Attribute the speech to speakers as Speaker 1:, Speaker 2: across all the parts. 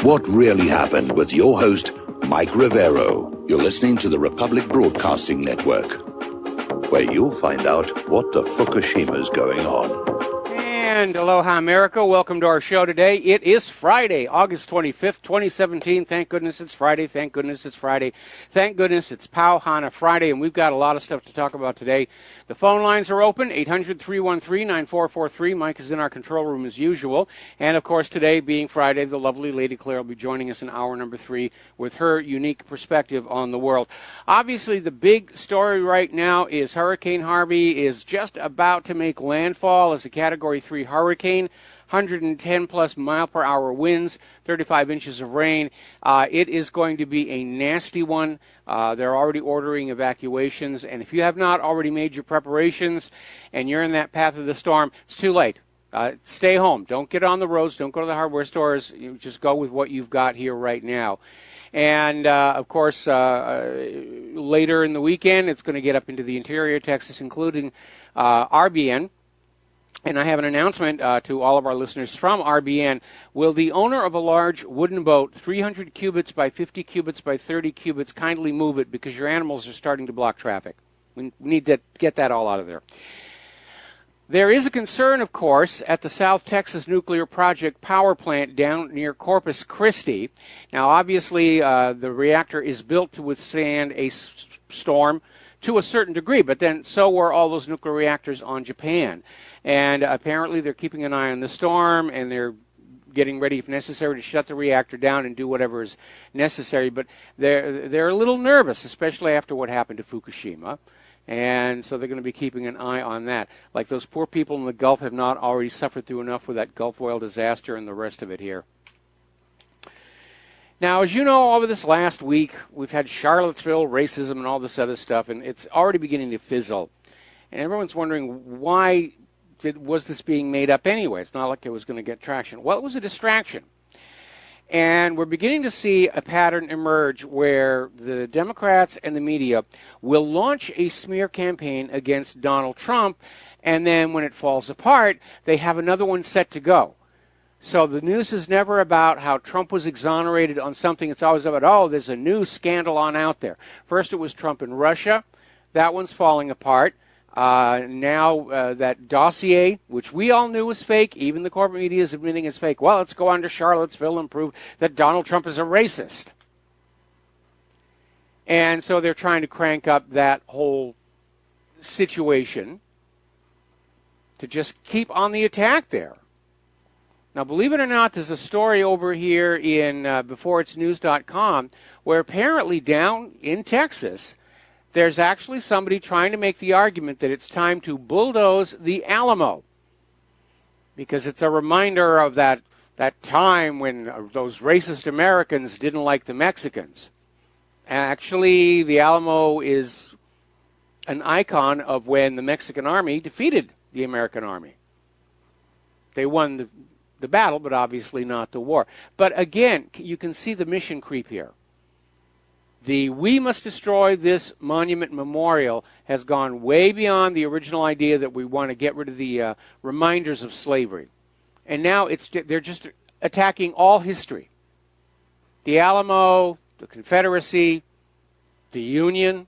Speaker 1: What really happened with your host, Mike Rivero. You're listening to the Republic Broadcasting Network, where you'll find out what the Fukushima's going on.
Speaker 2: And aloha, America. Welcome to our show today. It is Friday, August 25th, 2017. Thank goodness it's Friday. Thank goodness it's Friday. Thank goodness it's Pauhana Friday, and we've got a lot of stuff to talk about today. The phone lines are open, 800-313-9443. Mike is in our control room as usual. And, of course, today being Friday, the lovely Lady Claire will be joining us in hour number 3 with her unique perspective on the world. Obviously, the big story right now is Hurricane Harvey is just about to make landfall as a Category 3 hurricane. 110-plus mile-per-hour winds, 35 inches of rain. It is going to be a nasty one. They're already ordering evacuations, and if you have not already made your preparations and you're in that path of the storm, it's too late. Stay home. Don't get on the roads. Don't go to the hardware stores. You just go with what you've got here right now. And, of course, later in the weekend, it's going to get up into the interior of Texas, including RBN. And I have an announcement to all of our listeners from RBN. Will the owner of a large wooden boat, 300 cubits by 50 cubits by 30 cubits, kindly move it because your animals are starting to block traffic? We need to get that all out of there. There is a concern, of course, at the South Texas Nuclear Project power plant down near Corpus Christi. Now, obviously, the reactor is built to withstand a storm to a certain degree, but then so were all those nuclear reactors on Japan. And apparently they're keeping an eye on the storm, and they're getting ready, if necessary, to shut the reactor down and do whatever is necessary. But they're a little nervous, especially after what happened to Fukushima. And so they're going to be keeping an eye on that. Like those poor people in the Gulf have not already suffered through enough with that Gulf oil disaster and the rest of it here. Now, as you know, over this last week, we've had Charlottesville, racism, and all this other stuff, and it's already beginning to fizzle. And everyone's wondering why was this being made up anyway? It's not like it was going to get traction. Well, it was a distraction. And we're beginning to see a pattern emerge where the Democrats and the media will launch a smear campaign against Donald Trump, and then when it falls apart, they have another one set to go. So the news is never about how Trump was exonerated on something. It's always about, oh, there's a new scandal on out there. First it was Trump in Russia. That one's falling apart. Now that dossier, which we all knew was fake, even the corporate media is admitting it's fake. Well, let's go on to Charlottesville and prove that Donald Trump is a racist. And so they're trying to crank up that whole situation to just keep on the attack there. Now, believe it or not, there's a story over here in beforeitsnews.com where apparently down in Texas, there's actually somebody trying to make the argument that it's time to bulldoze the Alamo because it's a reminder of that time when those racist Americans didn't like the Mexicans. Actually, the Alamo is an icon of when the Mexican army defeated the American army. They won the battle, but obviously not the war. But again, you can see the mission creep here. We must destroy this monument memorial has gone way beyond the original idea that we want to get rid of the reminders of slavery. And now they're just attacking all history. The Alamo, the Confederacy, the Union,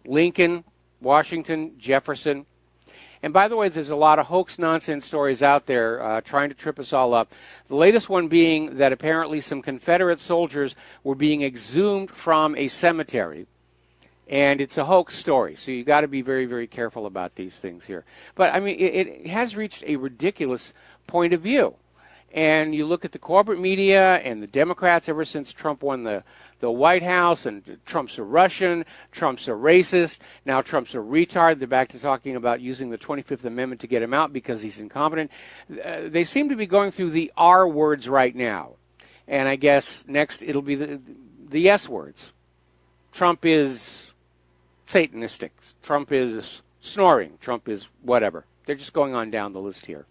Speaker 2: Lincoln, Washington, Jefferson. And by the way, there's a lot of hoax nonsense stories out there trying to trip us all up. The latest one being that apparently some Confederate soldiers were being exhumed from a cemetery. And it's a hoax story. So you've got to be very, very careful about these things here. But, I mean, it has reached a ridiculous point of view. And you look at the corporate media and the Democrats ever since Trump won the White House, and Trump's a Russian, Trump's a racist, now Trump's a retard. They're back to talking about using the 25th Amendment to get him out because he's incompetent. They seem to be going through the R words right now. And I guess next it'll be the S words. Trump is Satanistic. Trump is snoring. Trump is whatever. They're just going on down the list here.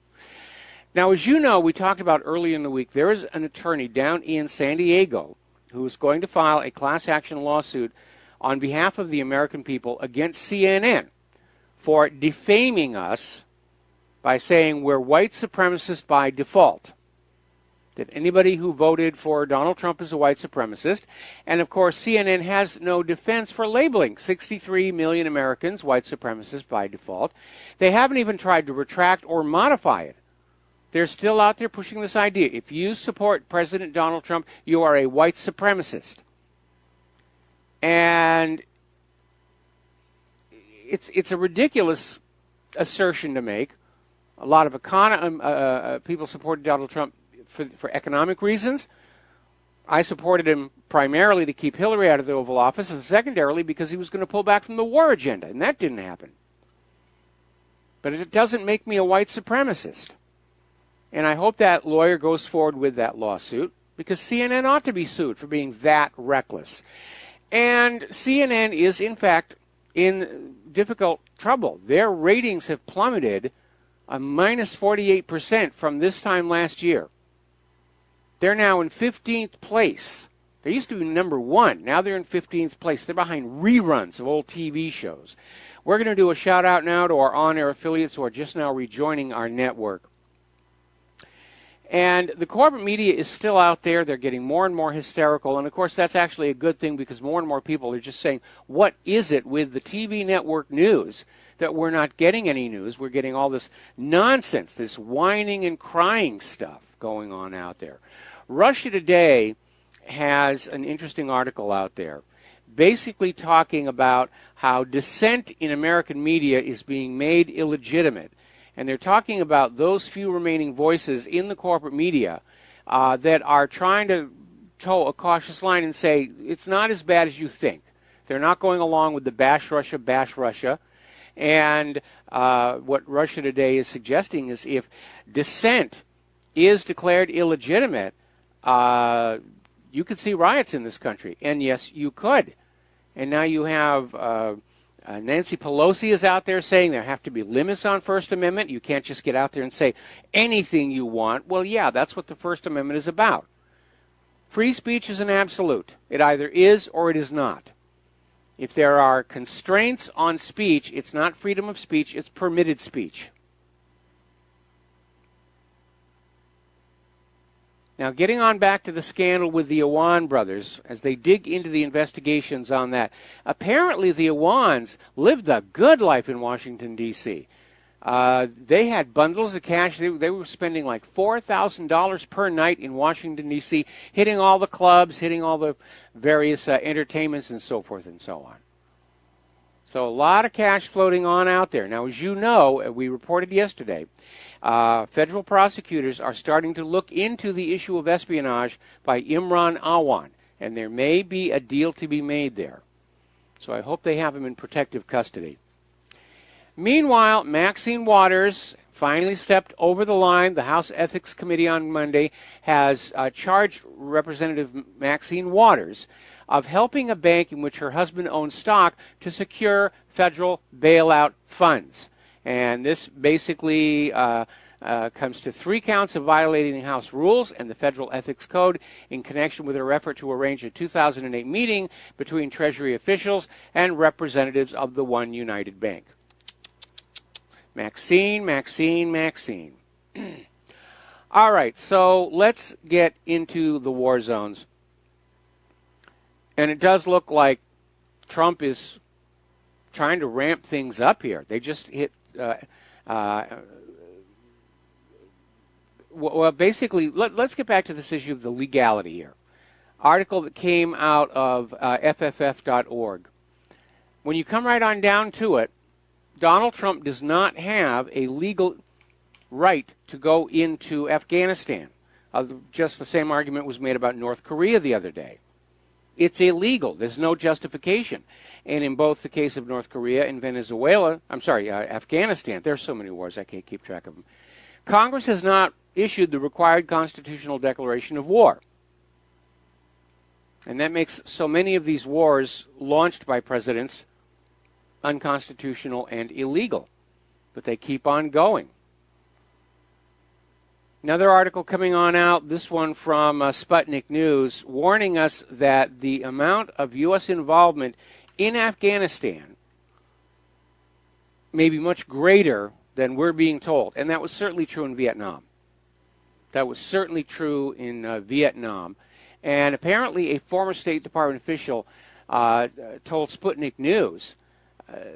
Speaker 2: Now, as you know, we talked about earlier in the week, there is an attorney down in San Diego who is going to file a class action lawsuit on behalf of the American people against CNN for defaming us by saying we're white supremacists by default. that anybody who voted for Donald Trump is a white supremacist. And of course, CNN has no defense for labeling 63 million Americans white supremacists by default. They haven't even tried to retract or modify it. They're still out there pushing this idea. If you support President Donald Trump, you are a white supremacist. And it's a ridiculous assertion to make. A lot of people supported Donald Trump for economic reasons. I supported him primarily to keep Hillary out of the Oval Office, and secondarily because he was going to pull back from the war agenda, and that didn't happen. But it doesn't make me a white supremacist. And I hope that lawyer goes forward with that lawsuit, because CNN ought to be sued for being that reckless. And CNN is, in fact, in difficult trouble. Their ratings have plummeted a minus 48% from this time last year. They're now in 15th place. They used to be number 1. Now they're in 15th place. They're behind reruns of old TV shows. We're going to do a shout out now to our on-air affiliates who are just now rejoining our network. And the corporate media is still out there. They're getting more and more hysterical. And, of course, that's actually a good thing, because more and more people are just saying, what is it with the TV network news that we're not getting any news? We're getting all this nonsense, this whining and crying stuff going on out there. Russia Today has an interesting article out there basically talking about how dissent in American media is being made illegitimate. And they're talking about those few remaining voices in the corporate media that are trying to toe a cautious line and say, it's not as bad as you think. They're not going along with the bash Russia. And what Russia Today is suggesting is if dissent is declared illegitimate, you could see riots in this country. And yes, you could. And now you have Nancy Pelosi is out there saying there have to be limits on First Amendment. You can't just get out there and say anything you want. Well, yeah, that's what the First Amendment is about. Free speech is an absolute. It either is or it is not. If there are constraints on speech, it's not freedom of speech, it's permitted speech. Now, getting on back to the scandal with the Aiea brothers, as they dig into the investigations on that, apparently the Aiea lived a good life in Washington, D.C. They had bundles of cash. They were spending like $4,000 per night in Washington, D.C., hitting all the clubs, hitting all the various entertainments and so forth and so on. So a lot of cash floating on out there. Now, as you know, we reported yesterday, federal prosecutors are starting to look into the issue of espionage by Imran Awan, and there may be a deal to be made there. So I hope they have him in protective custody. Meanwhile, Maxine Waters finally stepped over the line. The House Ethics Committee on Monday has charged Representative Maxine Waters of helping a bank in which her husband owns stock to secure federal bailout funds. And this basically comes to 3 counts of violating House rules and the Federal Ethics Code in connection with her effort to arrange a 2008 meeting between Treasury officials and representatives of the One United Bank. Maxine. All right, so let's get into the war zones. And it does look like Trump is trying to ramp things up here. They just hit, well, basically, let's get back to this issue of the legality here. Article that came out of FFF.org. When you come right on down to it, Donald Trump does not have a legal right to go into Afghanistan. Just the same argument was made about North Korea the other day. It's illegal. There's no justification. And in both the case of North Korea and Afghanistan, there's so many wars I can't keep track of them. Congress has not issued the required constitutional declaration of war. And that makes so many of these wars launched by presidents unconstitutional and illegal. But they keep on going. Another article coming on out, this one from Sputnik News, warning us that the amount of U.S. involvement in Afghanistan may be much greater than we're being told. And that was certainly true in Vietnam. That was certainly true in Vietnam. And apparently a former State Department official told Sputnik News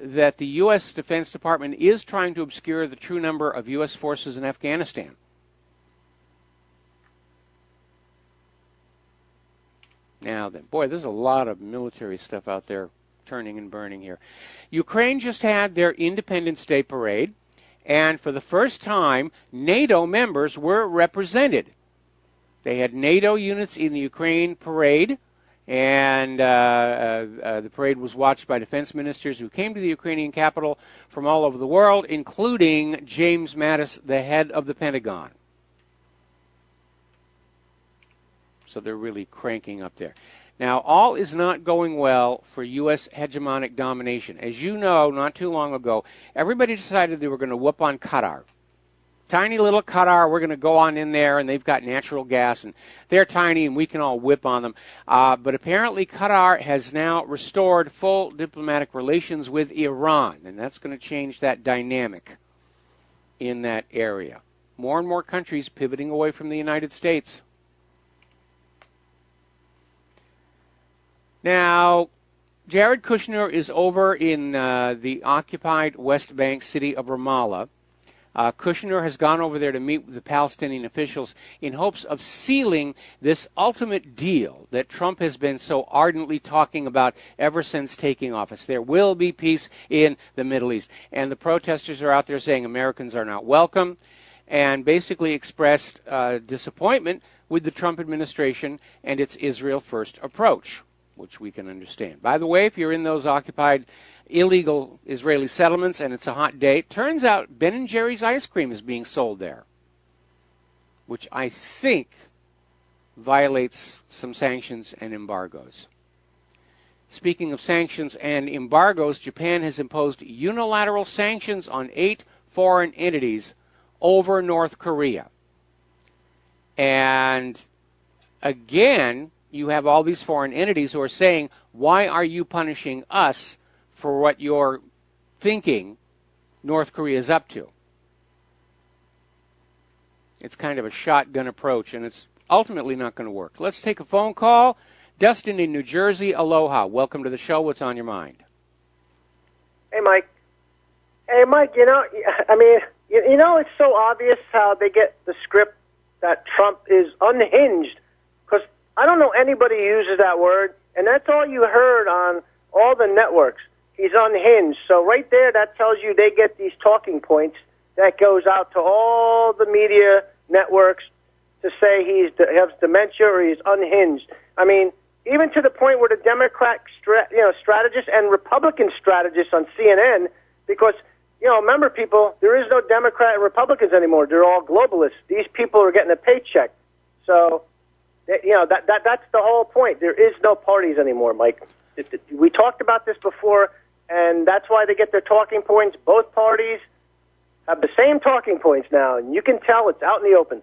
Speaker 2: that the U.S. Defense Department is trying to obscure the true number of U.S. forces in Afghanistan. Now then, boy, there's a lot of military stuff out there turning and burning here. Ukraine just had their Independence Day parade, and for the first time, NATO members were represented. They had NATO units in the Ukraine parade, and the parade was watched by defense ministers who came to the Ukrainian capital from all over the world, including James Mattis, the head of the Pentagon. So they're really cranking up there. Now, all is not going well for U.S. hegemonic domination. As you know, not too long ago, everybody decided they were going to whoop on Qatar. Tiny little Qatar, we're going to go on in there, and they've got natural gas, and they're tiny, and we can all whip on them. But apparently Qatar has now restored full diplomatic relations with Iran, and that's going to change that dynamic in that area. More and more countries pivoting away from the United States. Now, Jared Kushner is over in the occupied West Bank city of Ramallah. Kushner has gone over there to meet with the Palestinian officials in hopes of sealing this ultimate deal that Trump has been so ardently talking about ever since taking office. There will be peace in the Middle East. And the protesters are out there saying Americans are not welcome, and basically expressed disappointment with the Trump administration and its Israel first approach, which we can understand. By the way, if you're in those occupied illegal Israeli settlements and it's a hot day, it turns out Ben & Jerry's ice cream is being sold there, which I think violates some sanctions and embargoes. Speaking of sanctions and embargoes, Japan has imposed unilateral sanctions on 8 foreign entities over North Korea. And again, you have all these foreign entities who are saying, why are you punishing us for what you're thinking North Korea is up to? It's kind of a shotgun approach, and it's ultimately not going to work. Let's take a phone call. Dustin in New Jersey, aloha. Welcome to the show. What's on your mind?
Speaker 3: Hey, Mike. Hey, Mike, you know, it's so obvious how they get the script that Trump is unhinged, because I don't know anybody who uses that word, and that's all you heard on all the networks. He's unhinged. So right there, that tells you they get these talking points that goes out to all the media networks to say he has dementia or he's unhinged. I mean, even to the point where the Democrat strategists and Republican strategists on CNN, because, remember, people, there is no Democrat and Republicans anymore. They're all globalists. These people are getting a paycheck. So, that's the whole point. There is no parties anymore, Mike. We talked about this before, and that's why they get their talking points. Both parties have the same talking points now, and you can tell it's out in the open.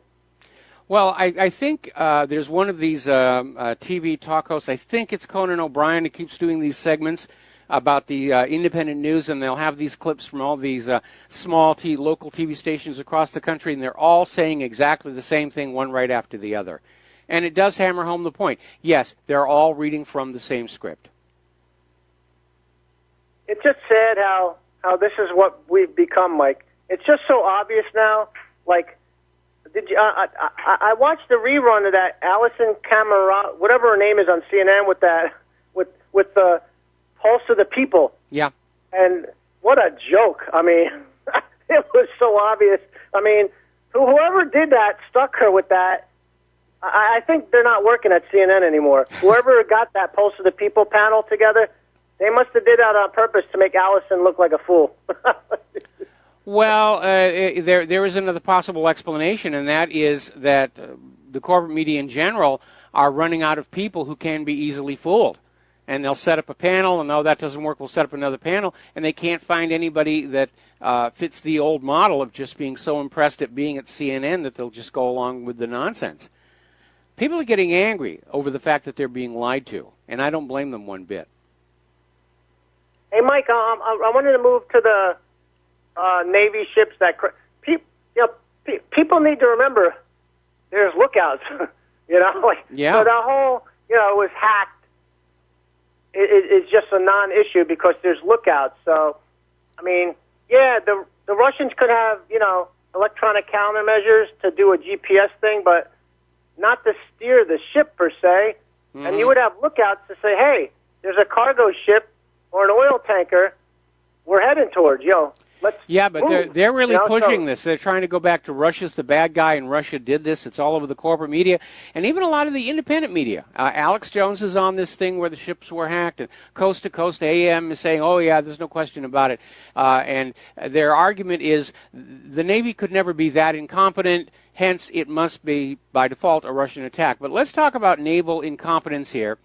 Speaker 2: Well, I think there's one of these TV talk hosts, I think it's Conan O'Brien, who keeps doing these segments about the independent news, and they'll have these clips from all these small local TV stations across the country, and they're all saying exactly the same thing, one right after the other. And it does hammer home the point. Yes, they're all reading from the same script.
Speaker 3: It's just sad how this is what we've become, Mike. It's just so obvious now. Like, I watched the rerun of that Alison Camara, whatever her name is, on CNN with the Pulse of the People.
Speaker 2: Yeah.
Speaker 3: And what a joke. I mean, it was so obvious. I mean, whoever did that stuck her with that. I think they're not working at CNN anymore. Whoever got that Pulse of the People panel together, they must have did that on purpose to make Allison look like a fool.
Speaker 2: Well, there is another possible explanation, and that is that the corporate media in general are running out of people who can be easily fooled. And they'll set up a panel, and no, that doesn't work, we'll set up another panel, and they can't find anybody that fits the old model of just being so impressed at being at CNN that they'll just go along with the nonsense. People are getting angry over the fact that they're being lied to, and I don't blame them one bit.
Speaker 3: Hey, Mike, I wanted to move to the Navy ships that people need to remember. there's lookouts. Like,
Speaker 2: yeah.
Speaker 3: So the whole, it was hacked. It's just a non-issue because there's lookouts. So, I mean, yeah, the Russians could have, electronic countermeasures to do a GPS thing, but not to steer the ship per se. Mm-hmm. And you would have lookouts to say, hey, there's a cargo ship or an oil tanker we're heading towards, let's
Speaker 2: but
Speaker 3: move.
Speaker 2: they're really pushing this. They're trying to go back to Russia's the bad guy, and Russia did this. It's all over the corporate media, and even a lot of the independent media. Alex Jones is on this thing where the ships were hacked, and Coast to Coast AM is saying, oh, yeah, there's no question about it. And their argument is the Navy could never be that incompetent, hence it must be, by default, a Russian attack. But let's talk about naval incompetence here.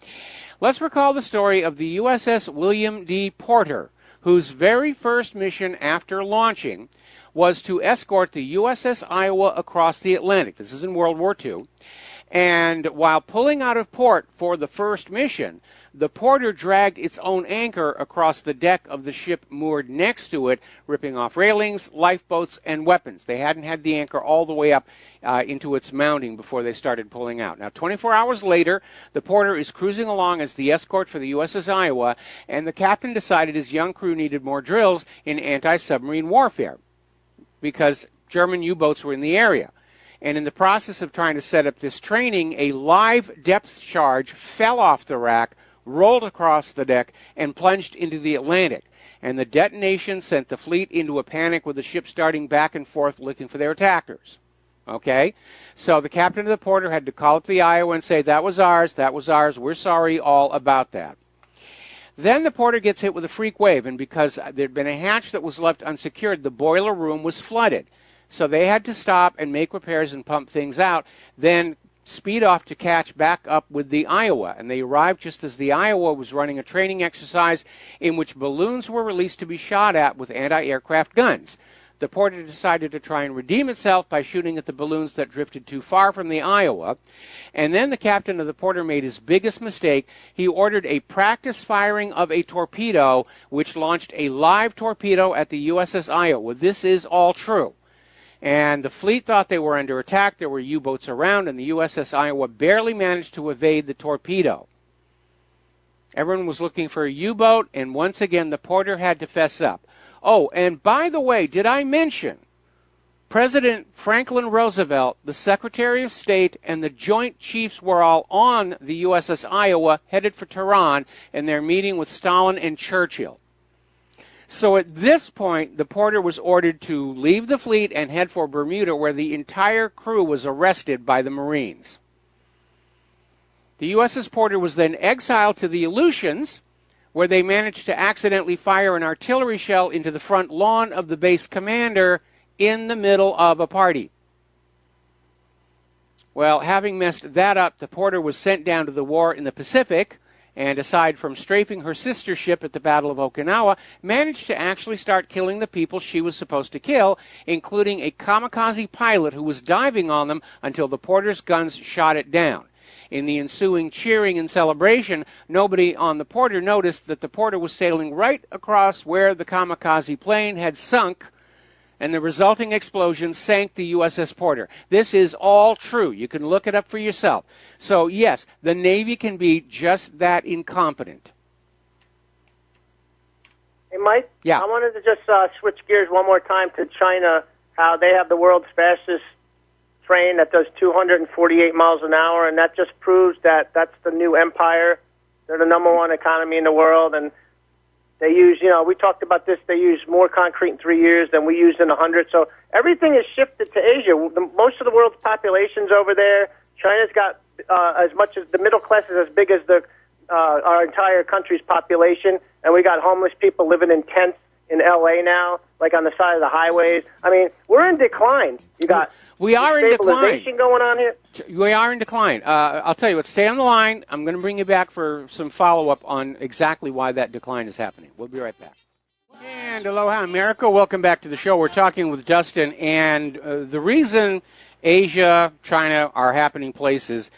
Speaker 2: Let's recall the story of the USS William D. Porter, whose very first mission after launching was to escort the USS Iowa across the Atlantic. This is in World War II. And while pulling out of port for the first mission, the Porter dragged its own anchor across the deck of the ship moored next to it, ripping off railings, lifeboats, and weapons. They hadn't had the anchor all the way up into its mounting before they started pulling out. Now, 24 hours later, the Porter is cruising along as the escort for the USS Iowa, and the captain decided his young crew needed more drills in anti-submarine warfare because German U-boats were in the area. And in the process of trying to set up this training, a live depth charge fell off the rack, rolled across the deck, and plunged into the Atlantic. And the detonation sent the fleet into a panic with the ship starting back and forth looking for their attackers. Okay? So the captain of the Porter had to call up the Iowa and say, that was ours, we're sorry all about that. Then the Porter gets hit with a freak wave, and because there'd been a hatch that was left unsecured, the boiler room was flooded. So they had to stop and make repairs and pump things out, then speed off to catch back up with the Aiea. And they arrived just as the Aiea was running a training exercise in which balloons were released to be shot at with anti-aircraft guns. The Porter decided to try and redeem itself by shooting at the balloons that drifted too far from the Aiea. And then the captain of the Porter made his biggest mistake. He ordered a practice firing of a torpedo, which launched a live torpedo at the USS Aiea. This is all true. And the fleet thought they were under attack. There were U-boats around, and the USS Iowa barely managed to evade the torpedo. Everyone was looking for a U-boat, and once again, the Porter had to fess up. Oh, and by the way, did I mention President Franklin Roosevelt, the Secretary of State, and the Joint Chiefs were all on the USS Iowa, headed for Tehran, and they're meeting with Stalin and Churchill. So at this point, the Porter was ordered to leave the fleet and head for Bermuda, where the entire crew was arrested by the Marines. The USS Porter was then exiled to the Aleutians, where they managed to accidentally fire an artillery shell into the front lawn of the base commander in the middle of a party. Well, having messed that up, the Porter was sent down to the war in the Pacific, and aside from strafing her sister ship at the Battle of Okinawa, managed to actually start killing the people she was supposed to kill, including a kamikaze pilot who was diving on them until the Porter's guns shot it down. In the ensuing cheering and celebration, nobody on the Porter noticed that the Porter was sailing right across where the kamikaze plane had sunk, and the resulting explosion sank the USS Porter. This is all true. You can look it up for yourself. So, yes, the Navy can be just that incompetent.
Speaker 3: Hey, Mike?
Speaker 2: Yeah.
Speaker 3: I wanted to just switch gears one more time to China, how they have the world's fastest train that does 248 miles an hour, and that just proves that that's the new empire. They're the #1 economy in the world, and they use, we talked about this, they use more concrete in 3 years than we used in 100. So everything is shifted to Asia. Most of the world's population's over there. China's got as much as the middle class is as big as our entire country's population. And we got homeless people living in tents in L.A. now, like on the side of the highways. I mean, we're in decline. You got stabilization going on here.
Speaker 2: We are in decline. I'll tell you what, stay on the line. I'm going to bring you back for some follow-up on exactly why that decline is happening. We'll be right back. And aloha, America. Welcome back to the show. We're talking with Dustin, and the reason Asia, China are happening places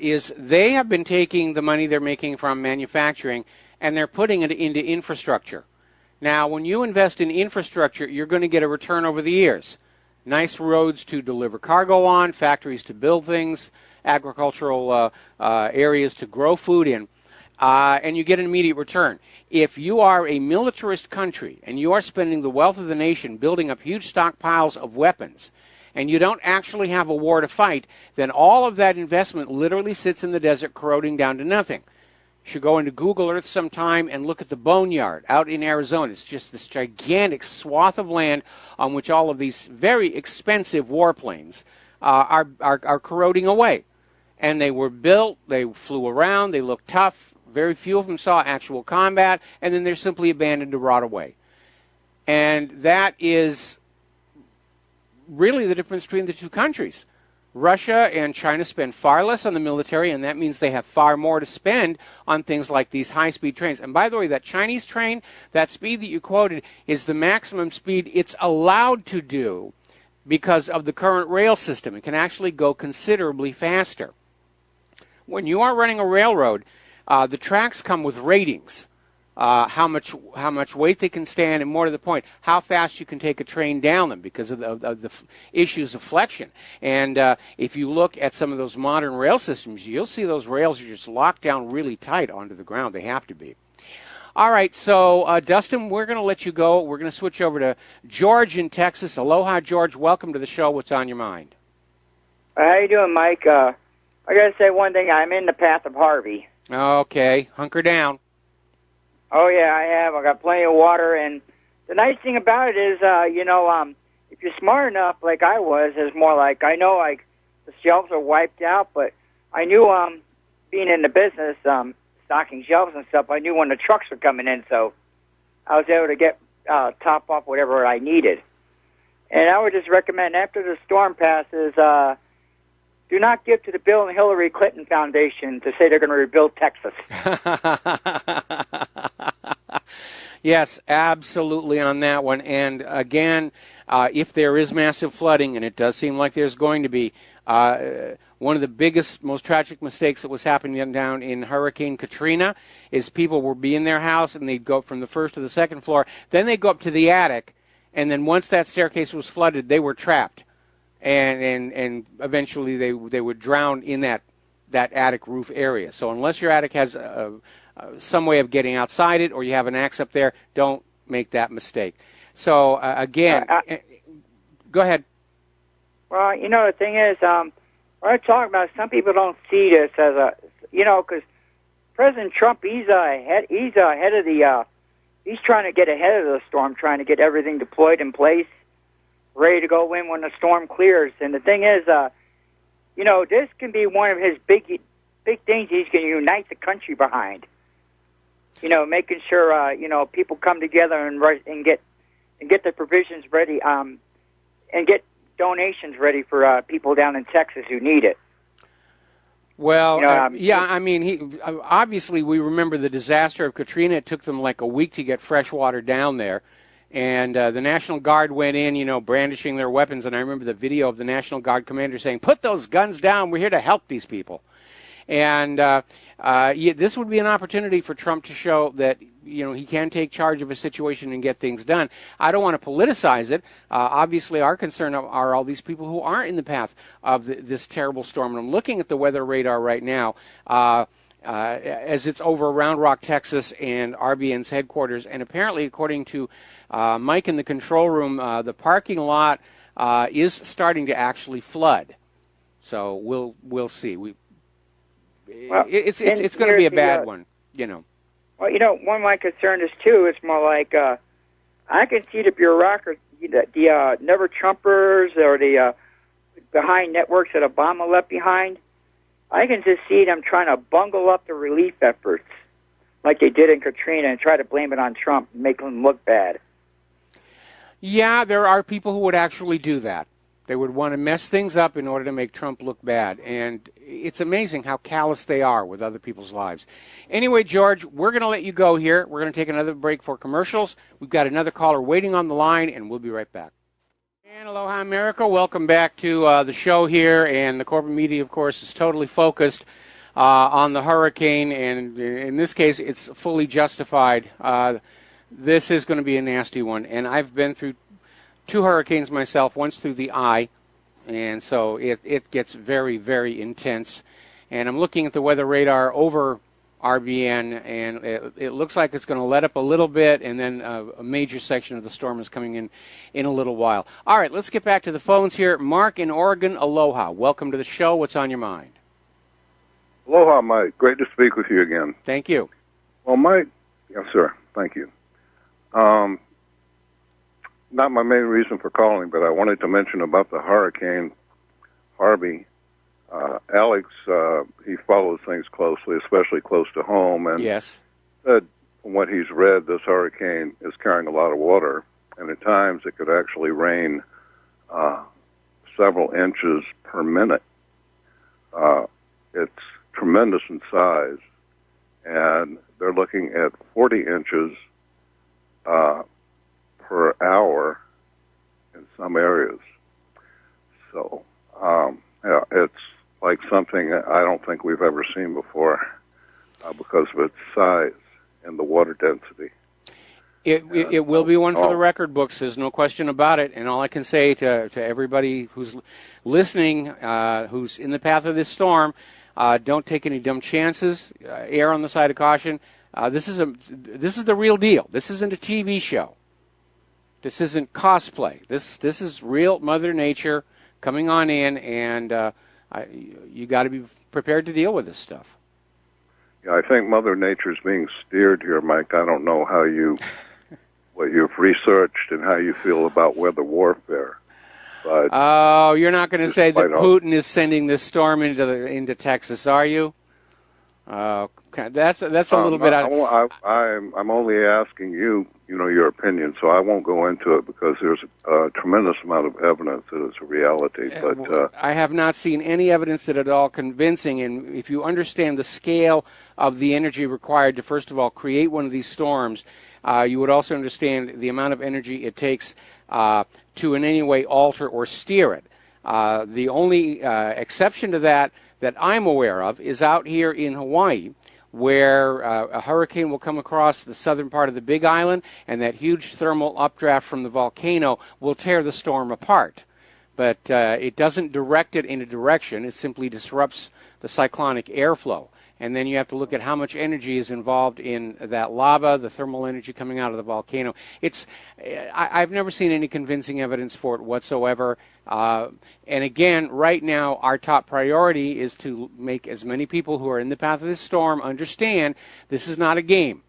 Speaker 2: is they have been taking the money they're making from manufacturing and they're putting it into infrastructure. Now, when you invest in infrastructure, you're going to get a return over the years. nice roads to deliver cargo on, factories to build things, agricultural areas to grow food in, and you get an immediate return. If you are a militarist country and you are spending the wealth of the nation building up huge stockpiles of weapons, and you don't actually have a war to fight, then all of that investment literally sits in the desert corroding down to nothing. You should go into Google Earth sometime and look at the Boneyard out in Arizona. It's just this gigantic swath of land on which all of these very expensive warplanes are corroding away. And they were built, they flew around, they looked tough. Very few of them saw actual combat, and then they're simply abandoned to rot away. And that is really the difference between the two countries. Russia and China spend far less on the military, and that means they have far more to spend on things like these high-speed trains. And by the way, that Chinese train, that speed that you quoted, is the maximum speed it's allowed to do because of the current rail system. It can actually go considerably faster. When you are running a railroad, the tracks come with ratings. How much weight they can stand, and more to the point, how fast you can take a train down them because of the issues of flexion. And if you look at some of those modern rail systems, you'll see those rails are just locked down really tight onto the ground. They have to be. All right, so Dustin, we're going to let you go. We're going to switch over to George in Texas. Aloha, George. Welcome to the show. What's on your mind?
Speaker 4: How you doing, Mike? I got to say one thing. I'm in the path of Harvey.
Speaker 2: Okay, hunker down.
Speaker 4: Oh, yeah, I have. I got plenty of water, and the nice thing about it is, if you're smart enough, like I was, it's more like, I know, like, the shelves are wiped out, but I knew, being in the business, stocking shelves and stuff, I knew when the trucks were coming in, so I was able to get, top off whatever I needed. And I would just recommend, after the storm passes, do not give to the Bill and Hillary Clinton Foundation to say they're going to rebuild Texas.
Speaker 2: Yes, absolutely on that one. And again, if there is massive flooding, and it does seem like there's going to be, one of the biggest, most tragic mistakes that was happening down in Hurricane Katrina is people would be in their house and they'd go from the first to the second floor. Then they'd go up to the attic, and then once that staircase was flooded, they were trapped. And eventually they would drown in that attic roof area. So unless your attic has some way of getting outside it, or you have an axe up there, don't make that mistake. So again, go ahead.
Speaker 4: Well, the thing is, what I'm talking about, some people don't see this as because President Trump, he's ahead of the, he's trying to get ahead of the storm, trying to get everything deployed in place, ready to go in when the storm clears. And the thing is, this can be one of his big things he's going to unite the country behind. Making sure, people come together and get the provisions ready, and get donations ready for people down in Texas who need it.
Speaker 2: Well, obviously we remember the disaster of Katrina. It took them like a week to get fresh water down there. And the National Guard went in, brandishing their weapons. And I remember the video of the National Guard commander saying, "Put those guns down. We're here to help these people." And this would be an opportunity for Trump to show that, he can take charge of a situation and get things done. I don't want to politicize it. Obviously, our concern are all these people who aren't in the path of this terrible storm. And I'm looking at the weather radar right now. As it's over Round Rock, Texas, and RBN's headquarters. And apparently, according to Mike in the control room, the parking lot is starting to actually flood. So we'll see. It's going to be a bad one, Well,
Speaker 4: one of my concerns is too. It's more like I can see the bureaucracy, the never Trumpers or the behind networks that Obama left behind. I can just see them trying to bungle up the relief efforts like they did in Katrina and try to blame it on Trump and make him look bad.
Speaker 2: Yeah, there are people who would actually do that. They would want to mess things up in order to make Trump look bad. And it's amazing how callous they are with other people's lives. Anyway, George, we're going to let you go here. We're going to take another break for commercials. We've got another caller waiting on the line, and we'll be right back. And aloha, America. Welcome back to the show here. And the corporate media, of course, is totally focused on the hurricane. And in this case, it's fully justified. This is going to be a nasty one. And I've been through 2 hurricanes myself, once through the eye, and so it gets very, very intense. And I'm looking at the weather radar over RBN, and it looks like it's going to let up a little bit, and then a major section of the storm is coming in a little while. All right, let's get back to the phones here. Mark in Oregon, aloha. Welcome to the show. What's on your mind?
Speaker 5: Aloha, Mike. Great to speak with you again.
Speaker 2: Thank you.
Speaker 5: Well, Mike, yes, sir. Thank you. Not my main reason for calling, but I wanted to mention about the Hurricane Harvey. Alex, he follows things closely, especially close to home, and
Speaker 2: yes,
Speaker 5: said from what he's read, this hurricane is carrying a lot of water, and at times it could actually rain several inches per minute. It's tremendous in size, and they're looking at 40 inches per hour in some areas. So, yeah, it's like something I don't think we've ever seen before because of its size and the water density.
Speaker 2: It will be one for the record books. There's no question about it. And all I can say to everybody who's listening, who's in the path of this storm, don't take any dumb chances. Err on the side of caution. This is the real deal. This isn't a TV show. This isn't cosplay. This is real Mother Nature coming on in, and you got to be prepared to deal with this stuff.
Speaker 5: Yeah, I think Mother Nature's being steered here, Mike. I don't know what you've researched and how you feel about weather warfare. But
Speaker 2: oh, you're not going to say that Putin is sending this storm into Texas, are you? Okay. That's a little bit.
Speaker 5: I'm only asking you, your opinion. So I won't go into it because there's a tremendous amount of evidence that it's a reality. But
Speaker 2: I have not seen any evidence that at all convincing. And if you understand the scale of the energy required to, first of all, create one of these storms, you would also understand the amount of energy it takes to in any way alter or steer it. The only exception to that I'm aware of is out here in Hawaii, where a hurricane will come across the southern part of the Big Island, and that huge thermal updraft from the volcano will tear the storm apart. But it doesn't direct it in a direction. It simply disrupts the cyclonic airflow. And then you have to look at how much energy is involved in that lava, the thermal energy coming out of the volcano. I've never seen any convincing evidence for it whatsoever. And again, right now, our top priority is to make as many people who are in the path of this storm understand this is not a game.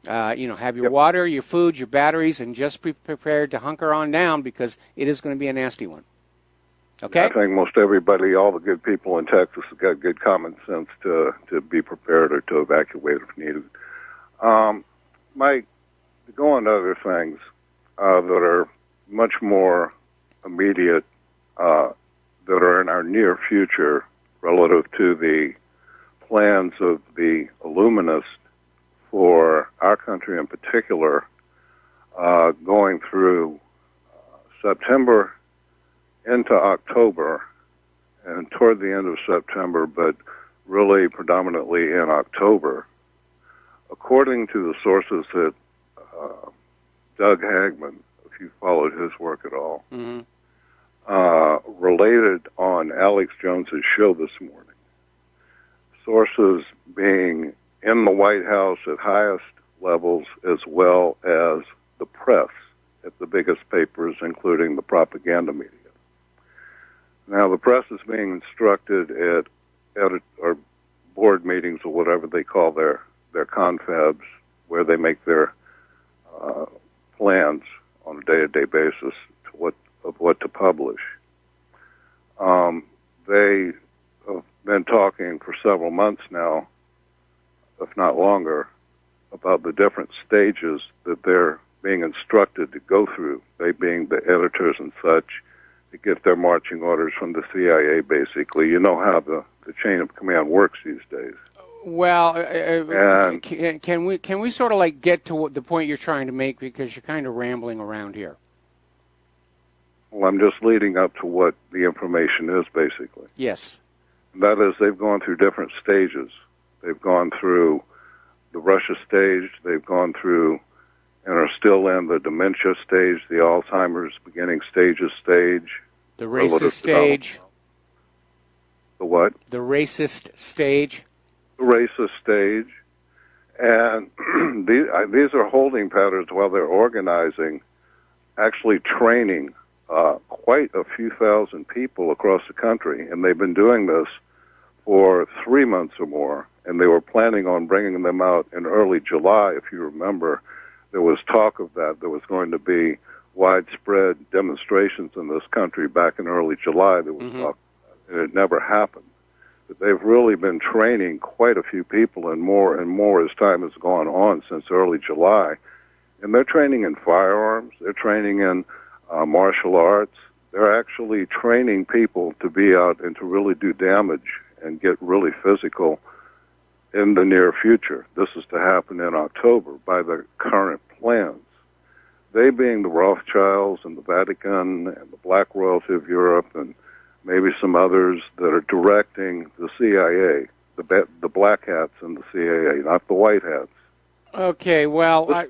Speaker 2: Have your water, your food, your batteries, and just be prepared to hunker on down because it is going to be a nasty one. Okay?
Speaker 5: I think most everybody, all the good people in Texas, have got good common sense to be prepared or to evacuate if needed. Mike, to go on to other things that are much more immediate, that are in our near future relative to the plans of the illuminists for our country in particular, going through September into October and toward the end of September, but really predominantly in October. According to the sources that Doug Hagman, if you followed his work at all, related on Alex Jones's show this morning, sources being in the White House at highest levels as well as the press at the biggest papers, including the propaganda media. Now, the press is being instructed at or board meetings or whatever they call their confabs, where they make their plans on a day-to-day basis of what to publish. They have been talking for several months now, if not longer, about the different stages that they're being instructed to go through, they being the editors and such, to get their marching orders from the CIA, basically. You know how the chain of command works these days.
Speaker 2: Well, can we sort of like get to the point you're trying to make, because you're kind of rambling around here?
Speaker 5: Well, I'm just leading up to what the information is, basically.
Speaker 2: Yes.
Speaker 5: That is, they've gone through different stages. They've gone through the Russia stage. They've gone through and are still in the dementia stage, the Alzheimer's beginning stages stage.
Speaker 2: The racist stage.
Speaker 5: The what?
Speaker 2: The racist stage.
Speaker 5: The racist stage. And these are holding patterns while they're organizing, actually training quite a few thousand people across the country. And they've been doing this for 3 months or more. And they were planning on bringing them out in early July. If you remember, there was talk of that. There was going to be widespread demonstrations in this country back in early July. There was talk, and it never happened. But they've really been training quite a few people, and more as time has gone on since early July. And they're training in firearms. They're training in martial arts. They're actually training people to be out and to really do damage and get really physical in the near future. This is to happen in October by the current plans. They being the Rothschilds and the Vatican and the Black Royalty of Europe and maybe some others that are directing the CIA, the black hats in the CIA, not the white hats.
Speaker 2: Okay, well,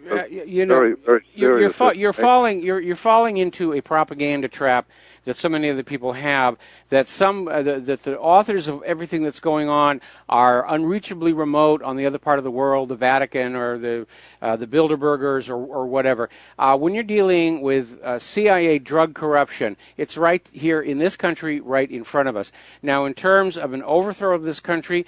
Speaker 2: you're falling into a propaganda trap that so many other people have. That that the authors of everything that's going on are unreachably remote on the other part of the world, the Vatican or the Bilderbergers or whatever. When you're dealing with CIA drug corruption, it's right here in this country, right in front of us. Now, in terms of an overthrow of this country,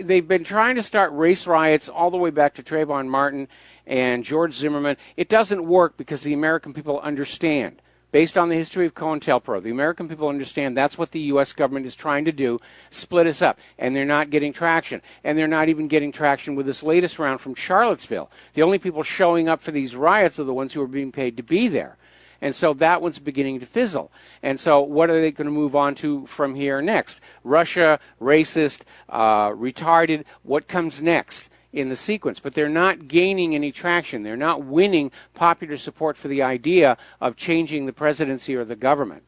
Speaker 2: they've been trying to start race riots all the way back to Trayvon Martin and George Zimmerman. It doesn't work because the American people understand. Based on the history of COINTELPRO, the American people understand that's what the U.S. government is trying to do, split us up. And they're not getting traction. And they're not even getting traction with this latest round from Charlottesville. The only people showing up for these riots are the ones who are being paid to be there. And so that one's beginning to fizzle. And so what are they going to move on to from here next? Russia, racist, retarded, what comes next in the sequence? But they're not gaining any traction. They're not winning popular support for the idea of changing the presidency or the government.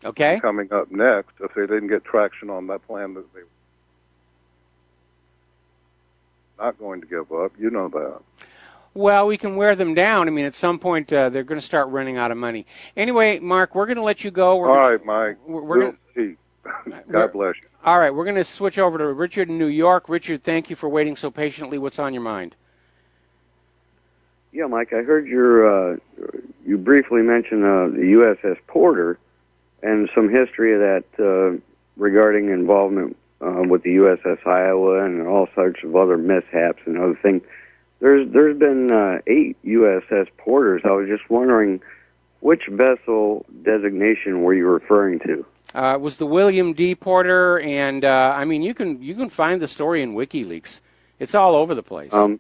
Speaker 2: Okay?
Speaker 5: Coming up next, if they didn't get traction on that plan that they not going to give up. You know that.
Speaker 2: Well, we can wear them down. I mean, at some point, they're going to start running out of money. Anyway, Mark, we're going to let you go.
Speaker 5: All right, Mike. We'll see. God bless you.
Speaker 2: All right, we're going to switch over to Richard in New York. Richard, thank you for waiting so patiently. What's on your mind?
Speaker 6: Yeah, Mike, I heard you briefly mention the USS Porter and some history of that regarding involvement with the USS Iowa and all sorts of other mishaps and other things. There's been 8 USS Porters. I was just wondering which vessel designation were you referring to?
Speaker 2: It was the William D. Porter, and I mean you can find the story in WikiLeaks. It's all over the place.
Speaker 6: Do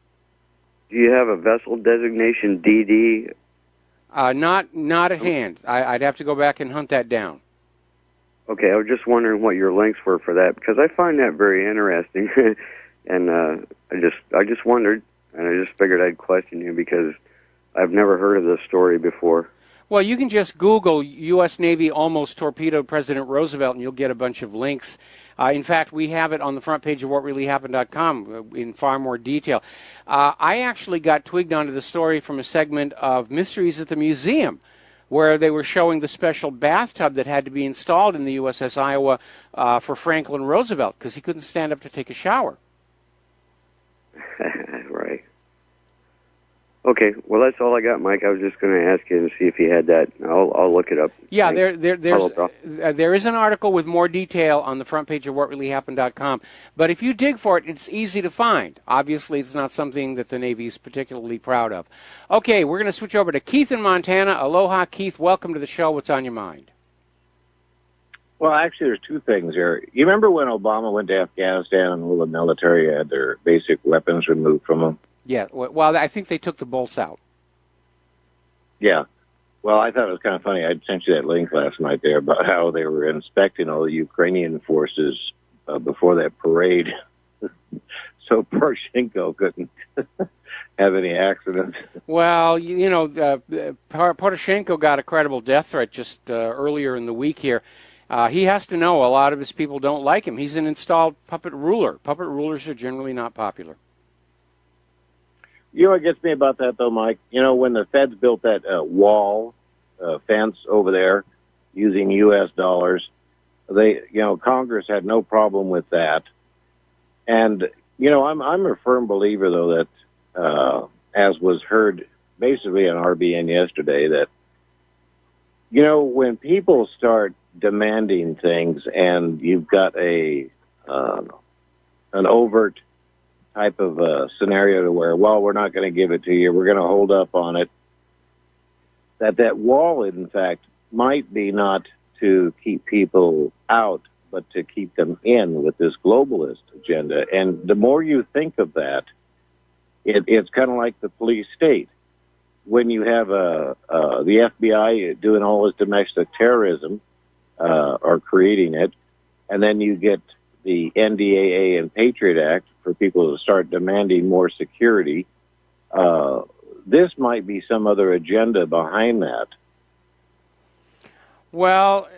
Speaker 6: you have a vessel designation DD?
Speaker 2: Not at hand. I'd have to go back and hunt that down.
Speaker 6: Okay, I was just wondering what your links were for that, because I find that very interesting, and I just wondered, and I just figured I'd question you because I've never heard of this story before.
Speaker 2: Well, you can just Google U.S. Navy almost torpedoed President Roosevelt, and you'll get a bunch of links. In fact, we have it on the front page of whatreallyhappened.com in far more detail. I actually got twigged onto the story from a segment of Mysteries at the Museum, where they were showing the special bathtub that had to be installed in the USS Iowa for Franklin Roosevelt because he couldn't stand up to take a shower.
Speaker 6: Right. Okay, well, that's all I got, Mike. I was just going to ask you and see if you had that. I'll look it up.
Speaker 2: Yeah, there is an article with more detail on the front page of whatreallyhappened.com. But if you dig for it, it's easy to find. Obviously, it's not something that the Navy is particularly proud of. Okay, we're going to switch over to Keith in Montana. Aloha, Keith. Welcome to the show. What's on your mind?
Speaker 7: Well, actually, there's 2 things here. You remember when Obama went to Afghanistan and all the military had their basic weapons removed from them?
Speaker 2: Yeah, well, I think they took the bolts out.
Speaker 7: Yeah. Well, I thought it was kind of funny. I sent you that link last night there about how they were inspecting all the Ukrainian forces before that parade. So Poroshenko couldn't have any accidents.
Speaker 2: Well, you know, Poroshenko got a credible death threat just earlier in the week here. He has to know a lot of his people don't like him. He's an installed puppet ruler. Puppet rulers are generally not popular.
Speaker 7: You know what gets me about that, though, Mike? You know, when the feds built that fence over there using U.S. dollars, Congress had no problem with that. And, I'm a firm believer, though, that, as was heard basically on RBN yesterday, that, when people start demanding things and you've got an overt type of scenario to where, well, we're not going to give it to you, we're going to hold up on it, that wall, in fact, might be not to keep people out, but to keep them in with this globalist agenda. And the more you think of that, it's kind of like the police state. When you have the FBI doing all this domestic terrorism, or creating it, and then you get the NDAA and Patriot Act for people to start demanding more security, this might be some other agenda behind that.
Speaker 2: Well,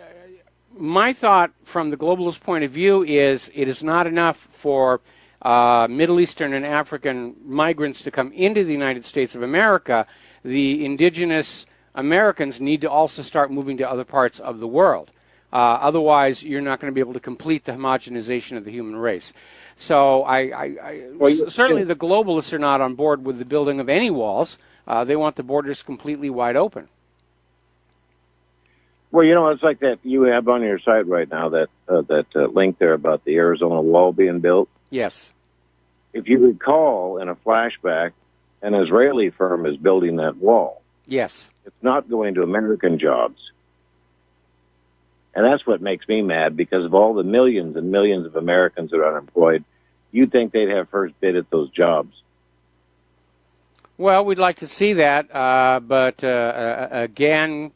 Speaker 2: my thought from the globalist point of view is it is not enough for Middle Eastern and African migrants to come into the United States of America. The indigenous Americans need to also start moving to other parts of the world. Otherwise, you're not going to be able to complete the homogenization of the human race. So certainly the globalists are not on board with the building of any walls. They want the borders completely wide open.
Speaker 7: Well, it's like that you have on your site right now, that link there about the Arizona wall being built.
Speaker 2: Yes.
Speaker 7: If you recall, in a flashback, an Israeli firm is building that wall.
Speaker 2: Yes.
Speaker 7: It's not going to American jobs. And that's what makes me mad, because of all the millions and millions of Americans that are unemployed, you'd think they'd have first bid at those jobs.
Speaker 2: Well, we'd like to see that, but again,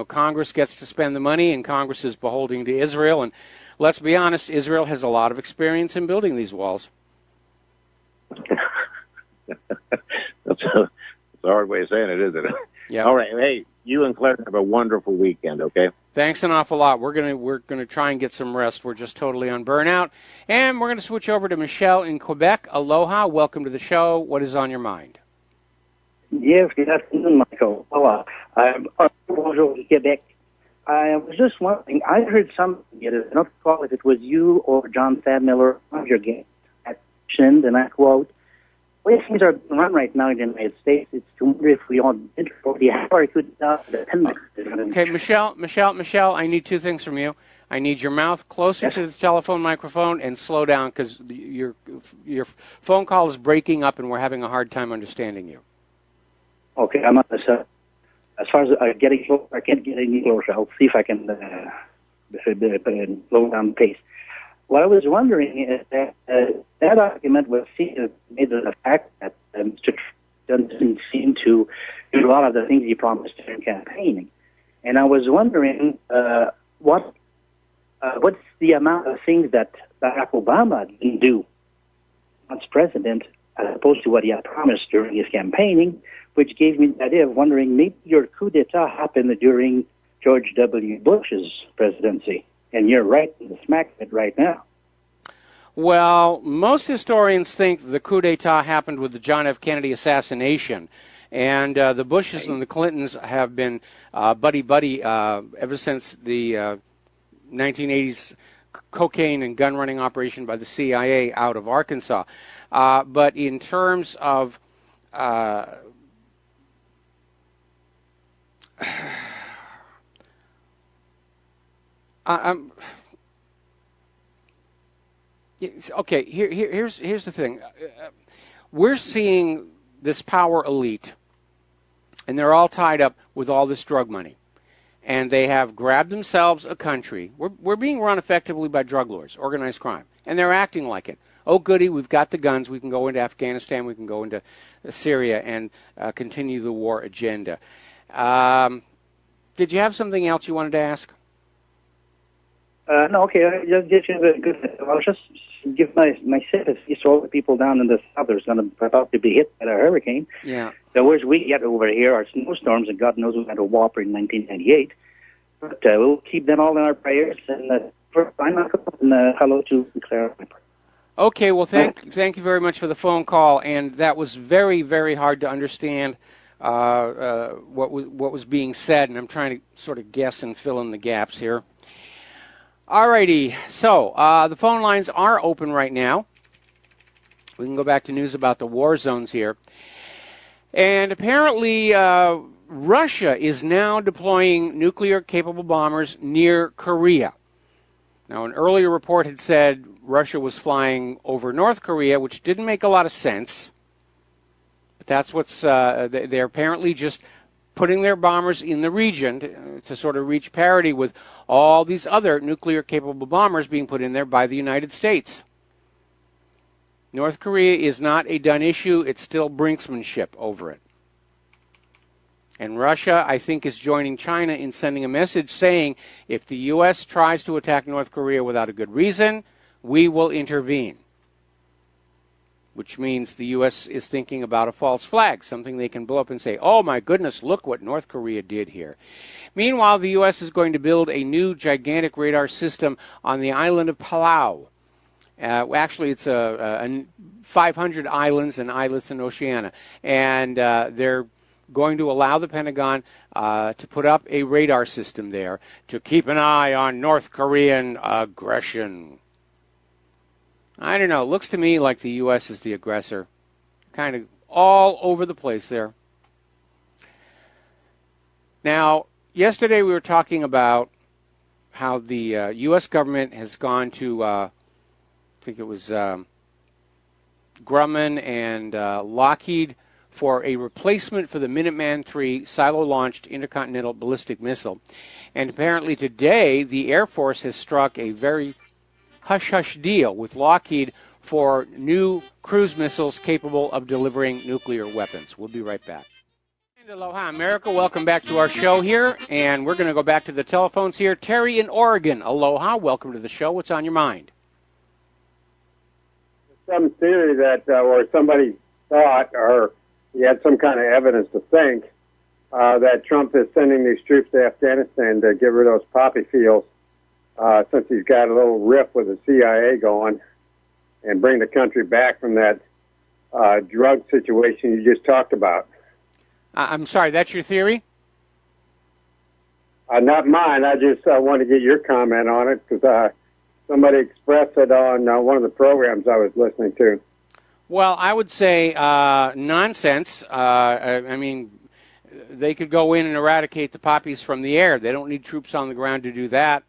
Speaker 2: Congress gets to spend the money, and Congress is beholden to Israel. And let's be honest, Israel has a lot of experience in building these walls.
Speaker 7: That's a hard way of saying it, isn't it?
Speaker 2: Yeah.
Speaker 7: All right. Hey, you and Claire have a wonderful weekend, okay?
Speaker 2: Thanks an awful lot. We're gonna try and get some rest. We're just totally on burnout. And we're going to switch over to Michelle in Quebec. Aloha. Welcome to the show. What is on your mind?
Speaker 8: Yes, good afternoon, Michael. Hello. Bonjour, Quebec. I was just wondering, I heard something, I don't recall if it was you or John Fadmiller on your game, and I quote, the way things are run right now in the United States, it's to wonder if we all did for the hour could depend.
Speaker 2: Okay, Michelle, I need two things from you. I need your mouth closer to the telephone microphone and slow down, because your phone call is breaking up and we're having a hard time understanding you.
Speaker 8: Okay, I'm on this. As far as getting closer, I can't get any closer. I'll see if I can slow down the pace. What I was wondering is that that argument was made of the fact that Mr. Trump doesn't seem to do a lot of the things he promised during campaigning. And I was wondering what's the amount of things that Barack Obama didn't do once president, as opposed to what he had promised during his campaigning, which gave me the idea of wondering maybe your coup d'etat happened during George W. Bush's presidency. And you're right in the smack of it right now.
Speaker 2: Well, most historians think the coup d'etat happened with the John F. Kennedy assassination. And the Bushes and the Clintons have been buddy-buddy ever since the 1980s cocaine and gun running operation by the CIA out of Arkansas. But in terms of okay, here's the thing. We're seeing this power elite, and they're all tied up with all this drug money. And they have grabbed themselves a country. We're being run effectively by drug lords, organized crime, and they're acting like it. Oh, goody, we've got the guns. We can go into Afghanistan. We can go into Syria and continue the war agenda. Did you have something else you wanted to ask?
Speaker 8: No, okay. I was just give my sympathy to all the people down in the south that's about to be hit by a hurricane.
Speaker 2: Yeah.
Speaker 8: The worst we get over here are snowstorms, and God knows we had a whopper in 1998. But we'll keep them all in our prayers. And hello to Clara.
Speaker 2: Okay, well, thank you very much for the phone call, and that was very, very hard to understand what was being said, and I'm trying to sort of guess and fill in the gaps here. Alrighty, so the phone lines are open right now. We can go back to news about the war zones here. And apparently Russia is now deploying nuclear-capable bombers near Korea. Now, an earlier report had said Russia was flying over North Korea, which didn't make a lot of sense. But that's what's, they're apparently just putting their bombers in the region to sort of reach parity with all these other nuclear-capable bombers being put in there by the United States. North Korea is not a done issue. It's still brinksmanship over it. And Russia, I think, is joining China in sending a message saying, if the U.S. tries to attack North Korea without a good reason, we will intervene. Which means the U.S. is thinking about a false flag, something they can blow up and say, oh my goodness, look what North Korea did here. Meanwhile, the U.S. is going to build a new gigantic radar system on the island of Palau. Actually, it's 500 islands and islets in Oceania. And they're going to allow the Pentagon to put up a radar system there to keep an eye on North Korean aggression. I don't know. It looks to me like the U.S. is the aggressor. Kind of all over the place there. Now, yesterday we were talking about how the U.S. government has gone to, I think it was Grumman and Lockheed, for a replacement for the Minuteman III silo-launched intercontinental ballistic missile. And apparently today, the Air Force has struck a very hush-hush deal with Lockheed for new cruise missiles capable of delivering nuclear weapons. We'll be right back. And aloha, America. Welcome back to our show here. And we're going to go back to the telephones here. Terry in Oregon. Aloha. Welcome to the show. What's on your mind?
Speaker 9: Some theory that, or somebody thought, or he had some kind of evidence to think that Trump is sending these troops to Afghanistan to get rid of those poppy fields since he's got a little riff with the CIA going and bring the country back from that drug situation you just talked about.
Speaker 2: I'm sorry, that's your theory?
Speaker 9: Not mine. I just want to get your comment on it because somebody expressed it on one of the programs I was listening to.
Speaker 2: Well, I would say nonsense. I mean, they could go in and eradicate the poppies from the air. They don't need troops on the ground to do that.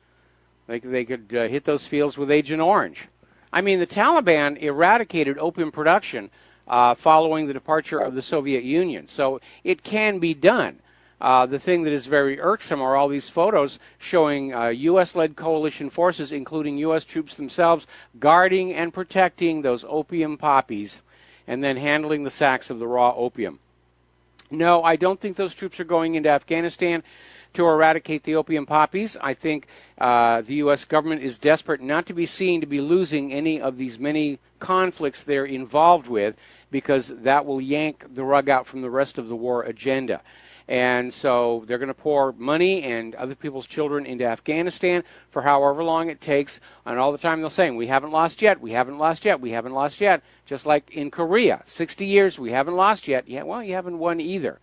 Speaker 2: They could hit those fields with Agent Orange. I mean, the Taliban eradicated opium production following the departure of the Soviet Union. So it can be done. The thing that is very irksome are all these photos showing U.S.-led coalition forces, including U.S. troops themselves, guarding and protecting those opium poppies and then handling the sacks of the raw opium. No, I don't think those troops are going into Afghanistan to eradicate the opium poppies. I think the U.S. government is desperate not to be seen to be losing any of these many conflicts they're involved with, because that will yank the rug out from the rest of the war agenda. And so they're going to pour money and other people's children into Afghanistan for however long it takes. And all the time they'll say, we haven't lost yet, we haven't lost yet, we haven't lost yet. Just like in Korea, 60 years, we haven't lost yet. Yeah, well, you haven't won either.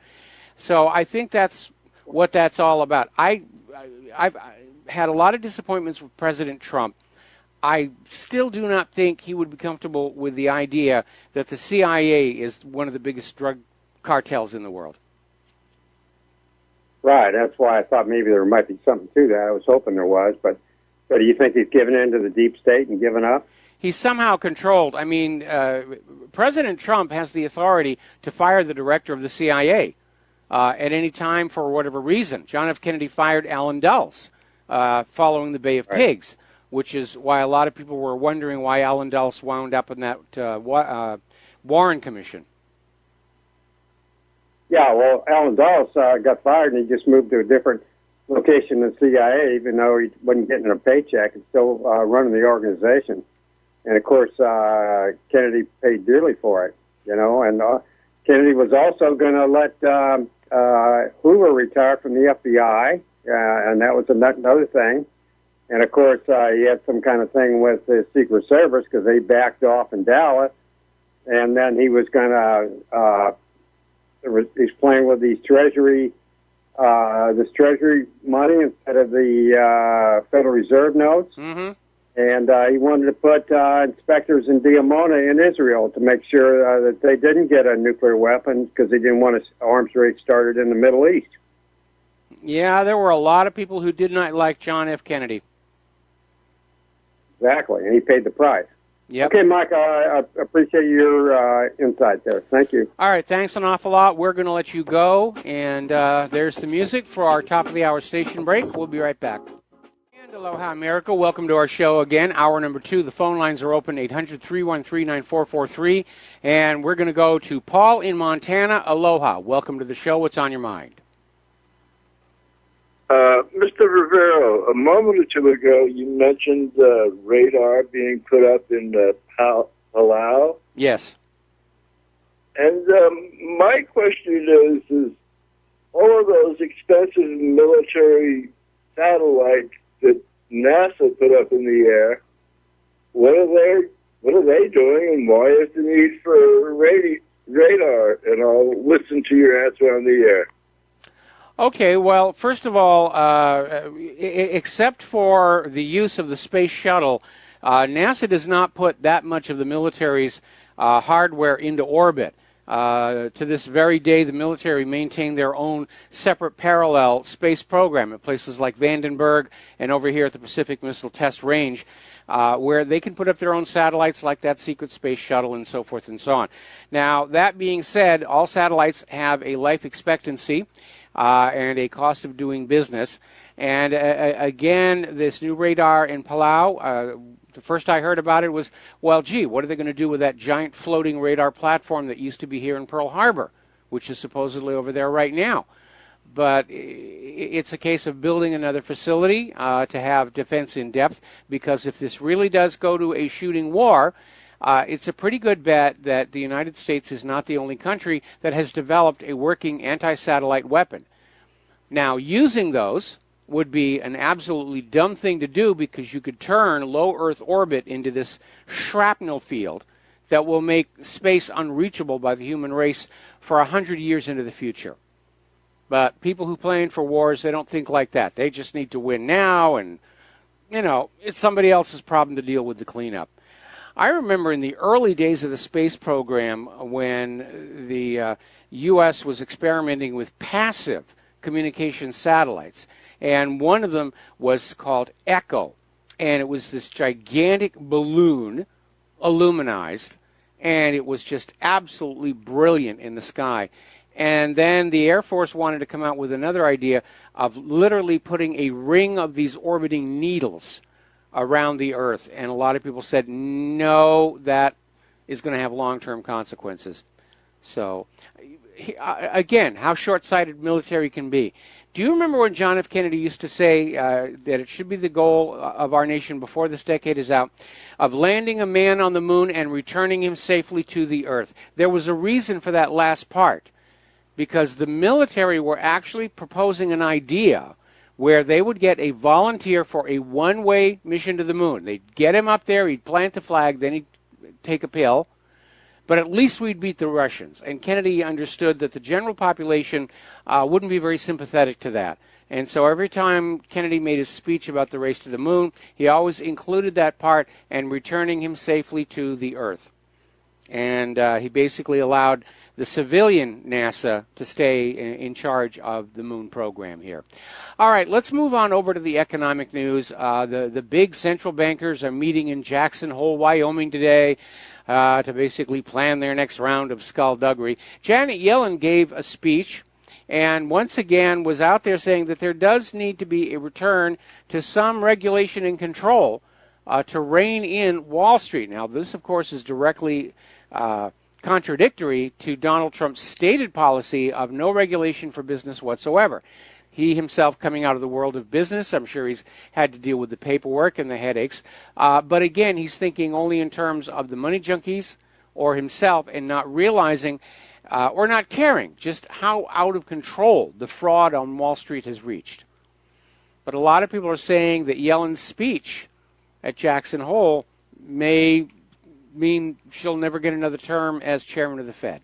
Speaker 2: So I think that's what that's all about. I've had a lot of disappointments with President Trump. I still do not think he would be comfortable with the idea that the CIA is one of the biggest drug cartels in the world.
Speaker 9: Right, that's why I thought maybe there might be something to that. I was hoping there was, but do you think he's given in to the deep state and given up?
Speaker 2: He's somehow controlled. I mean, President Trump has the authority to fire the director of the CIA at any time for whatever reason. John F. Kennedy fired Alan Dulles following the Bay of Pigs, which is why a lot of people were wondering why Alan Dulles wound up in that Warren Commission.
Speaker 9: Yeah, well, Alan Dulles got fired and he just moved to a different location than CIA, even though he wasn't getting a paycheck and still running the organization. And, of course, Kennedy paid dearly for it, you know, and Kennedy was also going to let Hoover retire from the FBI and that was another thing. And of course, he had some kind of thing with the Secret Service because they backed off in Dallas, and then he was going to. He's playing with these Treasury, this Treasury money instead of the Federal Reserve notes.
Speaker 2: Mm-hmm.
Speaker 9: And he wanted to put inspectors in Diamona in Israel to make sure that they didn't get a nuclear weapon because he didn't want an arms race started in the Middle East.
Speaker 2: Yeah, there were a lot of people who did not like John F. Kennedy.
Speaker 9: Exactly, and he paid the price.
Speaker 2: Yep.
Speaker 9: Okay, Mike, I appreciate your insight there. Thank you.
Speaker 2: All right, thanks an awful lot. We're going to let you go, and there's the music for our top of the hour station break. We'll be right back. And aloha, America. Welcome to our show again, hour number 2. The phone lines are open, 800-313-9443, and we're going to go to Paul in Montana. Aloha. Welcome to the show. What's on your mind?
Speaker 10: Mr. Rivero, a moment or two ago, you mentioned radar being put up in Palau.
Speaker 2: Yes.
Speaker 10: And my question is all of those expensive military satellites that NASA put up in the air, what are they doing, and why is the need for radar? And I'll listen to your answer on the air.
Speaker 2: Okay, well, first of all, except for the use of the space shuttle, NASA does not put that much of the military's hardware into orbit. To this very day, the military maintain their own separate parallel space program at places like Vandenberg and over here at the Pacific Missile Test Range, where they can put up their own satellites like that secret space shuttle and so forth and so on. Now, that being said, all satellites have a life expectancy and a cost of doing business. And again, this new radar in Palau, the first I heard about it was, well, gee, what are they going to do with that giant floating radar platform that used to be here in Pearl Harbor, which is supposedly over there right now? But it's a case of building another facility to have defense in depth, because if this really does go to a shooting war, it's a pretty good bet that the United States is not the only country that has developed a working anti-satellite weapon. Now, using those would be an absolutely dumb thing to do, because you could turn low Earth orbit into this shrapnel field that will make space unreachable by the human race for 100 years into the future. But people who plan for wars, they don't think like that. They just need to win now, and, you know, it's somebody else's problem to deal with the cleanup. I remember in the early days of the space program when the U.S. was experimenting with passive communication satellites, and one of them was called Echo, and it was this gigantic balloon, illuminized, and it was just absolutely brilliant in the sky. And then the Air Force wanted to come out with another idea of literally putting a ring of these orbiting needles around the Earth. And a lot of people said, no, that is going to have long-term consequences. So, again, how short-sighted military can be. Do you remember when John F. Kennedy used to say that it should be the goal of our nation before this decade is out of landing a man on the moon and returning him safely to the Earth? There was a reason for that last part, because the military were actually proposing an idea where they would get a volunteer for a one-way mission to the moon. They'd get him up there, he'd plant the flag, then he'd take a pill, but at least we'd beat the Russians. And Kennedy understood that the general population wouldn't be very sympathetic to that. And so every time Kennedy made his speech about the race to the moon, he always included that part and returning him safely to the Earth. And he basically allowed the civilian NASA to stay in charge of the moon program here. All right, let's move on over to the economic news. The big central bankers are meeting in Jackson Hole, Wyoming today to basically plan their next round of skullduggery. Janet Yellen gave a speech and once again was out there saying that there does need to be a return to some regulation and control to rein in Wall Street. Now, this, of course, is directly contradictory to Donald Trump's stated policy of no regulation for business whatsoever. He himself, coming out of the world of business, I'm sure he's had to deal with the paperwork and the headaches. But again, he's thinking only in terms of the money junkies or himself, and not realizing or not caring just how out of control the fraud on Wall Street has reached. But a lot of people are saying that Yellen's speech at Jackson Hole may mean she'll never get another term as chairman of the Fed.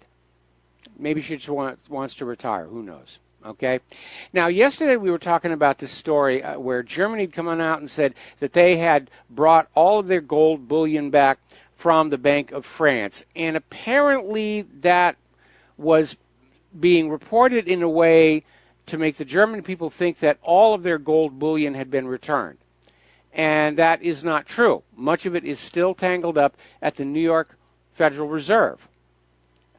Speaker 2: Maybe she just wants to retire. Who knows? Okay. Now, yesterday we were talking about this story where Germany had come on out and said that they had brought all of their gold bullion back from the Bank of France. And apparently that was being reported in a way to make the German people think that all of their gold bullion had been returned. And that is not true. Much of it is still tangled up at the New York Federal Reserve.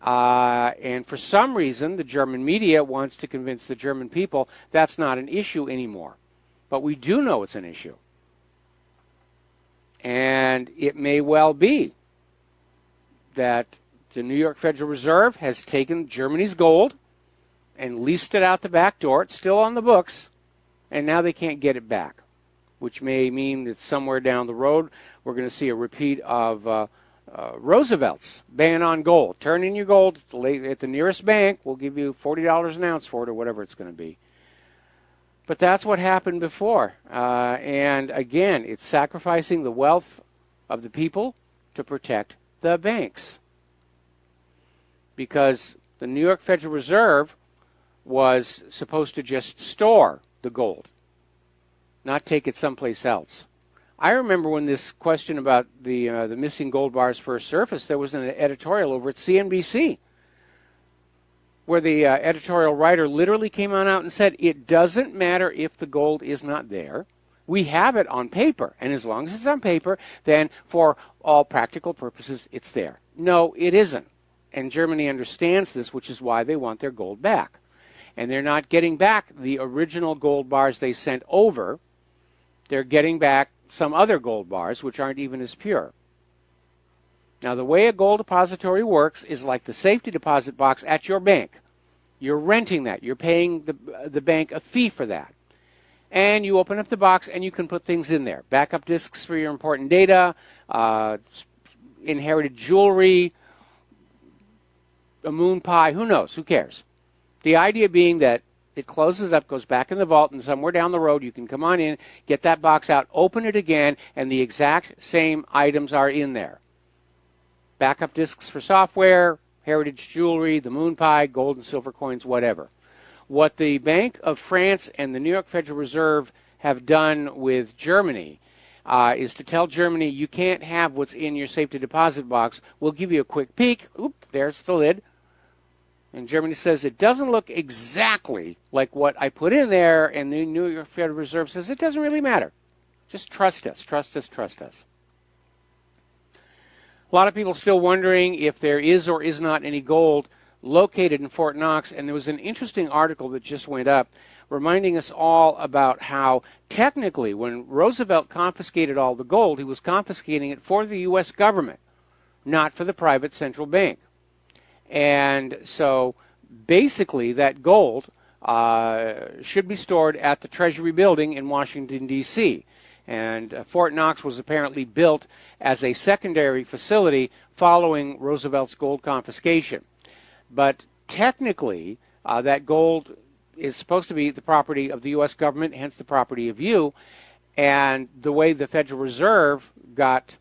Speaker 2: And for some reason, the German media wants to convince the German people that's not an issue anymore. But we do know it's an issue. And it may well be that the New York Federal Reserve has taken Germany's gold and leased it out the back door. It's still on the books, and now they can't get it back, which may mean that somewhere down the road we're going to see a repeat of Roosevelt's ban on gold. Turn in your gold at the nearest bank. We'll give you $40 an ounce for it, or whatever it's going to be. But that's what happened before. And again, it's sacrificing the wealth of the people to protect the banks. Because the New York Federal Reserve was supposed to just store the gold, not take it someplace else. I remember when this question about the missing gold bars first surfaced, there was an editorial over at CNBC where the editorial writer literally came on out and said, it doesn't matter if the gold is not there. We have it on paper, and as long as it's on paper, then for all practical purposes, it's there. No, it isn't. And Germany understands this, which is why they want their gold back. And they're not getting back the original gold bars they sent over. They're getting back some other gold bars, which aren't even as pure. Now, the way a gold depository works is like the safety deposit box at your bank. You're renting that. You're paying the bank a fee for that. And you open up the box and you can put things in there. Backup disks for your important data, inherited jewelry, a moon pie, who knows, who cares? The idea being that it closes up, goes back in the vault, and somewhere down the road you can come on in, get that box out, open it again, and the exact same items are in there. Backup disks for software, heritage jewelry, the moon pie, gold and silver coins, whatever. What the Bank of France and the New York Federal Reserve have done with Germany is to tell Germany, you can't have what's in your safety deposit box. We'll give you a quick peek. Oop, there's the lid. And Germany says it doesn't look exactly like what I put in there, and the New York Federal Reserve says it doesn't really matter. Just trust us, trust us, trust us. A lot of people still wondering if there is or is not any gold located in Fort Knox, and there was an interesting article that just went up reminding us all about how technically when Roosevelt confiscated all the gold, he was confiscating it for the U.S. government, not for the private central bank. And so basically that gold should be stored at the Treasury Building in Washington, D.C. And Fort Knox was apparently built as a secondary facility following Roosevelt's gold confiscation. But technically, that gold is supposed to be the property of the U.S. government, hence the property of you. And the way the Federal Reserve got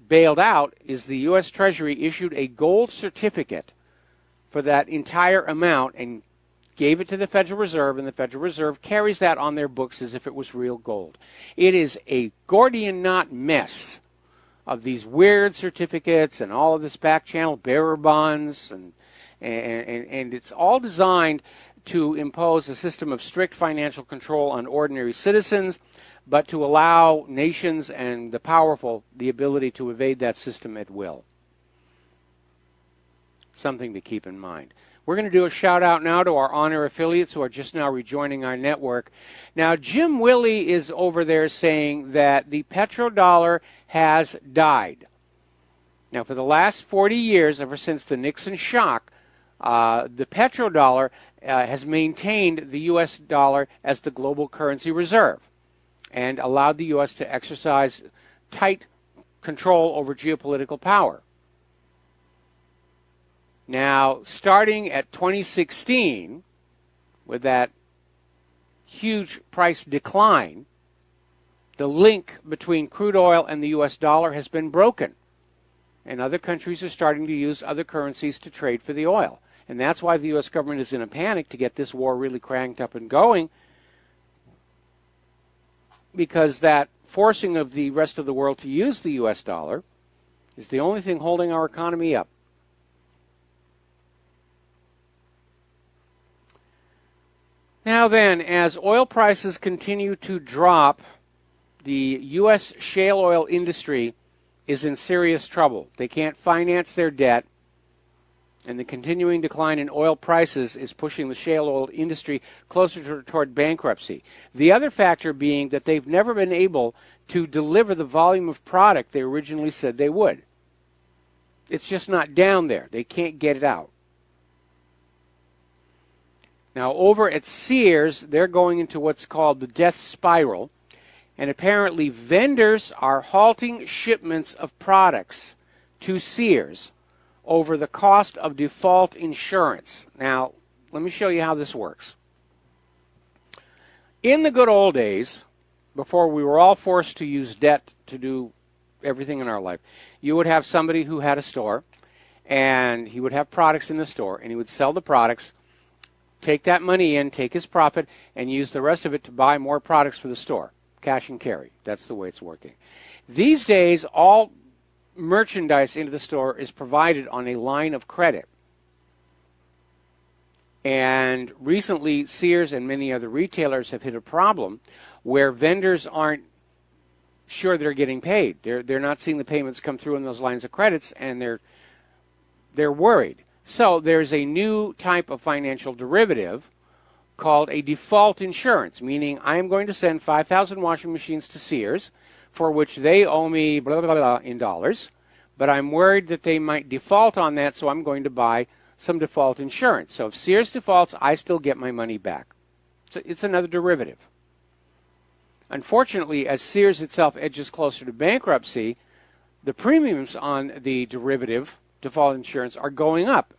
Speaker 2: bailed out is the U.S. Treasury issued a gold certificate for that entire amount and gave it to the Federal Reserve, and the Federal Reserve carries that on their books as if it was real gold. It is a Gordian knot mess of these weird certificates and all of this back channel bearer bonds, and it's all designed to impose a system of strict financial control on ordinary citizens, but to allow nations and the powerful the ability to evade that system at will. Something to keep in mind. We're going to do a shout out now to our honor affiliates who are just now rejoining our network. Now, Jim Willie is over there saying that the petrodollar has died. Now, for the last 40 years, ever since the Nixon shock, the petrodollar has maintained the U.S. dollar as the global currency reserve and allowed the U.S. to exercise tight control over geopolitical power. Now, starting at 2016, with that huge price decline, the link between crude oil and the U.S. dollar has been broken. And other countries are starting to use other currencies to trade for the oil. And that's why the U.S. government is in a panic to get this war really cranked up and going, because that forcing of the rest of the world to use the U.S. dollar is the only thing holding our economy up. Now then, as oil prices continue to drop, the U.S. shale oil industry is in serious trouble. They can't finance their debt, and the continuing decline in oil prices is pushing the shale oil industry closer toward bankruptcy. The other factor being that they've never been able to deliver the volume of product they originally said they would. It's just not down there. They can't get it out. Now, over at Sears, they're going into what's called the death spiral, and apparently vendors are halting shipments of products to Sears over the cost of default insurance. Now, let me show you how this works. In the good old days, before we were all forced to use debt to do everything in our life, you would have somebody who had a store, and he would have products in the store, and he would sell the products, take that money in, take his profit, and use the rest of it to buy more products for the store. Cash and carry. That's the way it's working. These days, all merchandise into the store is provided on a line of credit. And recently, Sears and many other retailers have hit a problem where vendors aren't sure they're getting paid. They're not seeing the payments come through in those lines of credits, and they're worried. So there's a new type of financial derivative called a default insurance, meaning I'm going to send 5,000 washing machines to Sears, for which they owe me blah, blah, blah in dollars, but I'm worried that they might default on that, so I'm going to buy some default insurance. So if Sears defaults, I still get my money back. So it's another derivative. Unfortunately, as Sears itself edges closer to bankruptcy, the premiums on the derivative default insurance are going up.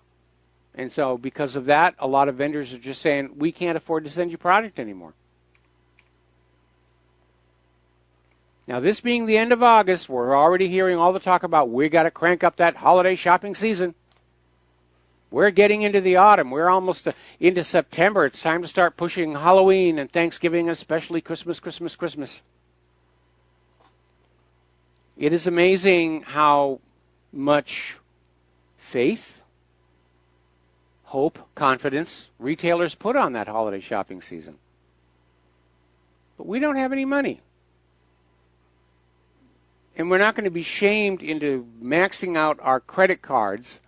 Speaker 2: And so because of that, a lot of vendors are just saying, we can't afford to send you product anymore. Now, this being the end of August, we're already hearing all the talk about we got to crank up that holiday shopping season. We're getting into the autumn. We're almost into September. It's time to start pushing Halloween and Thanksgiving, especially Christmas, Christmas, Christmas. It is amazing how much faith, hope, confidence retailers put on that holiday shopping season. But we don't have any money. And we're not going to be shamed into maxing out our credit cards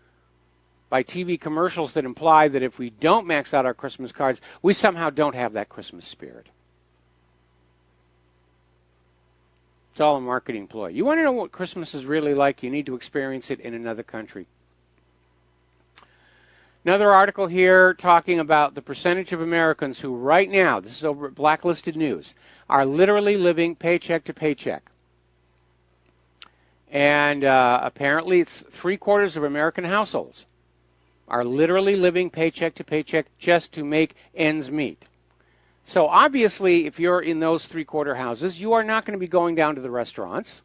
Speaker 2: by TV commercials that imply that if we don't max out our Christmas cards, we somehow don't have that Christmas spirit. It's all a marketing ploy. You want to know what Christmas is really like? You need to experience it in another country. Another article here talking about the percentage of Americans who right now, this is over at Blacklisted News, are literally living paycheck to paycheck. And apparently it's 3/4 of American households are literally living paycheck to paycheck just to make ends meet. So obviously, if you're in those 3/4 houses, you are not going to be going down to the restaurants.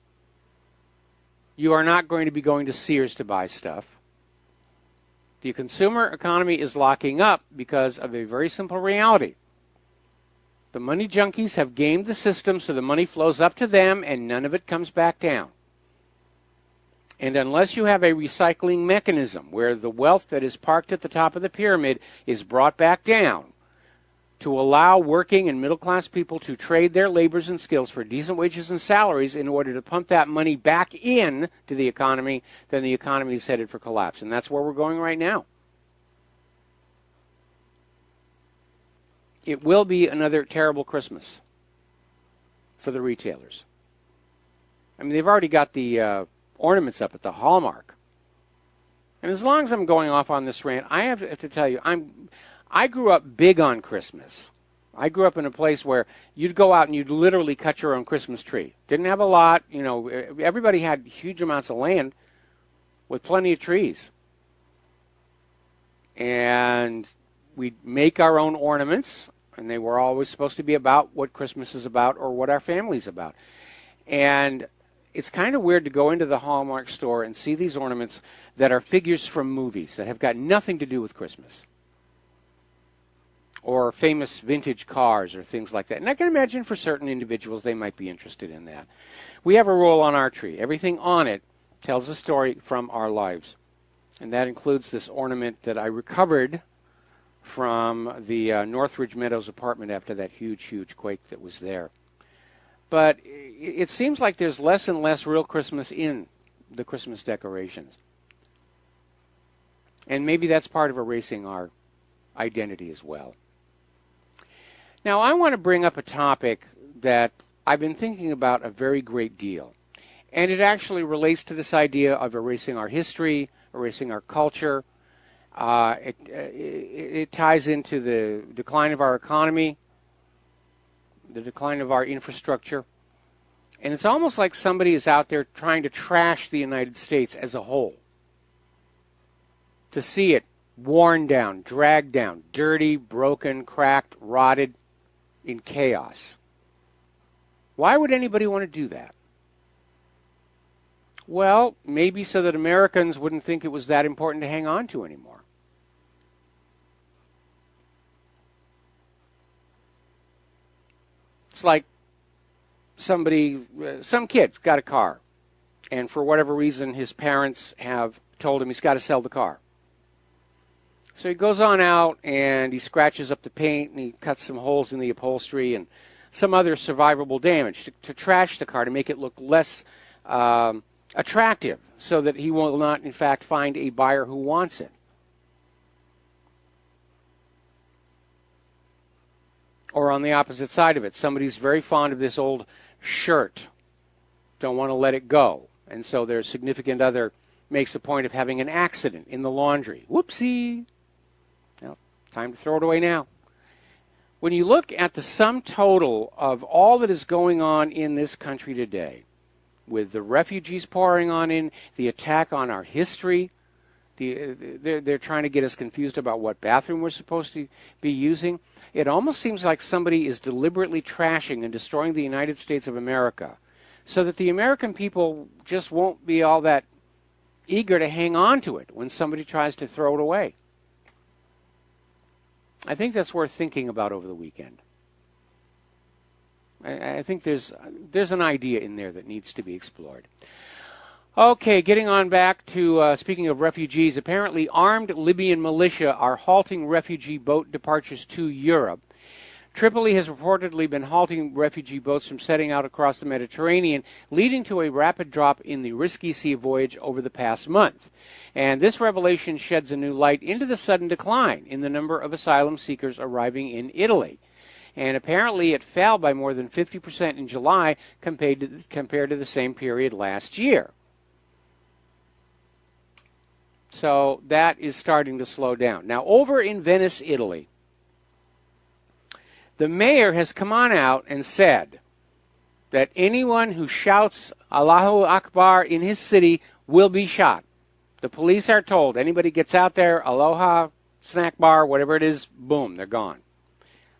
Speaker 2: You are not going to be going to Sears to buy stuff. The consumer economy is locking up because of a very simple reality. The money junkies have gamed the system so the money flows up to them and none of it comes back down. And unless you have a recycling mechanism where the wealth that is parked at the top of the pyramid is brought back down to allow working and middle-class people to trade their labors and skills for decent wages and salaries in order to pump that money back in to the economy, then the economy is headed for collapse. And that's where we're going right now. It will be another terrible Christmas for the retailers. I mean, they've already got the ornaments up at the Hallmark. And as long as I'm going off on this rant, I have to tell you, I grew up big on Christmas. I grew up in a place where you'd go out and you'd literally cut your own Christmas tree. Didn't have a lot, you know, everybody had huge amounts of land with plenty of trees. And we'd make our own ornaments, And they were always supposed to be about what Christmas is about or what our family's about. And it's kind of weird to go into the Hallmark store and see these ornaments that are figures from movies that have got nothing to do with Christmas, or famous vintage cars or things like that. And I can imagine for certain individuals they might be interested in that. We have a rule on our tree. Everything on it tells a story from our lives. And that includes this ornament that I recovered from the Northridge Meadows apartment after that huge, huge quake that was there. But it seems like there's less and less real Christmas in the Christmas decorations. And maybe that's part of erasing our identity as well. Now, I want to bring up a topic that I've been thinking about a very great deal. And it actually relates to this idea of erasing our history, erasing our culture. It ties into the decline of our economy, the decline of our infrastructure. And it's almost like somebody is out there trying to trash the United States as a whole. To see it worn down, dragged down, dirty, broken, cracked, rotted, in chaos. Why would anybody want to do that? Well, maybe so that Americans wouldn't think it was that important to hang on to anymore. It's like some kid's got a car, and for whatever reason his parents have told him he's got to sell the car. So he goes on out and he scratches up the paint and he cuts some holes in the upholstery and some other survivable damage to trash the car to make it look less attractive so that he will not, in fact, find a buyer who wants it. Or on the opposite side of it, somebody's very fond of this old shirt, don't want to let it go, and so their significant other makes a point of having an accident in the laundry. Whoopsie! Well, time to throw it away now. When you look at the sum total of all that is going on in this country today, with the refugees pouring on in, the attack on our history, they're trying to get us confused about what bathroom we're supposed to be using. It almost seems like somebody is deliberately trashing and destroying the United States of America so that the American people just won't be all that eager to hang on to it when somebody tries to throw it away. I think that's worth thinking about over the weekend. I think there's an idea in there that needs to be explored. Okay, getting on back to speaking of refugees, apparently armed Libyan militia are halting refugee boat departures to Europe. Tripoli has reportedly been halting refugee boats from setting out across the Mediterranean, leading to a rapid drop in the risky sea voyage over the past month. And this revelation sheds a new light into the sudden decline in the number of asylum seekers arriving in Italy. And apparently it fell by more than 50% in July compared to the same period last year. So that is starting to slow down. Now, over in Venice, Italy, the mayor has come on out and said that anyone who shouts Allahu Akbar in his city will be shot. The police are told anybody gets out there, Aloha, snack bar, whatever it is, boom, they're gone.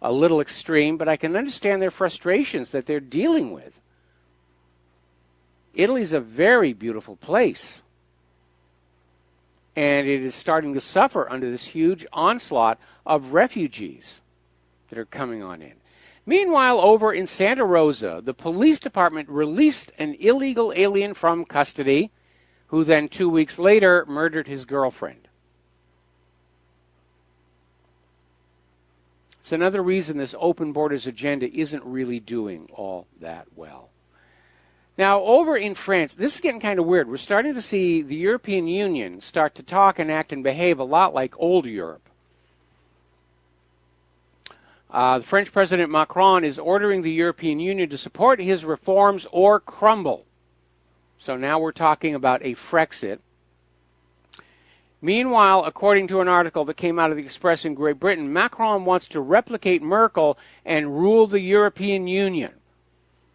Speaker 2: A little extreme, but I can understand their frustrations that they're dealing with. Italy's a very beautiful place. And it is starting to suffer under this huge onslaught of refugees that are coming on in. Meanwhile, over in Santa Rosa, the police department released an illegal alien from custody, who then 2 weeks later murdered his girlfriend. It's another reason this open borders agenda isn't really doing all that well. Now, over in France, this is getting kind of weird. We're starting to see the European Union start to talk and act and behave a lot like old Europe. The French President Macron is ordering the European Union to support his reforms or crumble. So now we're talking about a Frexit. Meanwhile, according to an article that came out of the Express in Great Britain, Macron wants to replicate Merkel and rule the European Union.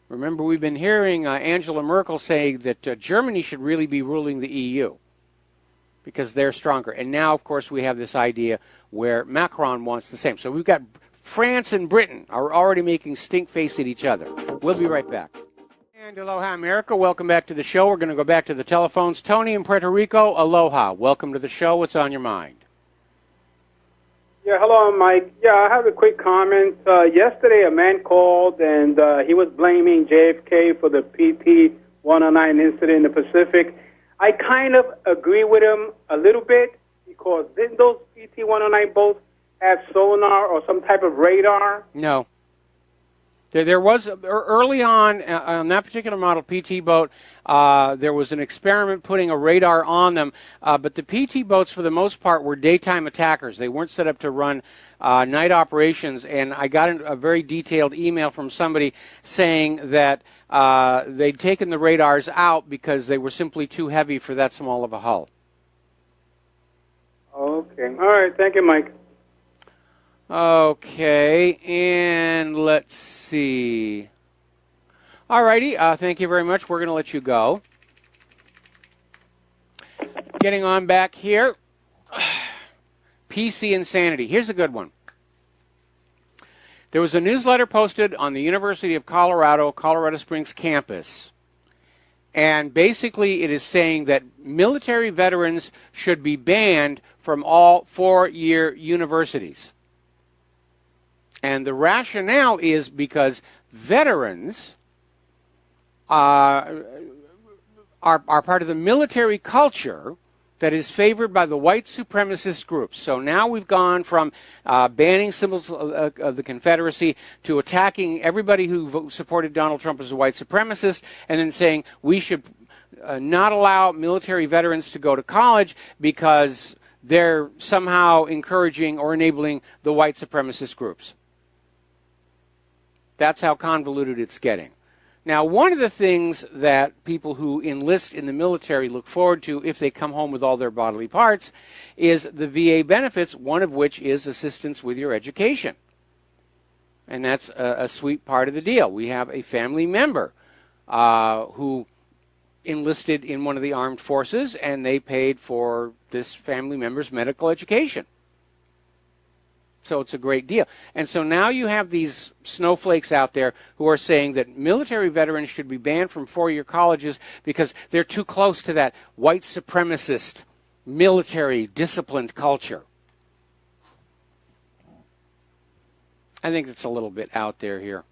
Speaker 2: Remember, we've been hearing Angela Merkel say that Germany should really be ruling the EU because they're stronger. And now, of course, we have this idea where Macron wants the same. So we've got France and Britain are already making stink face at each other. We'll be right back. And aloha, America. Welcome back to the show. We're going to go back to the telephones. Tony in Puerto Rico, aloha. Welcome to the show. What's on your mind?
Speaker 11: Yeah, hello, Mike. Yeah, I have a quick comment. Yesterday, a man called, and he was blaming JFK for the PT-109 incident in the Pacific. I kind of agree with him a little bit, because didn't those PT-109 boats have sonar or some type of radar?
Speaker 2: No. There was, early on that particular model PT boat, there was an experiment putting a radar on them, but the PT boats, for the most part, were daytime attackers. They weren't set up to run night operations, and I got a very detailed email from somebody saying that they'd taken the radars out because they were simply too heavy for that small of a hull.
Speaker 11: Okay. All right. Thank you, Mike.
Speaker 2: Okay, and let's see. All righty, thank you very much. We're going to let you go. Getting on back here. PC insanity. Here's a good one. There was a newsletter posted on the University of Colorado, Colorado Springs campus, and basically it is saying that military veterans should be banned from all four-year universities. And the rationale is because veterans are part of the military culture that is favored by the white supremacist groups. So now we've gone from banning symbols of the Confederacy to attacking everybody who supported Donald Trump as a white supremacist, and then saying we should not allow military veterans to go to college because they're somehow encouraging or enabling the white supremacist groups. That's how convoluted it's getting. Now, one of the things that people who enlist in the military look forward to if they come home with all their bodily parts is the VA benefits, one of which is assistance with your education. And that's a sweet part of the deal. We have a family member who enlisted in one of the armed forces, and they paid for this family member's medical education. So it's a great deal. And so now you have these snowflakes out there who are saying that military veterans should be banned from four-year colleges because they're too close to that white supremacist, military, disciplined culture. I think it's a little bit out there here.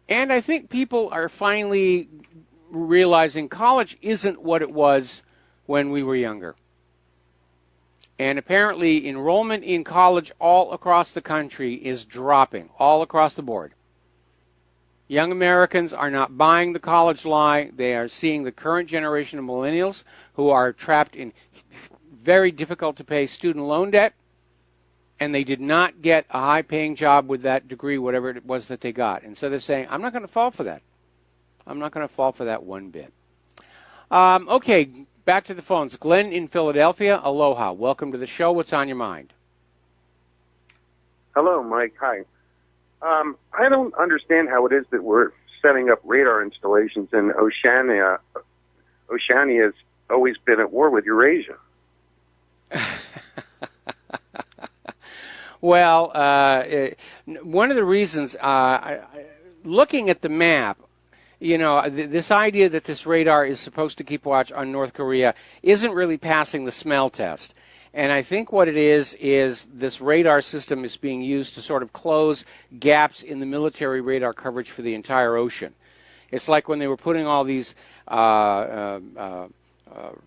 Speaker 2: And I think people are finally realizing college isn't what it was when we were younger. And apparently enrollment in college all across the country is dropping, all across the board. Young Americans are not buying the college lie. They are seeing the current generation of millennials who are trapped in very difficult to pay student loan debt, and they did not get a high-paying job with that degree, whatever it was that they got. And so they're saying, I'm not going to fall for that. I'm not going to fall for that one bit. Okay. Back to the phones. Glenn in Philadelphia, aloha. Welcome to the show. What's on your mind?
Speaker 12: Hello, Mike. Hi. I don't understand how it is that we're setting up radar installations in Oceania. Oceania has always been at war with Eurasia.
Speaker 2: Well, one of the reasons, looking at the map, you know, this idea that this radar is supposed to keep watch on North Korea isn't really passing the smell test. And I think what it is this radar system is being used to sort of close gaps in the military radar coverage for the entire ocean. It's like when they were putting all these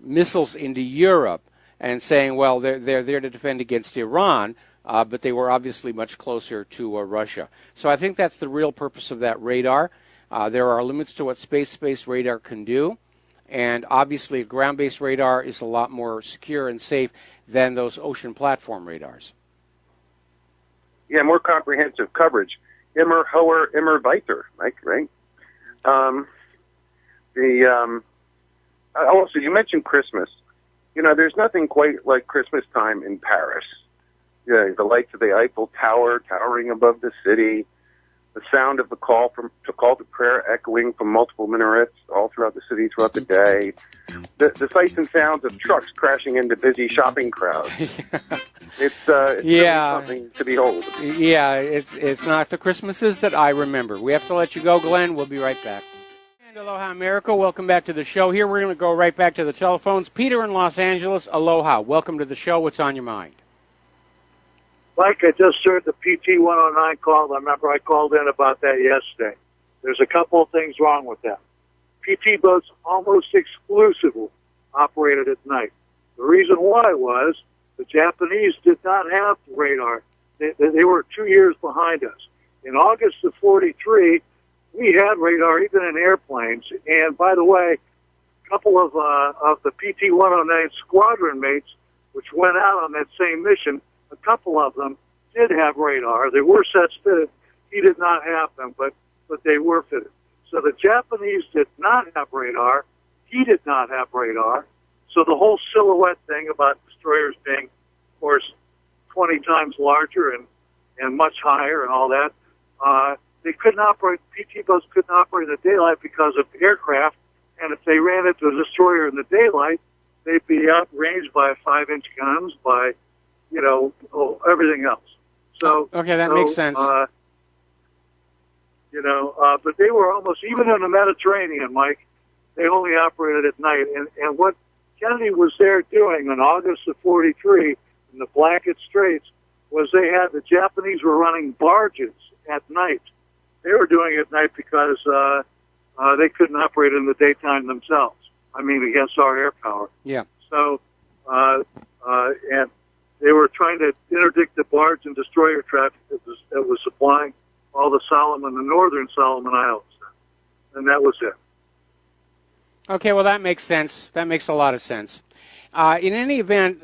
Speaker 2: missiles into Europe and saying, well, they're there to defend against Iran, but they were obviously much closer to Russia. So I think that's the real purpose of that radar. There are limits to what space-based radar can do, and obviously a ground-based radar is a lot more secure and safe than those ocean platform radars.
Speaker 12: Yeah, more comprehensive coverage. Immer hoher, immer weiter, Mike, right? Also, you mentioned Christmas. You know, there's nothing quite like Christmas time in Paris. Yeah, the lights of the Eiffel Tower towering above the city, the sound of the call to prayer echoing from multiple minarets all throughout the city throughout the day. The sights and sounds of trucks crashing into busy shopping crowds. It's really something to behold.
Speaker 2: Yeah, it's not the Christmases that I remember. We have to let you go, Glenn. We'll be right back. And aloha, America. Welcome back to the show. Here we're going to go right back to the telephones. Peter in Los Angeles, aloha. Welcome to the show. What's on your mind?
Speaker 13: Mike, I just heard the PT 109 call. I remember I called in about that yesterday. There's a couple of things wrong with that. PT boats almost exclusively operated at night. The reason why was the Japanese did not have radar. They were 2 years behind us. In August of 43, we had radar even in airplanes. And by the way, a couple of the PT 109 squadron mates, which went out on that same mission, a couple of them did have radar. They were sets fitted. He did not have them, but they were fitted. So the Japanese did not have radar. He did not have radar. So the whole silhouette thing about destroyers being, of course, 20 times larger and much higher and all that, they couldn't operate, PT boats couldn't operate in the daylight because of aircraft, and if they ran into a destroyer in the daylight, they'd be outranged by 5-inch guns, by, everything else. So
Speaker 2: okay, that makes sense.
Speaker 13: But they were almost, even in the Mediterranean, Mike, they only operated at night. And what Kennedy was there doing in August of 43 in the Blanket Straits was the Japanese were running barges at night. They were doing it at night because they couldn't operate in the daytime themselves. I mean, against our air power.
Speaker 2: Yeah.
Speaker 13: So, and they were trying to interdict the barge and destroyer traffic that was supplying all the the northern Solomon Islands. And that was it.
Speaker 2: Okay, well, that makes sense. That makes a lot of sense. In any event,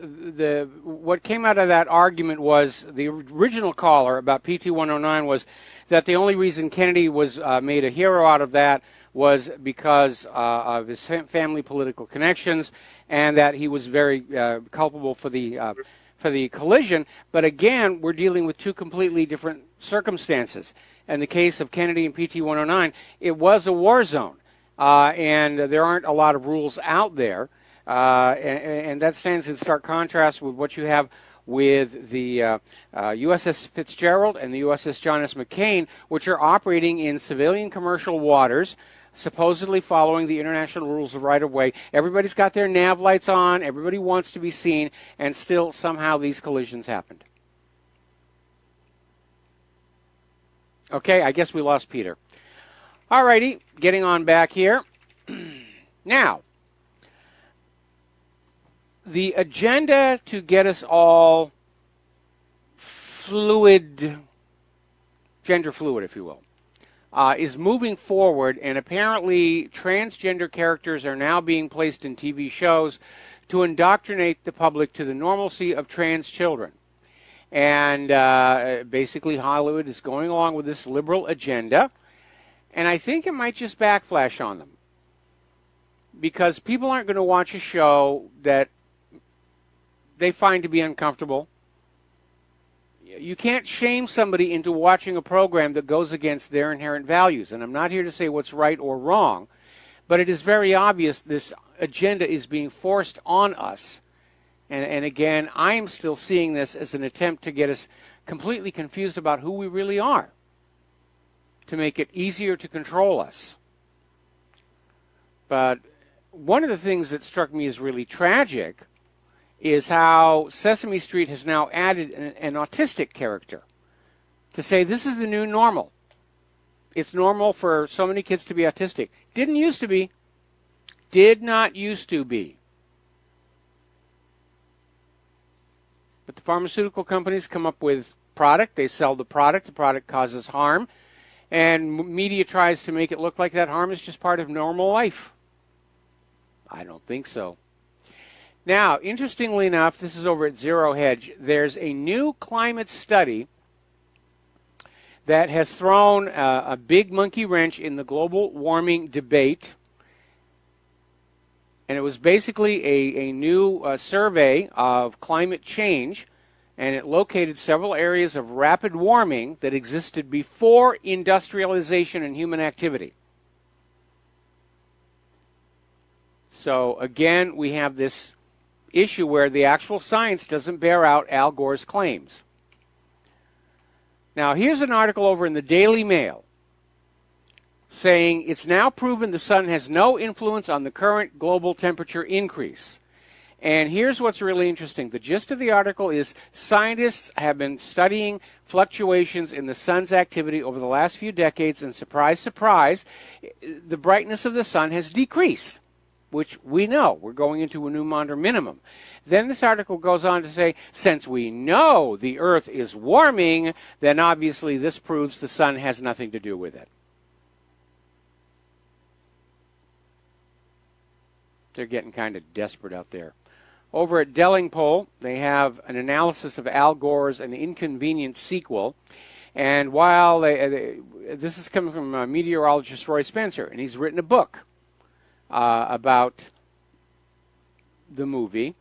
Speaker 2: what came out of that argument was the original caller about PT-109 was that the only reason Kennedy was made a hero out of that was because of his family political connections, and that he was very culpable for the collision. But again, we're dealing with two completely different circumstances. In the case of Kennedy and PT-109, it was a war zone, and there aren't a lot of rules out there. And that stands in stark contrast with what you have with the USS Fitzgerald and the USS John S. McCain, which are operating in civilian commercial waters, supposedly following the international rules of right-of-way. Everybody's got their nav lights on, everybody wants to be seen, and still somehow these collisions happened. Okay, I guess we lost Peter. All righty, getting on back here. Now, the agenda to get us all gender fluid, if you will, is moving forward, and apparently transgender characters are now being placed in TV shows to indoctrinate the public to the normalcy of trans children. And basically Hollywood is going along with this liberal agenda, and I think it might just backflash on them, because people aren't going to watch a show that they find to be uncomfortable. You can't shame somebody into watching a program that goes against their inherent values. And I'm not here to say what's right or wrong, but it is very obvious this agenda is being forced on us. And again, I am still seeing this as an attempt to get us completely confused about who we really are, to make it easier to control us. But one of the things that struck me as really tragic is how Sesame Street has now added an autistic character to say this is the new normal. It's normal for so many kids to be autistic. Didn't used to be. Did not used to be. But the pharmaceutical companies come up with product. They sell the product causes harm, and media tries to make it look like that harm is just part of normal life. I don't think so. Now, interestingly enough, this is over at Zero Hedge. There's a new climate study that has thrown a big monkey wrench in the global warming debate. And it was basically a new survey of climate change and it located several areas of rapid warming that existed before industrialization and human activity. So again, we have this issue where the actual science doesn't bear out Al Gore's claims. Now, here's an article over in the Daily Mail saying it's now proven the sun has no influence on the current global temperature increase. And here's what's really interesting. The gist of the article is scientists have been studying fluctuations in the sun's activity over the last few decades, and surprise, surprise, the brightness of the sun has decreased, which we know. We're going into a new modern minimum. Then this article goes on to say, since we know the Earth is warming, then obviously this proves the sun has nothing to do with it. They're getting kind of desperate out there. Over at Dellingpole, they have an analysis of Al Gore's An Inconvenient Sequel. And while this is coming from meteorologist Roy Spencer, and he's written a book about the movie.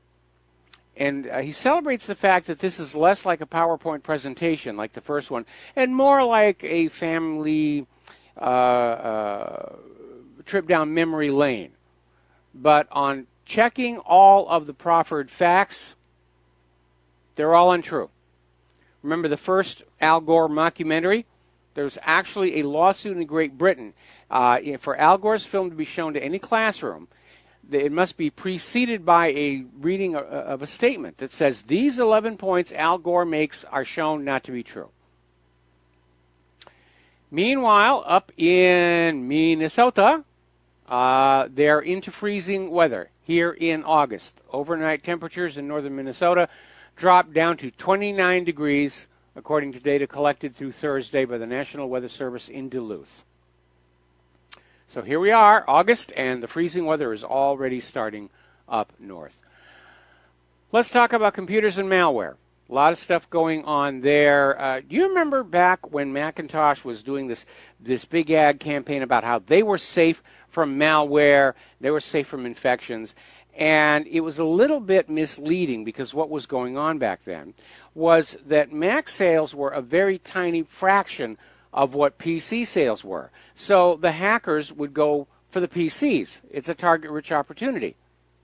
Speaker 2: And he celebrates the fact that this is less like a PowerPoint presentation like the first one, and more like a family trip down memory lane. But on checking all of the proffered facts, they're all untrue. Remember the first Al Gore mockumentary? There was actually a lawsuit in Great Britain. For Al Gore's film to be shown to any classroom, it must be preceded by a reading of a statement that says, these 11 points Al Gore makes are shown not to be true. Meanwhile, up in Minnesota, they're into freezing weather here in August. Overnight temperatures in northern Minnesota dropped down to 29 degrees, according to data collected through Thursday by the National Weather Service in Duluth. So here we are, August, and the freezing weather is already starting up north. Let's talk about computers and malware. A lot of stuff going on there. Do you remember back when Macintosh was doing this big ad campaign about how they were safe from malware, they were safe from infections, and it was a little bit misleading because what was going on back then was that Mac sales were a very tiny fraction of what PC sales were. So the hackers would go for the PCs. It's a target-rich opportunity.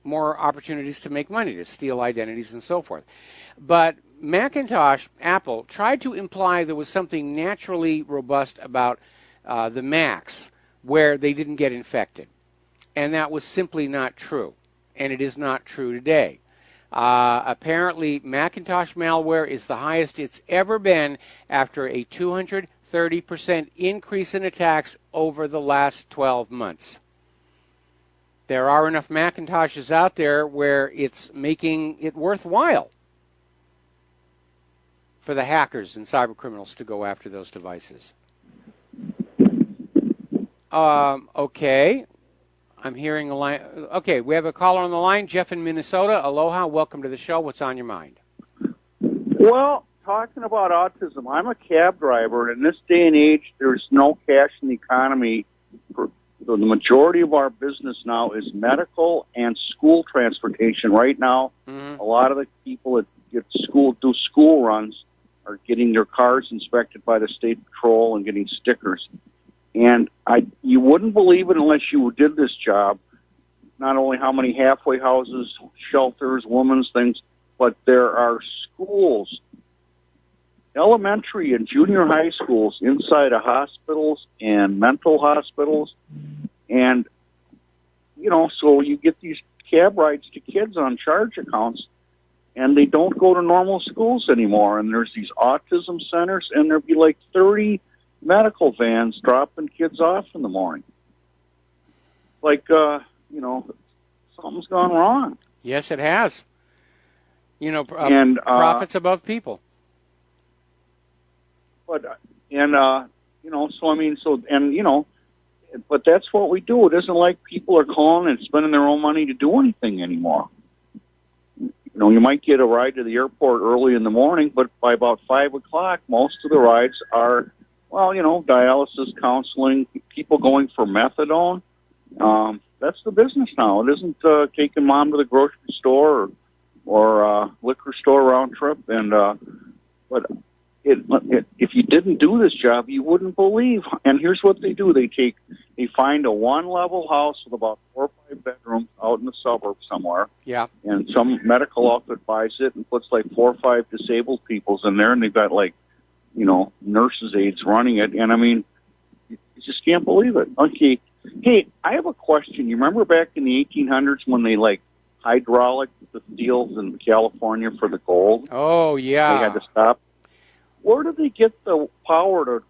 Speaker 2: More opportunities to make money, to steal identities and so forth. But Macintosh, Apple, tried to imply there was something naturally robust about the Macs where they didn't get infected. And that was simply not true. And it is not true today. Apparently, Macintosh malware is the highest it's ever been after a 230% increase in attacks over the last 12 months. There are enough Macintoshes out there where it's making it worthwhile for the hackers and cyber criminals to go after those devices. Okay. I'm hearing a line. Okay, we have a caller on the line. Jeff in Minnesota. Aloha. Welcome to the show. What's on your mind?
Speaker 14: Well, talking about autism, I'm a cab driver, and in this day and age, there's no cash in the economy. The majority of our business now is medical and school transportation. Right now, a lot of the people that do school runs are getting their cars inspected by the state patrol and getting stickers. And you wouldn't believe it unless you did this job, not only how many halfway houses, shelters, women's things, but there are schools, elementary and junior high schools inside of hospitals and mental hospitals. And, so you get these cab rides to kids on charge accounts, and they don't go to normal schools anymore. And there's these autism centers, and there'd be like 30 medical vans dropping kids off in the morning. Like, something's gone wrong.
Speaker 2: Yes, it has. Profits above people. But,
Speaker 14: but that's what we do. It isn't like people are calling and spending their own money to do anything anymore. You might get a ride to the airport early in the morning, but by about 5 o'clock, most of the rides are, dialysis, counseling, people going for methadone. That's the business now. It isn't taking mom to the grocery store or or liquor store round trip. And but if you didn't do this job, you wouldn't believe. And here's what they do: they find a one-level house with about 4 or 5 bedrooms out in the suburbs somewhere.
Speaker 2: Yeah.
Speaker 14: And some medical outfit buys it and puts like 4 or 5 disabled peoples in there, and they've got like, nurses' aides running it. And I mean, you just can't believe it. Okay. Hey, I have a question. You remember back in the 1800s when they like hydraulic the fields in California for the gold?
Speaker 2: Oh, yeah.
Speaker 14: They had to stop. Where did they get the power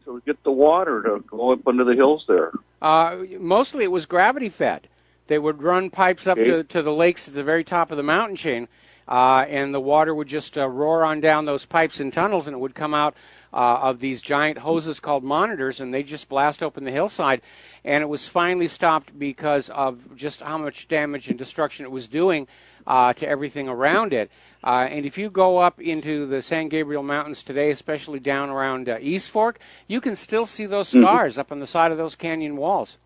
Speaker 14: to get the water to go up into the hills there?
Speaker 2: Mostly it was gravity fed. They would run pipes up to the lakes at the very top of the mountain chain, and the water would just roar on down those pipes and tunnels, and it would come out of these giant hoses called monitors, and they just blast open the hillside. And it was finally stopped because of just how much damage and destruction it was doing to everything around it. And if you go up into the San Gabriel Mountains today, especially down around East Fork, you can still see those scars up on the side of those canyon walls.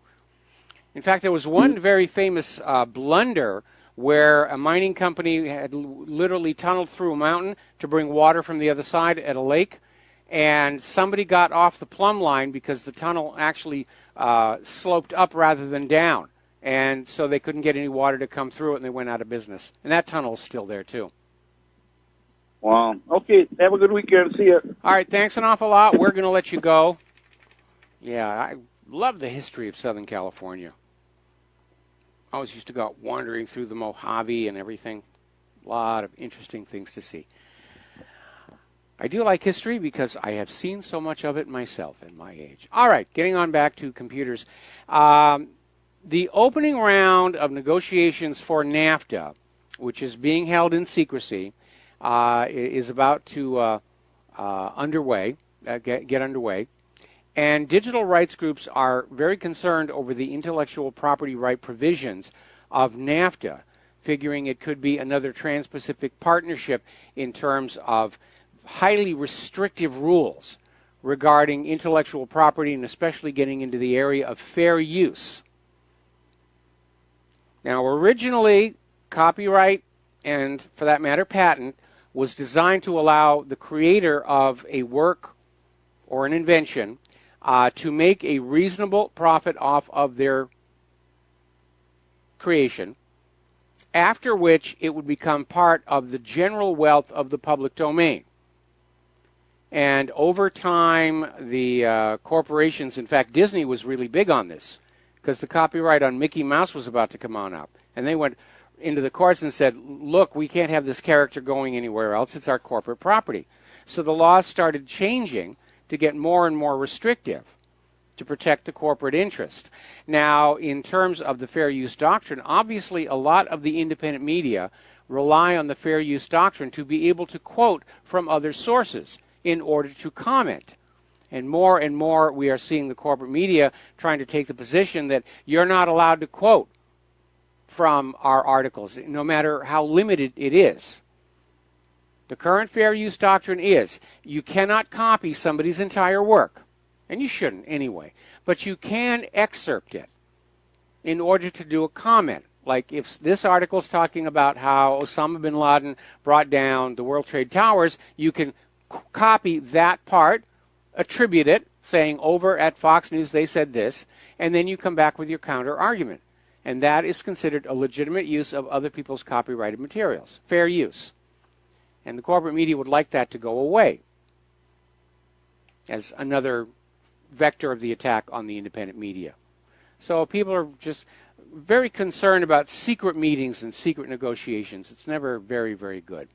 Speaker 2: In fact, there was one very famous blunder where a mining company had literally tunneled through a mountain to bring water from the other side at a lake, and somebody got off the plumb line because the tunnel actually sloped up rather than down, and so they couldn't get any water to come through it, and they went out of business. And that tunnel is still there, too.
Speaker 14: Wow. Okay, have a good weekend. See you.
Speaker 2: All right, thanks an awful lot. We're going to let you go. Yeah, I love the history of Southern California. I always used to go out wandering through the Mojave and everything. A lot of interesting things to see. I do like history because I have seen so much of it myself at my age. All right, getting on back to computers. The opening round of negotiations for NAFTA, which is being held in secrecy, is about to get underway. And digital rights groups are very concerned over the intellectual property right provisions of NAFTA, figuring it could be another Trans-Pacific partnership in terms of highly restrictive rules regarding intellectual property, and especially getting into the area of fair use. Now, originally, copyright, and for that matter, patent, was designed to allow the creator of a work or an invention to make a reasonable profit off of their creation, after which it would become part of the general wealth of the public domain. And over time, the corporations, in fact, Disney was really big on this, because the copyright on Mickey Mouse was about to come on up. And they went into the courts and said, look, we can't have this character going anywhere else. It's our corporate property. So the laws started changing to get more and more restrictive to protect the corporate interest. Now, in terms of the fair use doctrine, obviously a lot of the independent media rely on the fair use doctrine to be able to quote from other sources in order to comment. And more we are seeing the corporate media trying to take the position that you're not allowed to quote from our articles, no matter how limited it is. The current fair use doctrine is you cannot copy somebody's entire work, and you shouldn't anyway, but you can excerpt it in order to do a comment. Like if this article is talking about how Osama bin Laden brought down the World Trade Towers, you can copy that part, attribute it, saying over at Fox News they said this, and then you come back with your counter argument. And that is considered a legitimate use of other people's copyrighted materials. Fair use. And the corporate media would like that to go away as another vector of the attack on the independent media. So people are just very concerned about secret meetings and secret negotiations. It's never very, very good.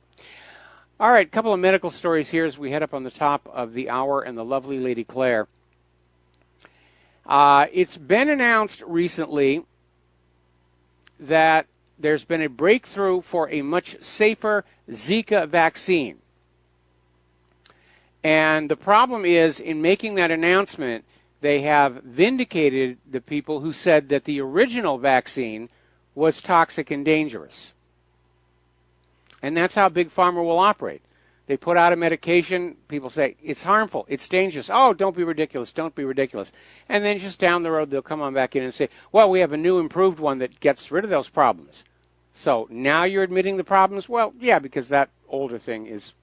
Speaker 2: All right, a couple of medical stories here as we head up on the top of the hour, and the lovely Lady Claire. It's been announced recently that there's been a breakthrough for a much safer Zika vaccine. And the problem is, in making that announcement, they have vindicated the people who said that the original vaccine was toxic and dangerous. And that's how Big Pharma will operate. They put out a medication, people say, it's harmful, it's dangerous. Oh, don't be ridiculous, don't be ridiculous. And then just down the road, they'll come on back in and say, well, we have a new improved one that gets rid of those problems. So now you're admitting the problems? Well, yeah, because that older thing is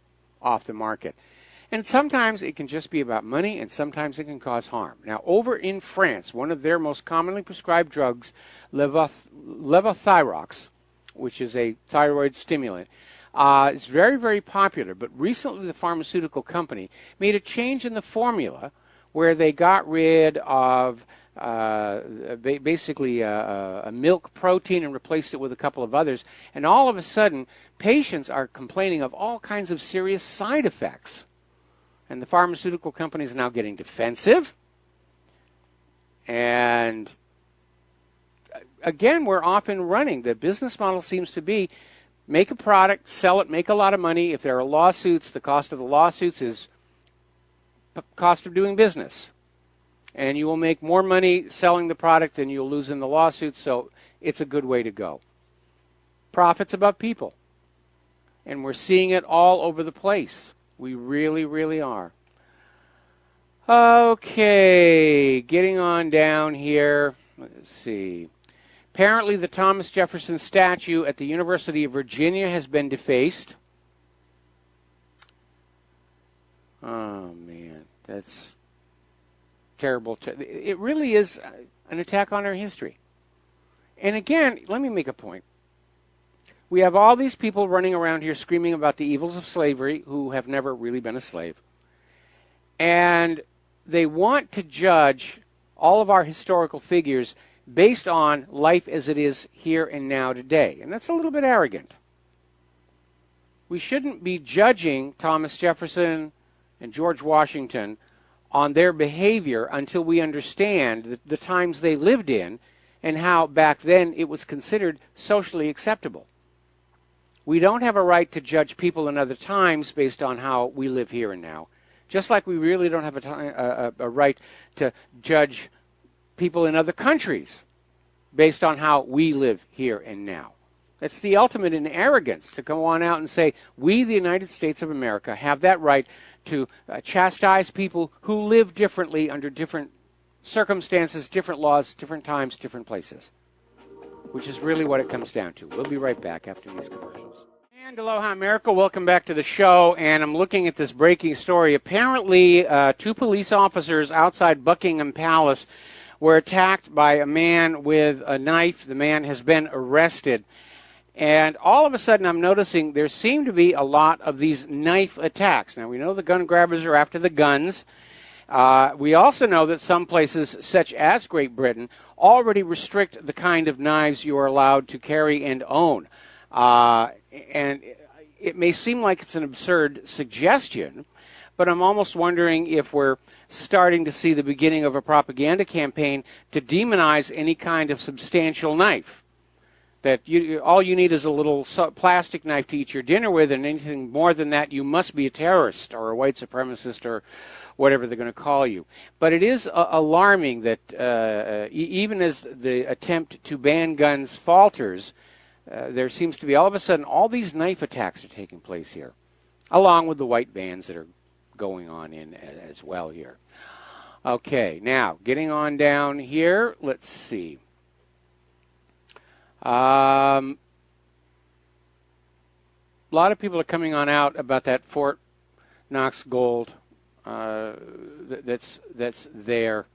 Speaker 2: off the market. And sometimes it can just be about money, and sometimes it can cause harm. Now, over in France, one of their most commonly prescribed drugs, levothyrox, which is a thyroid stimulant, is very, very popular. But recently the pharmaceutical company made a change in the formula where they got rid of basically a milk protein and replaced it with a couple of others. And all of a sudden, patients are complaining of all kinds of serious side effects. And the pharmaceutical company is now getting defensive. And again, we're off and running. The business model seems to be make a product, sell it, make a lot of money. If there are lawsuits, the cost of the lawsuits is cost of doing business. And you will make more money selling the product than you'll lose in the lawsuits, so it's a good way to go. Profits above people. And we're seeing it all over the place. We really, really are. Okay, getting on down here. Let's see. Apparently the Thomas Jefferson statue at the University of Virginia has been defaced. Oh, man, that's terrible. It really is an attack on our history. And again, let me make a point. We have all these people running around here screaming about the evils of slavery who have never really been a slave. And they want to judge all of our historical figures based on life as it is here and now today. And that's a little bit arrogant. We shouldn't be judging Thomas Jefferson and George Washington on their behavior until we understand the times they lived in and how back then it was considered socially acceptable. We don't have a right to judge people in other times based on how we live here and now. Just like we really don't have a right to judge people in other countries based on how we live here and now. That's the ultimate in arrogance, to go on out and say, we, the United States of America, have that right to chastise people who live differently under different circumstances, different laws, different times, different places, which is really what it comes down to. We'll be right back after these commercials. And aloha, America. Welcome back to the show. And I'm looking at this breaking story. Apparently, 2 police officers outside Buckingham Palace were attacked by a man with a knife. The man has been arrested. And all of a sudden, I'm noticing there seem to be a lot of these knife attacks. Now, we know the gun grabbers are after the guns. We also know that some places, such as Great Britain, already restrict the kind of knives you are allowed to carry and own. And it may seem like it's an absurd suggestion, but I'm almost wondering if we're starting to see the beginning of a propaganda campaign to demonize any kind of substantial knife. That all you need is a little plastic knife to eat your dinner with, and anything more than that, you must be a terrorist or a white supremacist or whatever they're going to call you. But it is alarming that even as the attempt to ban guns falters, there seems to be all of a sudden all these knife attacks are taking place here, along with the white vans that are going on in as well here. Okay, now getting on down here, let's see. A lot of people are coming on out about that Fort Knox gold that's there.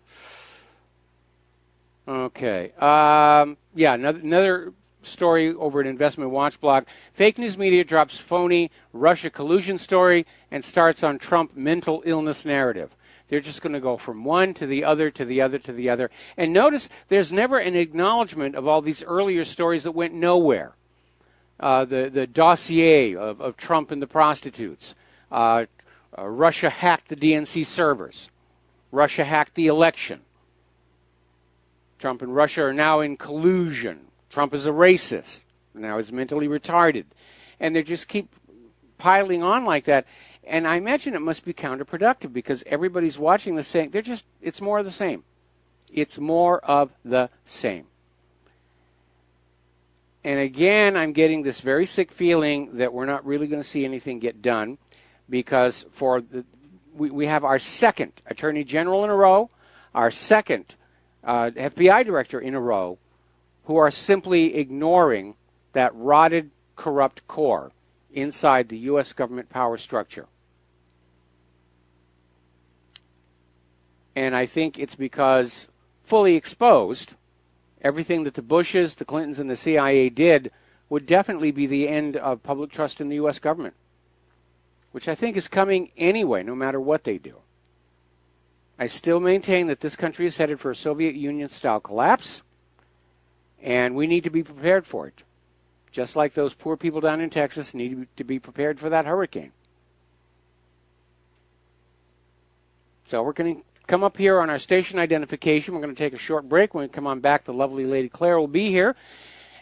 Speaker 2: Okay. Yeah, another story over at Investment Watch blog. Fake news media drops phony Russia collusion story and starts on Trump mental illness narrative. They're just going to go from one to the other, to the other, to the other. And notice there's never an acknowledgement of all these earlier stories that went nowhere. The dossier of Trump and the prostitutes. Russia hacked the DNC servers. Russia hacked the election. Trump and Russia are now in collusion. Trump is a racist. Now he's mentally retarded. And they just keep piling on like that. And I imagine it must be counterproductive because everybody's watching this saying, it's more of the same. It's more of the same. And again, I'm getting this very sick feeling that we're not really going to see anything get done because we have our second Attorney General in a row, our second FBI Director in a row, who are simply ignoring that rotted, corrupt core inside the U.S. government power structure. And I think it's because fully exposed, everything that the Bushes, the Clintons, and the CIA did would definitely be the end of public trust in the U.S. government, which I think is coming anyway, no matter what they do. I still maintain that this country is headed for a Soviet Union-style collapse, and we need to be prepared for it. Just like those poor people down in Texas need to be prepared for that hurricane. So we're going to come up here on our station identification. We're going to take a short break. When we come on back, the lovely Lady Claire will be here.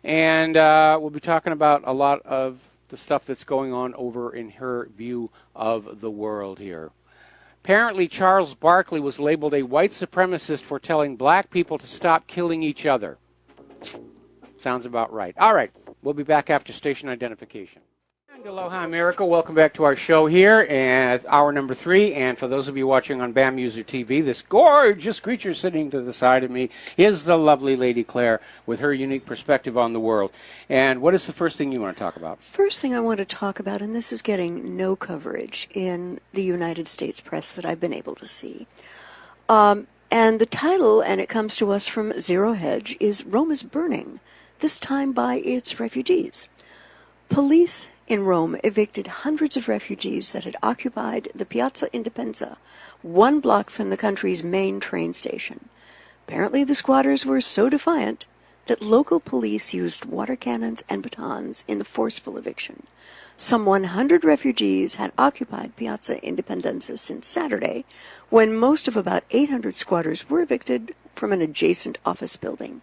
Speaker 2: And we'll be talking about a lot of the stuff that's going on over in her view of the world here. Apparently, Charles Barkley was labeled a white supremacist for telling black people to stop killing each other. Sounds about right. All right, we'll be back after station identification. And aloha, America. Welcome back to our show here at hour number 3. And for those of you watching on BAM User TV, this gorgeous creature sitting to the side of me is the lovely Lady Claire with her unique perspective on the world. And what is the first thing you want to talk about?
Speaker 15: First thing I want to talk about, and this is getting no coverage in the United States press that I've been able to see. And the title, and it comes to us from Zero Hedge, is Rome is Burning, this time by its refugees. Police in Rome evicted hundreds of refugees that had occupied the Piazza Indipendenza, 1 block from the country's main train station. Apparently the squatters were so defiant that local police used water cannons and batons in the forceful eviction. Some 100 refugees had occupied Piazza Indipendenza since Saturday, when most of about 800 squatters were evicted from an adjacent office building,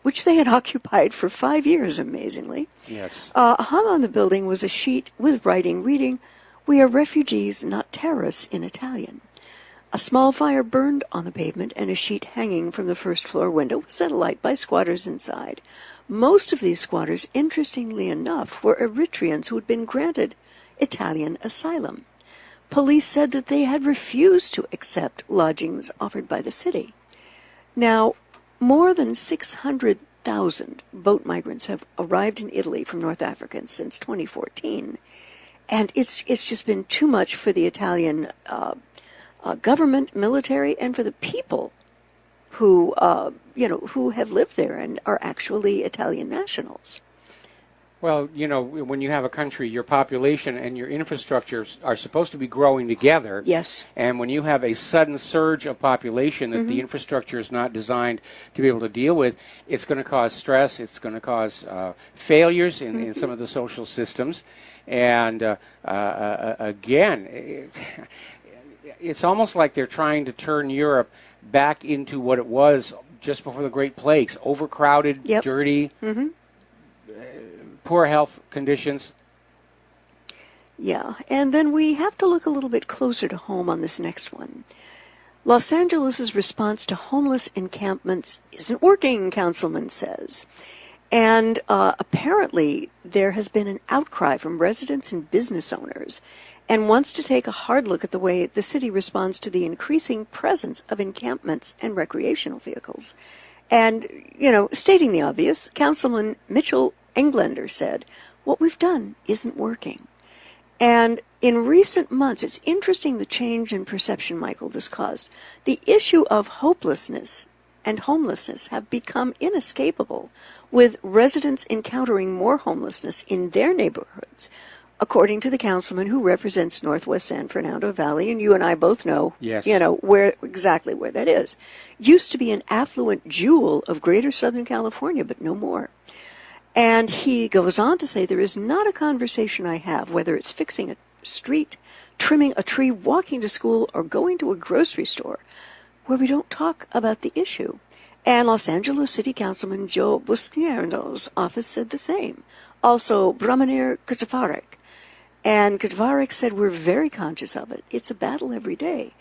Speaker 15: which they had occupied for 5 years, amazingly.
Speaker 2: Yes.
Speaker 15: Hung on the building was a sheet with writing reading, "We are refugees, not terrorists," in Italian. A small fire burned on the pavement, and a sheet hanging from the first-floor window was set alight by squatters inside. Most of these squatters, interestingly enough, were Eritreans who had been granted Italian asylum. Police said that they had refused to accept lodgings offered by the city. Now, more than 600,000 boat migrants have arrived in Italy from North Africa since 2014, and it's just been too much for the Italian government, military, and for the people who who have lived there and are actually Italian nationals.
Speaker 2: Well, when you have a country, your population and your infrastructure are supposed to be growing together.
Speaker 15: Yes.
Speaker 2: And when you have a sudden surge of population that the infrastructure is not designed to be able to deal with, it's going to cause stress. It's going to cause failures in some of the social systems. And again, it's almost like they're trying to turn Europe back into what it was just before the Great Plagues, overcrowded, dirty, poor health conditions.
Speaker 15: Yeah, and then we have to look a little bit closer to home on this next one. Los Angeles' response to homeless encampments isn't working, Councilman says. And apparently there has been an outcry from residents and business owners and wants to take a hard look at the way the city responds to the increasing presence of encampments and recreational vehicles. And, stating the obvious, Councilman Mitchell Englander said, "What we've done isn't working." And in recent months, it's interesting the change in perception, Michael, this caused. The issue of hopelessness and homelessness have become inescapable, with residents encountering more homelessness in their neighborhoods. According to the councilman who represents Northwest San Fernando Valley, and you and I both know, exactly where that is, used to be an affluent jewel of greater Southern California, but no more. And he goes on to say, there is not a conversation I have, whether it's fixing a street, trimming a tree, walking to school, or going to a grocery store, where we don't talk about the issue. And Los Angeles City Councilman Joe Buscierno's office said the same. Also, Bramanir Kutavarek. And Kutavarek said, we're very conscious of it. It's a battle every day.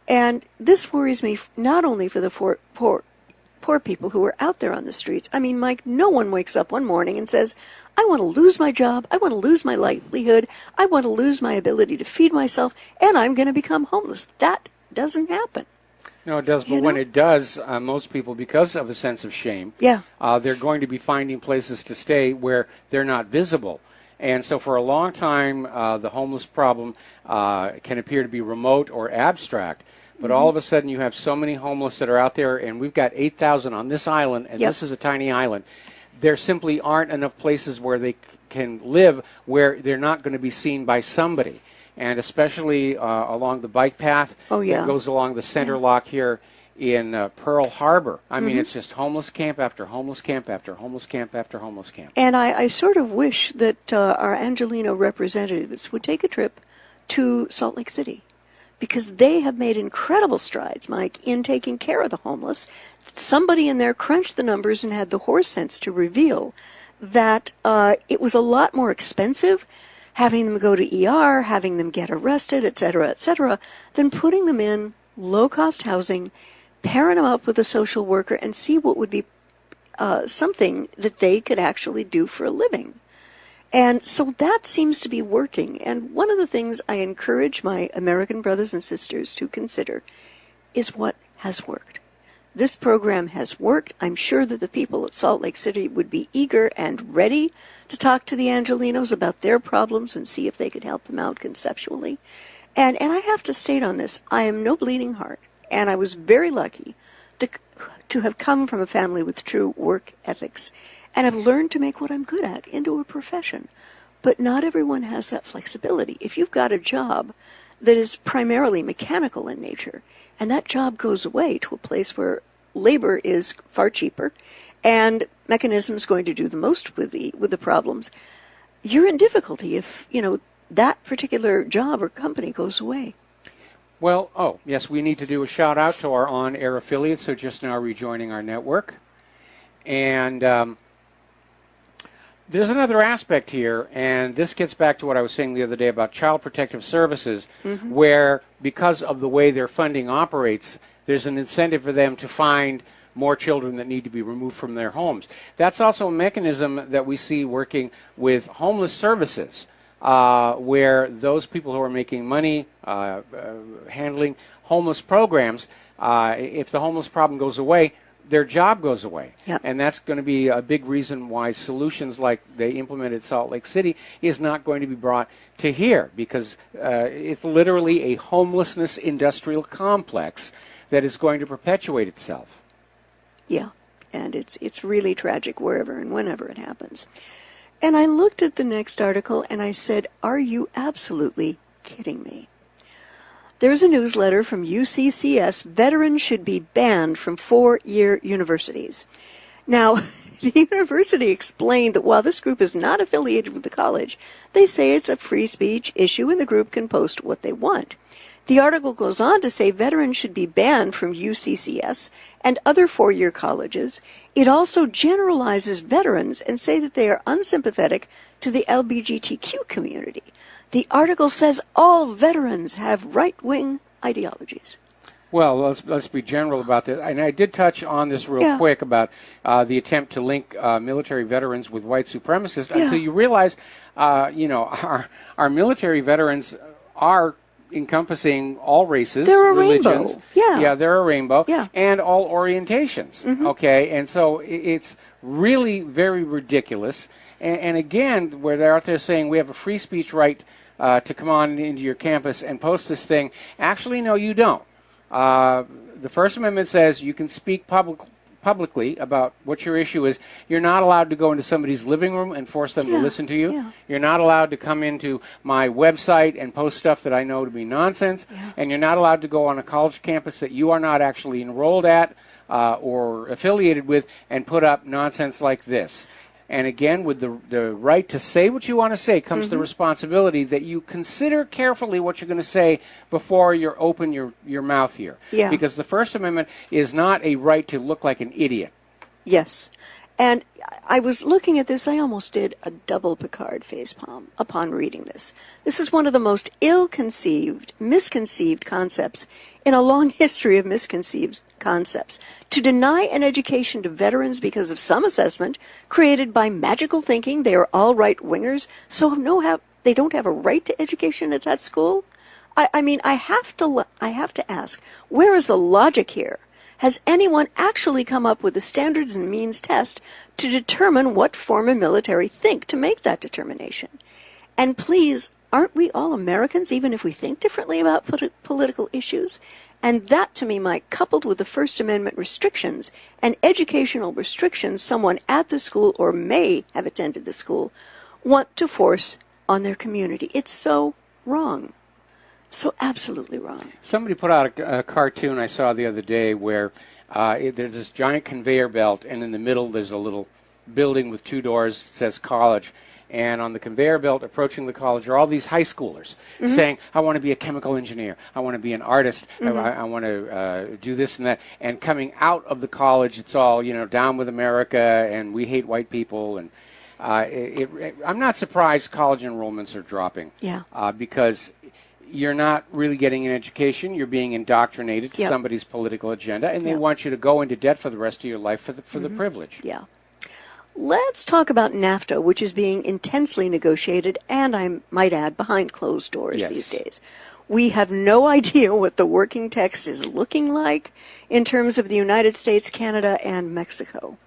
Speaker 15: And this worries me not only for the poor people who are out there on the streets. I mean, Mike, no one wakes up one morning and says, I want to lose my job, I want to lose my livelihood, I want to lose my ability to feed myself, and I'm going to become homeless. That doesn't happen.
Speaker 2: No, it does, but when it does, most people, because of a sense of shame, they're going to be finding places to stay where they're not visible. And so for a long time, the homeless problem can appear to be remote or abstract. But all of a sudden, you have so many homeless that are out there, and we've got 8,000 on this island, and this is a tiny island. There simply aren't enough places where they can live where they're not going to be seen by somebody. And especially along the bike path that goes along the center lock here in Pearl Harbor. I mean, it's just homeless camp after homeless camp after homeless camp after homeless camp.
Speaker 15: And I sort of wish that our Angelino representatives would take a trip to Salt Lake City, because they have made incredible strides, Mike, in taking care of the homeless. Somebody in there crunched the numbers and had the horse sense to reveal that it was a lot more expensive having them go to ER, having them get arrested, et cetera, than putting them in low-cost housing, pairing them up with a social worker, and see what would be something that they could actually do for a living. And so that seems to be working. And one of the things I encourage my American brothers and sisters to consider is what has worked. This program has worked. I'm sure that the people at Salt Lake City would be eager and ready to talk to the Angelinos about their problems and see if they could help them out conceptually. And I have to state on this, I am no bleeding heart, and I was very lucky to have come from a family with true work ethics, and have learned to make what I'm good at into a profession. But not everyone has that flexibility. If you've got a job that is primarily mechanical in nature, and that job goes away to a place where labor is far cheaper and mechanism is going to do the most with the problems, you're in difficulty if, that particular job or company goes away.
Speaker 2: Well, yes, we need to do a shout out to our on-air affiliates who are just now rejoining our network. And there's another aspect here, and this gets back to what I was saying the other day about Child Protective Services, where because of the way their funding operates, there's an incentive for them to find more children that need to be removed from their homes. That's also a mechanism that we see working with homeless services, where those people who are making money handling homeless programs, if the homeless problem goes away, their job goes away. And that's going to be a big reason why solutions like they implemented Salt Lake City is not going to be brought to here, because it's literally a homelessness industrial complex that is going to perpetuate itself.
Speaker 15: Yeah, and it's really tragic wherever and whenever it happens. And I looked at the next article and I said, are you absolutely kidding me? There's a newsletter from UCCS, veterans should be banned from 4-year universities. Now, the university explained that while this group is not affiliated with the college, they say it's a free speech issue and the group can post what they want. The article goes on to say veterans should be banned from UCCS and other 4-year colleges. It also generalizes veterans and say that they are unsympathetic to the LGBTQ community. The article says all veterans have right-wing ideologies.
Speaker 2: Well, let's be general about this. And I did touch on this real quick about the attempt to link military veterans with white supremacists until you realize, our military veterans are encompassing all races, religions.
Speaker 15: Rainbow. Yeah,
Speaker 2: they're a rainbow.
Speaker 15: Yeah.
Speaker 2: And all orientations. Okay, and so it's really very ridiculous. And again, where they're out there saying we have a free speech right to come on into your campus and post this thing. Actually, no, you don't. The First Amendment says you can speak publicly about what your issue is. You're not allowed to go into somebody's living room and force them to listen to you. You're not allowed to come into my website and post stuff that I know to be nonsense. And you're not allowed to go on a college campus that you are not actually enrolled at or affiliated with and put up nonsense like this. And again, with the right to say what you want to say comes the responsibility that you consider carefully what you're going to say before you open your mouth here. Because the First Amendment is not a right to look like an idiot.
Speaker 15: Yes. And I was looking at this, I almost did a double Picard facepalm upon reading this. This is one of the most ill-conceived, misconceived concepts in a long history of misconceived concepts. To deny an education to veterans because of some assessment created by magical thinking they are all right-wingers, so they don't have a right to education at that school? I mean, I have to ask, where is the logic here? Has anyone actually come up with a standards and means test to determine what former military think to make that determination? And please, aren't we all Americans, even if we think differently about political issues? And that, to me, Mike, coupled with the First Amendment restrictions and educational restrictions someone at the school or may have attended the school want to force on their community. It's so wrong. So absolutely wrong.
Speaker 2: Somebody put out a cartoon I saw the other day where there's this giant conveyor belt, and in the middle there's a little building with two doors that says college. And on the conveyor belt approaching the college are all these high schoolers saying, I want to be a chemical engineer. I want to be an artist. I want to do this and that. And coming out of the college, it's all, down with America and we hate white people. And I'm not surprised college enrollments are dropping.
Speaker 15: Yeah.
Speaker 2: Because you're not really getting an education. You're being indoctrinated to somebody's political agenda. And they want you to go into debt for the rest of your life for the privilege.
Speaker 15: Yeah. Let's talk about NAFTA, which is being intensely negotiated, and I might add, behind closed doors these days. We have no idea what the working text is looking like in terms of the United States, Canada, and Mexico.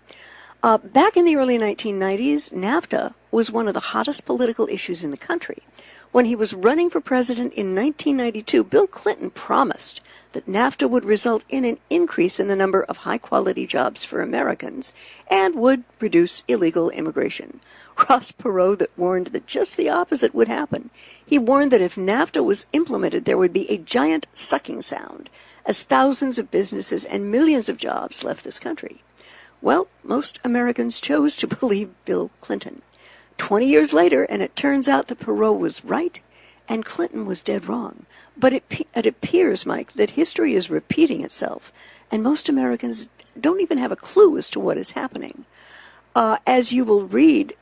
Speaker 15: Back in the early 1990s, NAFTA was one of the hottest political issues in the country. When he was running for president in 1992, Bill Clinton promised that NAFTA would result in an increase in the number of high-quality jobs for Americans and would reduce illegal immigration. Ross Perot warned that just the opposite would happen. He warned that if NAFTA was implemented, there would be a giant sucking sound as thousands of businesses and millions of jobs left this country. Well, most Americans chose to believe Bill Clinton. 20 years later, and it turns out that Perot was right and Clinton was dead wrong. But it appears, Mike, that history is repeating itself, and most Americans don't even have a clue as to what is happening. As you will read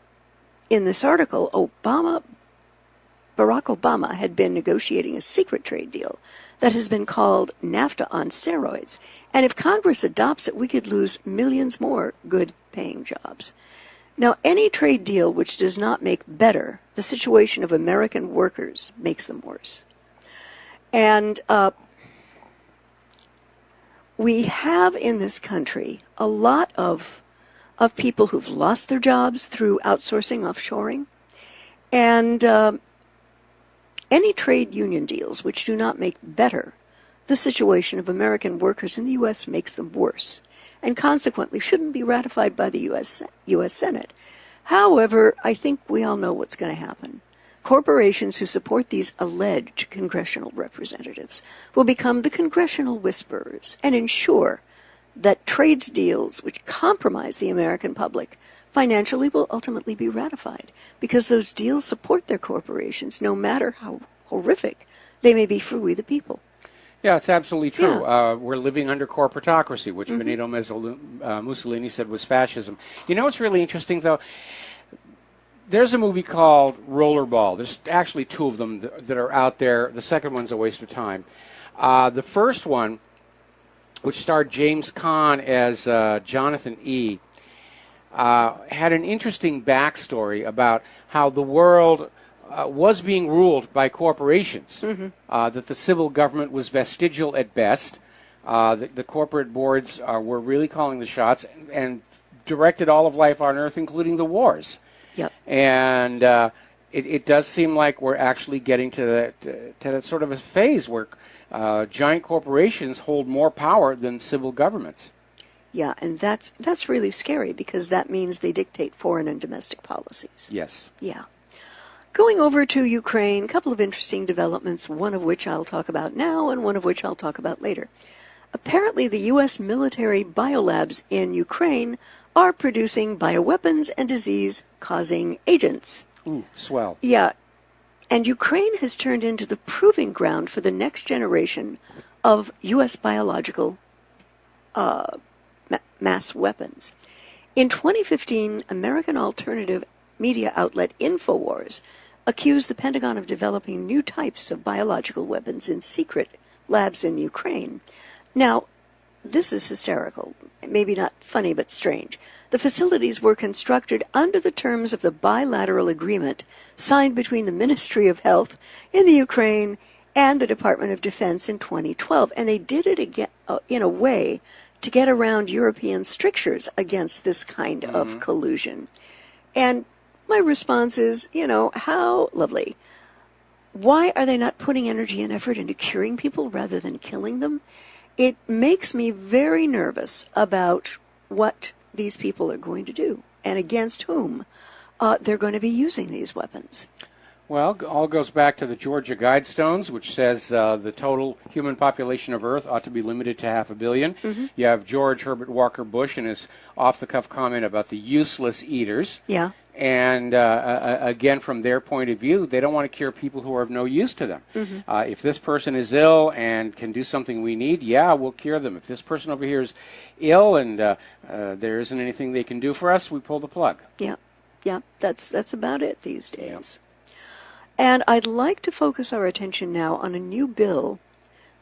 Speaker 15: in this article, Barack Obama had been negotiating a secret trade deal that has been called NAFTA on steroids. And if Congress adopts it, we could lose millions more good-paying jobs. Now, any trade deal which does not make better the situation of American workers makes them worse. And we have in this country a lot of people who've lost their jobs through outsourcing, offshoring. And any trade union deals which do not make better the situation of American workers in the U.S. makes them worse, and consequently shouldn't be ratified by the U.S. Senate. However, I think we all know what's going to happen. Corporations who support these alleged congressional representatives will become the congressional whisperers and ensure that trade deals which compromise the American public financially will ultimately be ratified, because those deals support their corporations, no matter how horrific they may be for we the people.
Speaker 2: Yeah, it's absolutely true. Yeah. We're living under corporatocracy, which Benito Mussolini said was fascism. You know what's really interesting, though? There's a movie called Rollerball. There's actually two of them that are out there. The second one's a waste of time. The first one, which starred James Caan as Jonathan E., had an interesting backstory about how the world was being ruled by corporations, that the civil government was vestigial at best, the corporate boards were really calling the shots and directed all of life on Earth, including the wars.
Speaker 15: Yep.
Speaker 2: And it does seem like we're actually getting to that sort of a phase where giant corporations hold more power than civil governments.
Speaker 15: Yeah, and that's really scary, because that means they dictate foreign and domestic policies.
Speaker 2: Yes.
Speaker 15: Yeah. Going over to Ukraine, a couple of interesting developments, one of which I'll talk about now and one of which I'll talk about later. Apparently, the U.S. military biolabs in Ukraine are producing bioweapons and disease-causing agents.
Speaker 2: Ooh, swell.
Speaker 15: Yeah. And Ukraine has turned into the proving ground for the next generation of U.S. biological mass weapons. In 2015, American alternative media outlet InfoWars accused the Pentagon of developing new types of biological weapons in secret labs in Ukraine. Now, this is hysterical. Maybe not funny, but strange. The facilities were constructed under the terms of the bilateral agreement signed between the Ministry of Health in the Ukraine and the Department of Defense in 2012. And they did it again, in a way to get around European strictures against this kind of collusion. And my response is, how lovely. Why are they not putting energy and effort into curing people rather than killing them? It makes me very nervous about what these people are going to do and against whom they're going to be using these weapons.
Speaker 2: Well, all goes back to the Georgia Guidestones, which says the total human population of Earth ought to be limited to 500 million.
Speaker 15: Mm-hmm.
Speaker 2: You have George Herbert Walker Bush and his off-the-cuff comment about the useless eaters.
Speaker 15: Yeah.
Speaker 2: And again, from their point of view, they don't want to cure people who are of no use to them.
Speaker 15: Mm-hmm.
Speaker 2: If this person is ill and can do something we need, yeah, we'll cure them. If this person over here is ill and there isn't anything they can do for us, we pull the plug.
Speaker 15: Yeah, yeah, that's about it these days. And I'd like to focus our attention now on a new bill.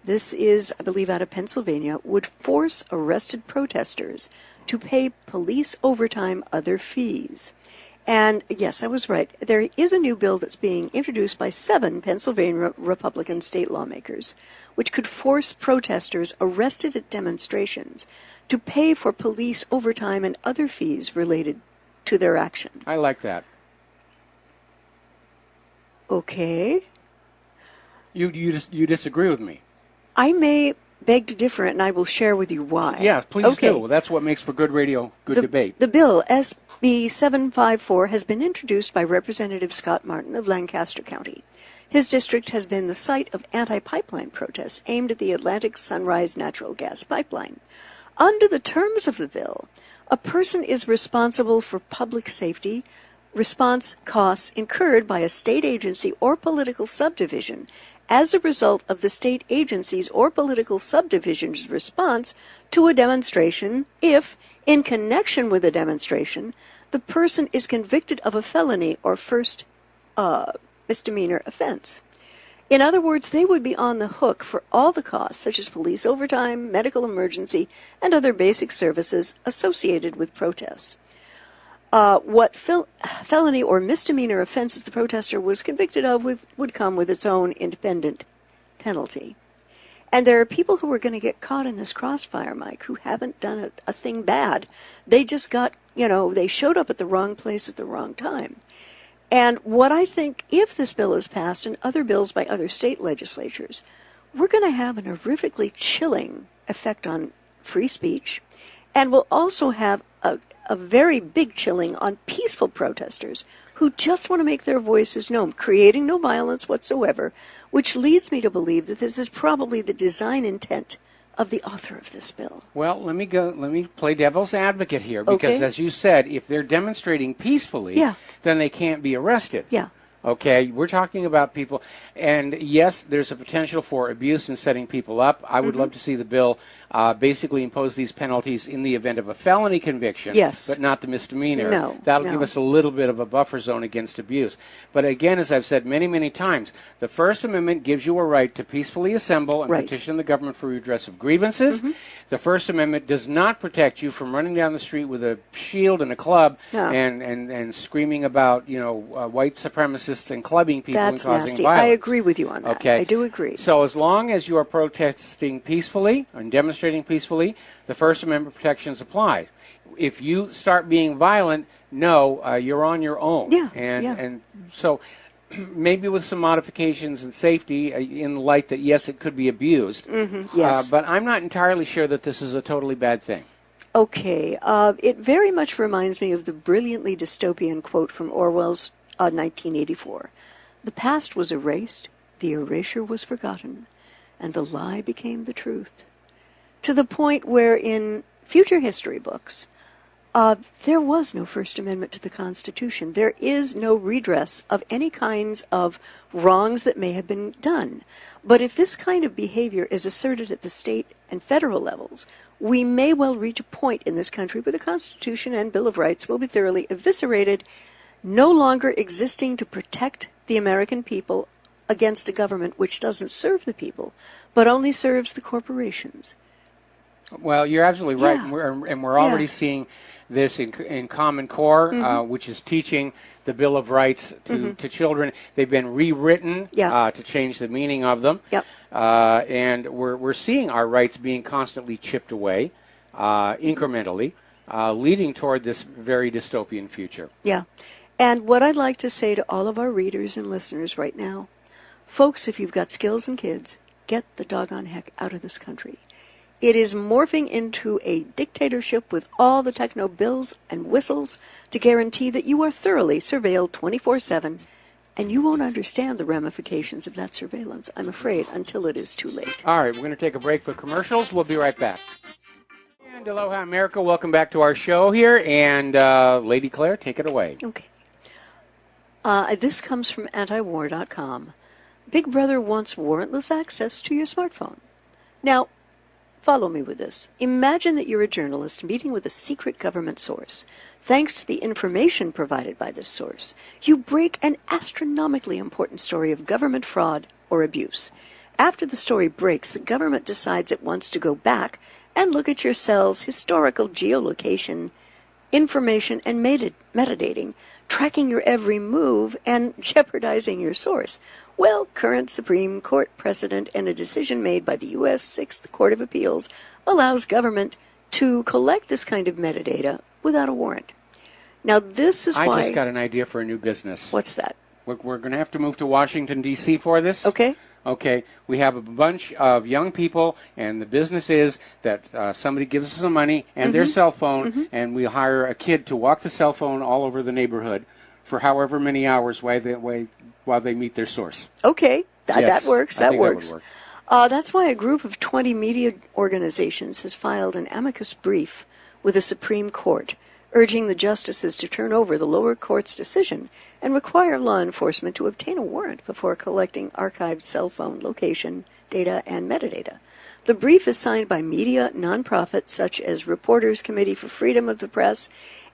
Speaker 15: This is, I believe, out of Pennsylvania, would force arrested protesters to pay police overtime other fees. And yes, I was right. There is a new bill that's being introduced by 7 Pennsylvania Republican state lawmakers, which could force protesters arrested at demonstrations to pay for police overtime and other fees related to their action.
Speaker 2: I like that.
Speaker 15: Okay.
Speaker 2: You disagree with me?
Speaker 15: I may beg to differ, and I will share with you why.
Speaker 2: Yeah, please do. That's what makes for good radio, good debate.
Speaker 15: The bill, SB 754, has been introduced by Representative Scott Martin of Lancaster County. His district has been the site of anti-pipeline protests aimed at the Atlantic Sunrise natural gas pipeline. Under the terms of the bill, a person is responsible for public safety response costs incurred by a state agency or political subdivision as a result of the state agency's or political subdivision's response to a demonstration if, in connection with a demonstration, the person is convicted of a felony or first misdemeanor offense. In other words, they would be on the hook for all the costs, such as police overtime, medical emergency, and other basic services associated with protests. What felony or misdemeanor offenses the protester was convicted of would come with its own independent penalty. And there are people who are going to get caught in this crossfire, Mike, who haven't done a thing bad. They just got, they showed up at the wrong place at the wrong time. And what I think, if this bill is passed and other bills by other state legislatures, we're going to have an horrifically chilling effect on free speech, and we'll also have a very big chilling on peaceful protesters who just want to make their voices known, creating no violence whatsoever, which leads me to believe that this is probably the design intent of the author of this bill.
Speaker 2: Well, let me play devil's advocate here, because as you said, if they're demonstrating peacefully, then they can't be arrested.
Speaker 15: Yeah.
Speaker 2: Okay, we're talking about people, and yes, there's a potential for abuse in setting people up. I would love to see the bill basically impose these penalties in the event of a felony conviction, but not the misdemeanor. That'll give us a little bit of a buffer zone against abuse. But again, as I've said many, many times, the First Amendment gives you a right to peacefully assemble and petition the government for redress of grievances. The First Amendment does not protect you from running down the street with a shield and a club and screaming about, white supremacists and clubbing people and causing violence.
Speaker 15: I agree with you on that.
Speaker 2: Okay.
Speaker 15: I do agree.
Speaker 2: So as long as you are protesting peacefully and demonstrating peacefully, the First Amendment protections apply. If you start being violent, you're on your own. And so maybe with some modifications and safety in the light that, yes, it could be abused. But I'm not entirely sure that this is a totally bad thing.
Speaker 15: Okay. It very much reminds me of the brilliantly dystopian quote from Orwell's 1984. The past was erased, the erasure was forgotten, and the lie became the truth. To the point where in future history books, there was no First Amendment to the Constitution. There is no redress of any kinds of wrongs that may have been done. But if this kind of behavior is asserted at the state and federal levels, we may well reach a point in this country where the Constitution and Bill of Rights will be thoroughly eviscerated, no longer existing to protect the American people against a government which doesn't serve the people, but only serves the corporations.
Speaker 2: Well, you're absolutely right, and we're already
Speaker 15: Yeah.
Speaker 2: seeing this in Common Core, which is teaching the Bill of Rights to children. They've been rewritten to change the meaning of them, and we're seeing our rights being constantly chipped away, incrementally, leading toward this very dystopian future.
Speaker 15: Yeah. And what I'd like to say to all of our readers and listeners right now, folks, if you've got skills and kids, get the doggone heck out of this country. It is morphing into a dictatorship with all the techno bills and whistles to guarantee that you are thoroughly surveilled 24/7, and you won't understand the ramifications of that surveillance, I'm afraid, until it is too late.
Speaker 2: All right, we're going to take a break for commercials. We'll be right back. And aloha, America. Welcome back to our show here. And Lady Claire, take it away.
Speaker 15: Okay. This comes from antiwar.com. Big Brother wants warrantless access to your smartphone. Now, follow me with this. Imagine that you're a journalist meeting with a secret government source. Thanks to the information provided by this source, you break an astronomically important story of government fraud or abuse. After the story breaks, the government decides it wants to go back and look at your cell's historical geolocation, information, and metadating, tracking your every move and jeopardizing your source. Well, current Supreme Court precedent and a decision made by the U.S. Sixth Court of Appeals allows government to collect this kind of metadata without a warrant. Now, this is why...
Speaker 2: I just got an idea for a new business.
Speaker 15: What's that?
Speaker 2: We're going to have to move to Washington, D.C. for this.
Speaker 15: Okay.
Speaker 2: Okay, we have a bunch of young people, and the business is that somebody gives us some money and their cell phone, and we hire a kid to walk the cell phone all over the neighborhood for however many hours while they meet their source.
Speaker 15: Okay,
Speaker 2: Yes,
Speaker 15: that works.
Speaker 2: I
Speaker 15: That
Speaker 2: think
Speaker 15: works.
Speaker 2: That would work.
Speaker 15: That's why a group of 20 media organizations has filed an amicus brief with the Supreme Court, urging the justices to turn over the lower court's decision and require law enforcement to obtain a warrant before collecting archived cell phone location data and metadata. The brief is signed by media nonprofits such as Reporters Committee for Freedom of the Press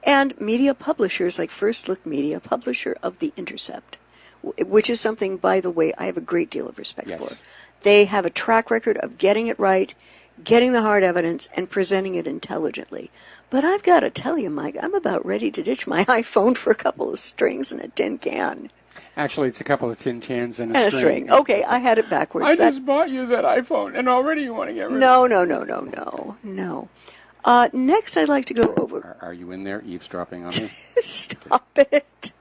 Speaker 15: and media publishers like First Look Media, publisher of The Intercept, which is something, by the way, I have a great deal of respect for. They have a track record of getting it right, getting the hard evidence, and presenting it intelligently. But I've got to tell you, Mike, I'm about ready to ditch my iPhone for a couple of strings and a tin can.
Speaker 2: Actually, it's a couple of tin cans and a
Speaker 15: string. Okay, I had it backwards.
Speaker 2: I just bought you that iPhone, and already you want to get rid
Speaker 15: No. Next, I'd like to go over...
Speaker 2: Are you in there eavesdropping on me?
Speaker 15: Stop it.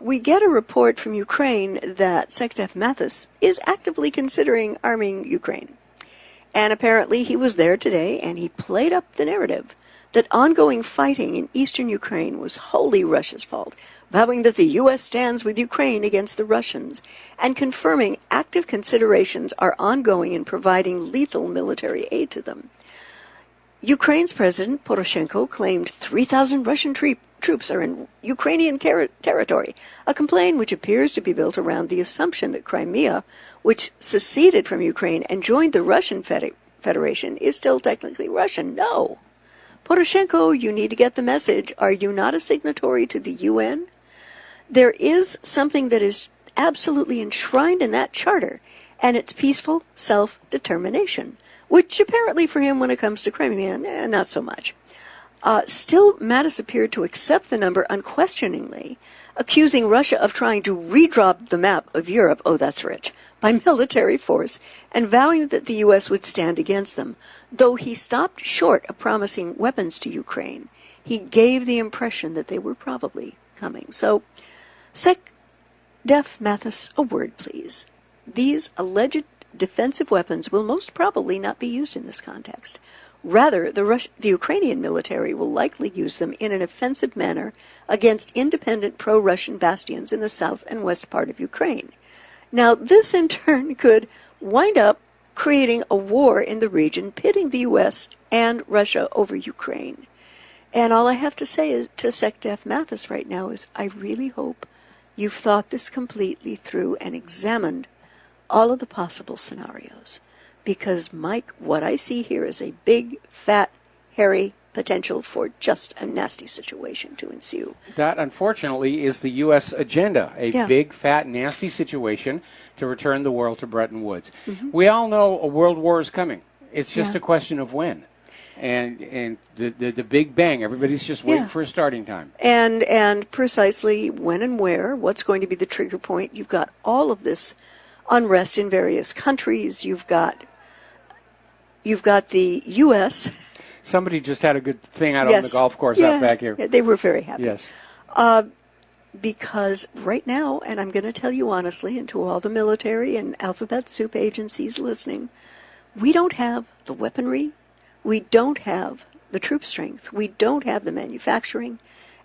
Speaker 15: We get a report from Ukraine that Sekdef Mathis is actively considering arming Ukraine. And apparently he was there today, and he played up the narrative that ongoing fighting in eastern Ukraine was wholly Russia's fault, vowing that the U.S. stands with Ukraine against the Russians, and confirming active considerations are ongoing in providing lethal military aid to them. Ukraine's President Poroshenko claimed 3,000 Russian troops are in Ukrainian territory, a claim which appears to be built around the assumption that Crimea, which seceded from Ukraine and joined the Russian Federation, is still technically Russian. No. Poroshenko, you need to get the message. Are you not a signatory to the UN? There is something that is absolutely enshrined in that charter, and it's peaceful self-determination, which apparently for him, when it comes to Crimea, not so much. Still, Mattis appeared to accept the number unquestioningly, accusing Russia of trying to redrop the map of Europe, oh that's rich, by military force, and vowing that the U.S. would stand against them. Though he stopped short of promising weapons to Ukraine, he gave the impression that they were probably coming. So, Sekdef Mathis, a word please. These alleged defensive weapons will most probably not be used in this context. Rather, the Ukrainian military will likely use them in an offensive manner against independent pro-Russian bastions in the south and west part of Ukraine. Now, this in turn could wind up creating a war in the region, pitting the U.S. and Russia over Ukraine. And all I have to say is, to Sekdef Mathis right now is, I really hope you've thought this completely through and examined all of the possible scenarios. Because, Mike, what I see here is a big, fat, hairy potential for just a nasty situation to ensue.
Speaker 2: That, unfortunately, is the U.S. agenda, a big, fat, nasty situation to return the world to Bretton Woods. We all know a world war is coming. It's just a question of when. And the big bang, everybody's just waiting for a starting time.
Speaker 15: And precisely when and where, what's going to be the trigger point? You've got all of this unrest in various countries. You've got the U.S.
Speaker 2: Somebody just had a good thing out on the golf course out back here.
Speaker 15: Yeah, they were very happy.
Speaker 2: Yes.
Speaker 15: Because right now, and I'm going to tell you honestly, and to all the military and alphabet soup agencies listening, we don't have the weaponry, we don't have the troop strength, we don't have the manufacturing,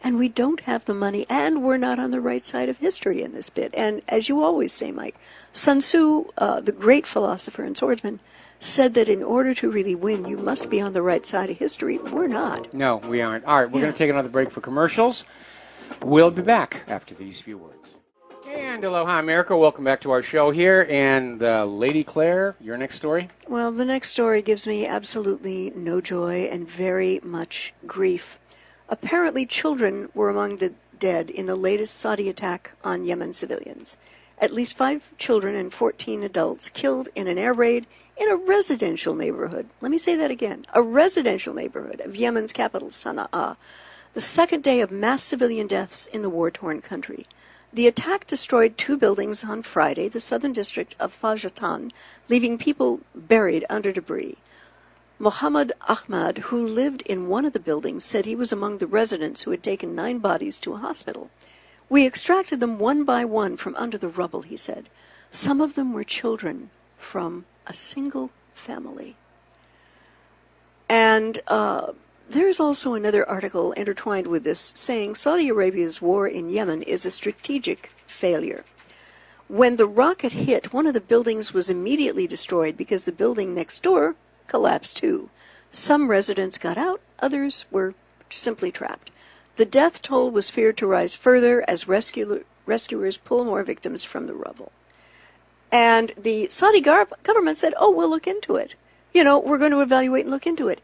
Speaker 15: and we don't have the money, and we're not on the right side of history in this bit. And as you always say, Mike, Sun Tzu, the great philosopher and swordsman, said that in order to really win, you must be on the right side of history. We're not.
Speaker 2: No, we aren't. All right, we're going to take another break for commercials. We'll be back after these few words. And aloha, America. Welcome back to our show here. And Lady Claire, your next story?
Speaker 15: Well, the next story gives me absolutely no joy and very much grief. Apparently, children were among the dead in the latest Saudi attack on Yemen civilians. At least 5 children and 14 adults killed in an air raid in a residential neighborhood. Let me say that again. A residential neighborhood of Yemen's capital, Sana'a. The second day of mass civilian deaths in the war-torn country. The attack destroyed 2 buildings on Friday, the southern district of Fajatan, leaving people buried under debris. Mohammed Ahmad, who lived in one of the buildings, said he was among the residents who had taken 9 bodies to a hospital. We extracted them one by one from under the rubble, he said. Some of them were children from a single family. And there's also another article intertwined with this saying Saudi Arabia's war in Yemen is a strategic failure. When the rocket hit, one of the buildings was immediately destroyed because the building next door collapsed too. Some residents got out, others were simply trapped. The death toll was feared to rise further as rescuers pull more victims from the rubble. And the Saudi government said, oh, we'll look into it. You know, we're going to evaluate and look into it.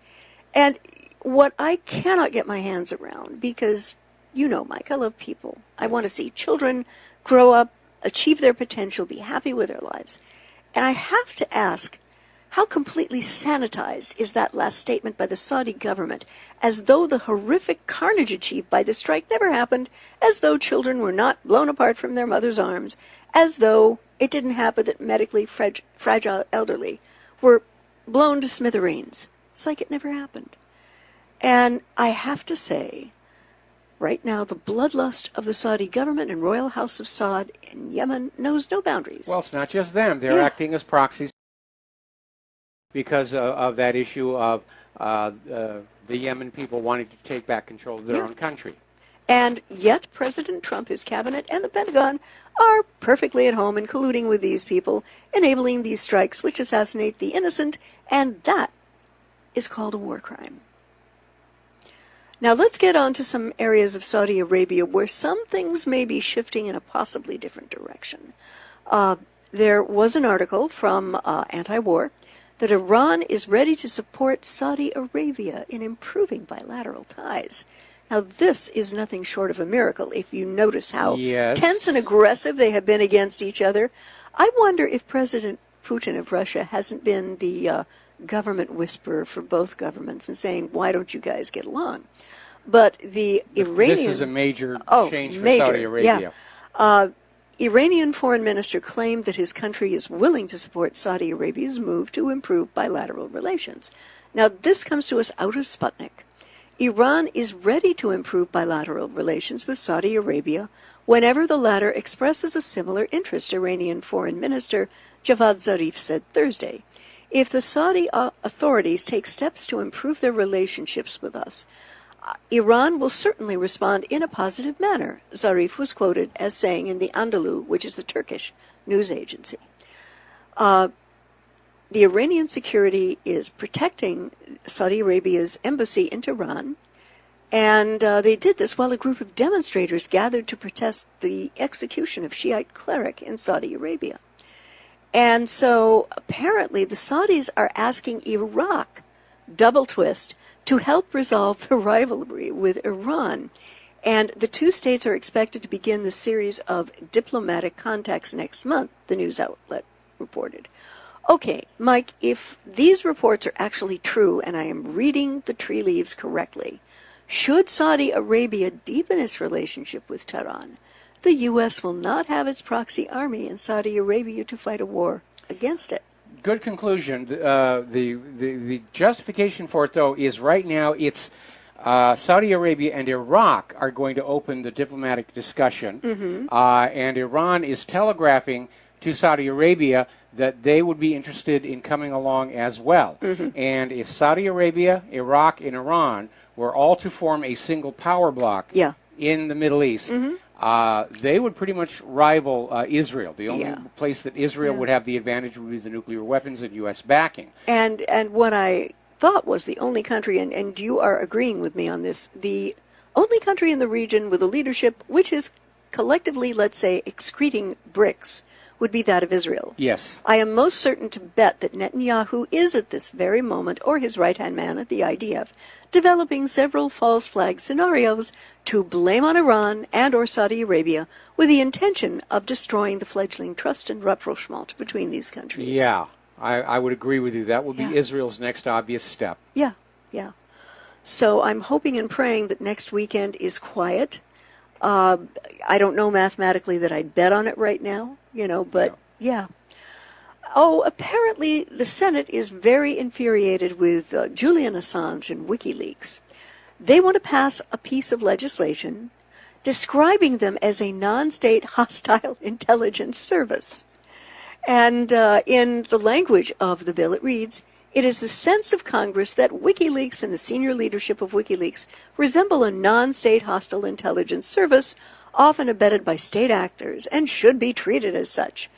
Speaker 15: And what I cannot get my hands around, because, you know, Mike, I love people. I want to see children grow up, achieve their potential, be happy with their lives. And I have to ask, how completely sanitized is that last statement by the Saudi government, as though the horrific carnage achieved by the strike never happened, as though children were not blown apart from their mother's arms, as though it didn't happen that medically fragile elderly were blown to smithereens. It's like it never happened. And I have to say, right now, the bloodlust of the Saudi government and Royal House of Saud in Yemen knows no boundaries.
Speaker 2: Well, it's not just them. They're acting as proxies because of that issue of the Yemen people wanting to take back control of their own country.
Speaker 15: And yet President Trump, his cabinet, and the Pentagon are perfectly at home in colluding with these people, enabling these strikes which assassinate the innocent, and that is called a war crime. Now let's get on to some areas of Saudi Arabia where some things may be shifting in a possibly different direction. There was an article from Anti-War that Iran is ready to support Saudi Arabia in improving bilateral ties. Now, this is nothing short of a miracle if you notice how tense and aggressive they have been against each other. I wonder if President Putin of Russia hasn't been the government whisperer for both governments and saying, why don't you guys get along? But the Iranian...
Speaker 2: This is a major change for Saudi Arabia.
Speaker 15: Yeah. Iranian foreign minister claimed that his country is willing to support Saudi Arabia's move to improve bilateral relations. Now, this comes to us out of Sputnik. Iran is ready to improve bilateral relations with Saudi Arabia whenever the latter expresses a similar interest, Iranian Foreign Minister Javad Zarif said Thursday. If the Saudi authorities take steps to improve their relationships with us, Iran will certainly respond in a positive manner, Zarif was quoted as saying in the Anadolu, which is the Turkish news agency. The Iranian security is protecting Saudi Arabia's embassy in Tehran, and they did this while a group of demonstrators gathered to protest the execution of Shiite cleric in Saudi Arabia. And so apparently the Saudis are asking Iraq, double twist, to help resolve the rivalry with Iran. And the two states are expected to begin the series of diplomatic contacts next month, the news outlet reported. Okay, Mike, if these reports are actually true, and I am reading the tea leaves correctly, should Saudi Arabia deepen its relationship with Tehran, the U.S. will not have its proxy army in Saudi Arabia to fight a war against it.
Speaker 2: Good conclusion. The justification for it, though, is right now it's Saudi Arabia and Iraq are going to open the diplomatic discussion, and Iran is telegraphing to Saudi Arabia that they would be interested in coming along as well. And if Saudi Arabia, Iraq, and Iran were all to form a single power bloc in the Middle East, they would pretty much rival Israel. The only place that Israel would have the advantage would be the nuclear weapons and U.S. backing.
Speaker 15: And what I thought was the only country, and you are agreeing with me on this, the only country in the region with a leadership which is collectively, let's say, excreting bricks, would be that of Israel.
Speaker 2: Yes.
Speaker 15: I am most certain to bet that Netanyahu is at this very moment, or his right-hand man at the IDF, developing several false flag scenarios to blame on Iran and or Saudi Arabia with the intention of destroying the fledgling trust and rapprochement between these countries.
Speaker 2: Yeah, I would agree with you. That would be Israel's next obvious step.
Speaker 15: Yeah. So I'm hoping and praying that next weekend is quiet. I don't know mathematically that I'd bet on it right now, but yeah. Oh, apparently the Senate is very infuriated with Julian Assange and WikiLeaks. They want to pass a piece of legislation describing them as a non-state hostile intelligence service. And in the language of the bill, it reads, "It is the sense of Congress that WikiLeaks and the senior leadership of WikiLeaks resemble a non-state hostile intelligence service, often abetted by state actors, and should be treated as such."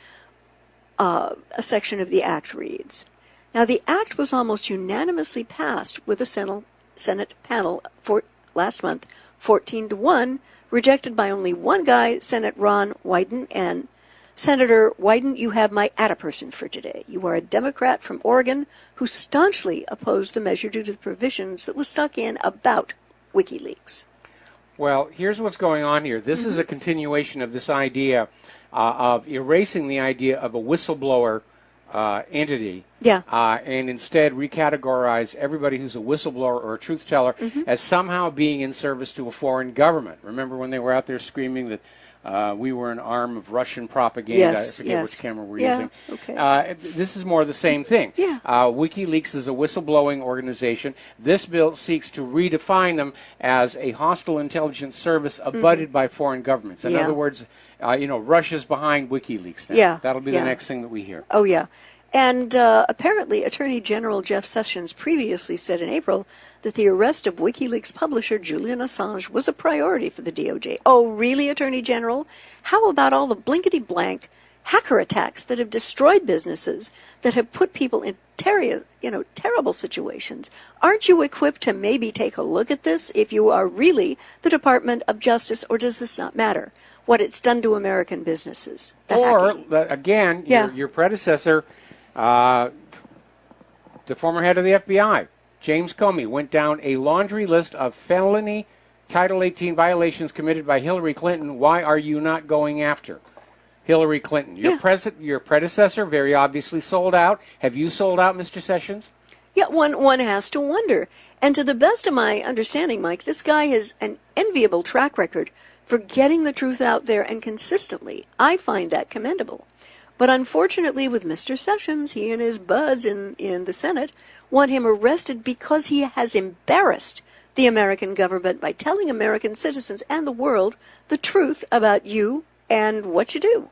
Speaker 15: A section of the act reads. Now, the act was almost unanimously passed with a Senate panel for last month, 14-1, rejected by only one guy, Senate Ron Wyden. And Senator Wyden, you have my attaperson for today. You are a Democrat from Oregon who staunchly opposed the measure due to the provisions that was stuck in about WikiLeaks.
Speaker 2: Well, here's what's going on here. This is a continuation of this idea of erasing the idea of a whistleblower entity, and instead recategorize everybody who's a whistleblower or a truth teller as somehow being in service to a foreign government. Remember when they were out there screaming that we were an arm of Russian propaganda? I forget which camera we're using.
Speaker 15: Okay.
Speaker 2: This is more the same thing. WikiLeaks is a whistleblowing organization. This bill seeks to redefine them as a hostile intelligence service abutted by foreign governments. In other words, Russia's behind WikiLeaks now. That'll be the next thing that we hear.
Speaker 15: Oh, yeah. And apparently, Attorney General Jeff Sessions previously said in April that the arrest of WikiLeaks publisher Julian Assange was a priority for the DOJ. Oh, really, Attorney General? How about all the blankety-blank hacker attacks that have destroyed businesses, that have put people in terrible situations? Aren't you equipped to maybe take a look at this if you are really the Department of Justice, or does this not matter, what it's done to American businesses?
Speaker 2: Or, again, your predecessor, the former head of the FBI, James Comey, went down a laundry list of felony Title 18 violations committed by Hillary Clinton. Why are you not going after Hillary Clinton? Your predecessor very obviously sold out. Have you sold out, Mr. Sessions?
Speaker 15: Yeah, one has to wonder. And to the best of my understanding, Mike, this guy has an enviable track record for getting the truth out there and consistently. I find that commendable. But unfortunately, with Mr. Sessions, he and his buds in the Senate want him arrested because he has embarrassed the American government by telling American citizens and the world the truth about you and what you do.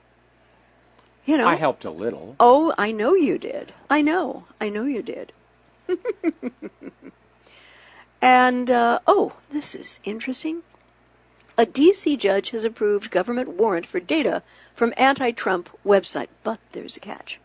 Speaker 2: I helped a little.
Speaker 15: Oh, I know you did. I know you did. And, this is interesting. A D.C. judge has approved government warrant for data from anti-Trump website, but there's a catch.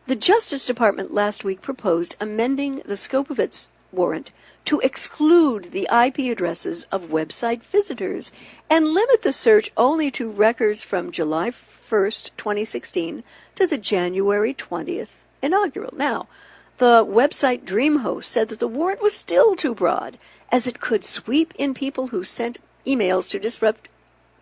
Speaker 15: The Justice Department last week proposed amending the scope of its warrant to exclude the IP addresses of website visitors and limit the search only to records from July 1st, 2016 to the January 20th inaugural. Now, the website DreamHost said that the warrant was still too broad, as it could sweep in people who sent emails to disrupt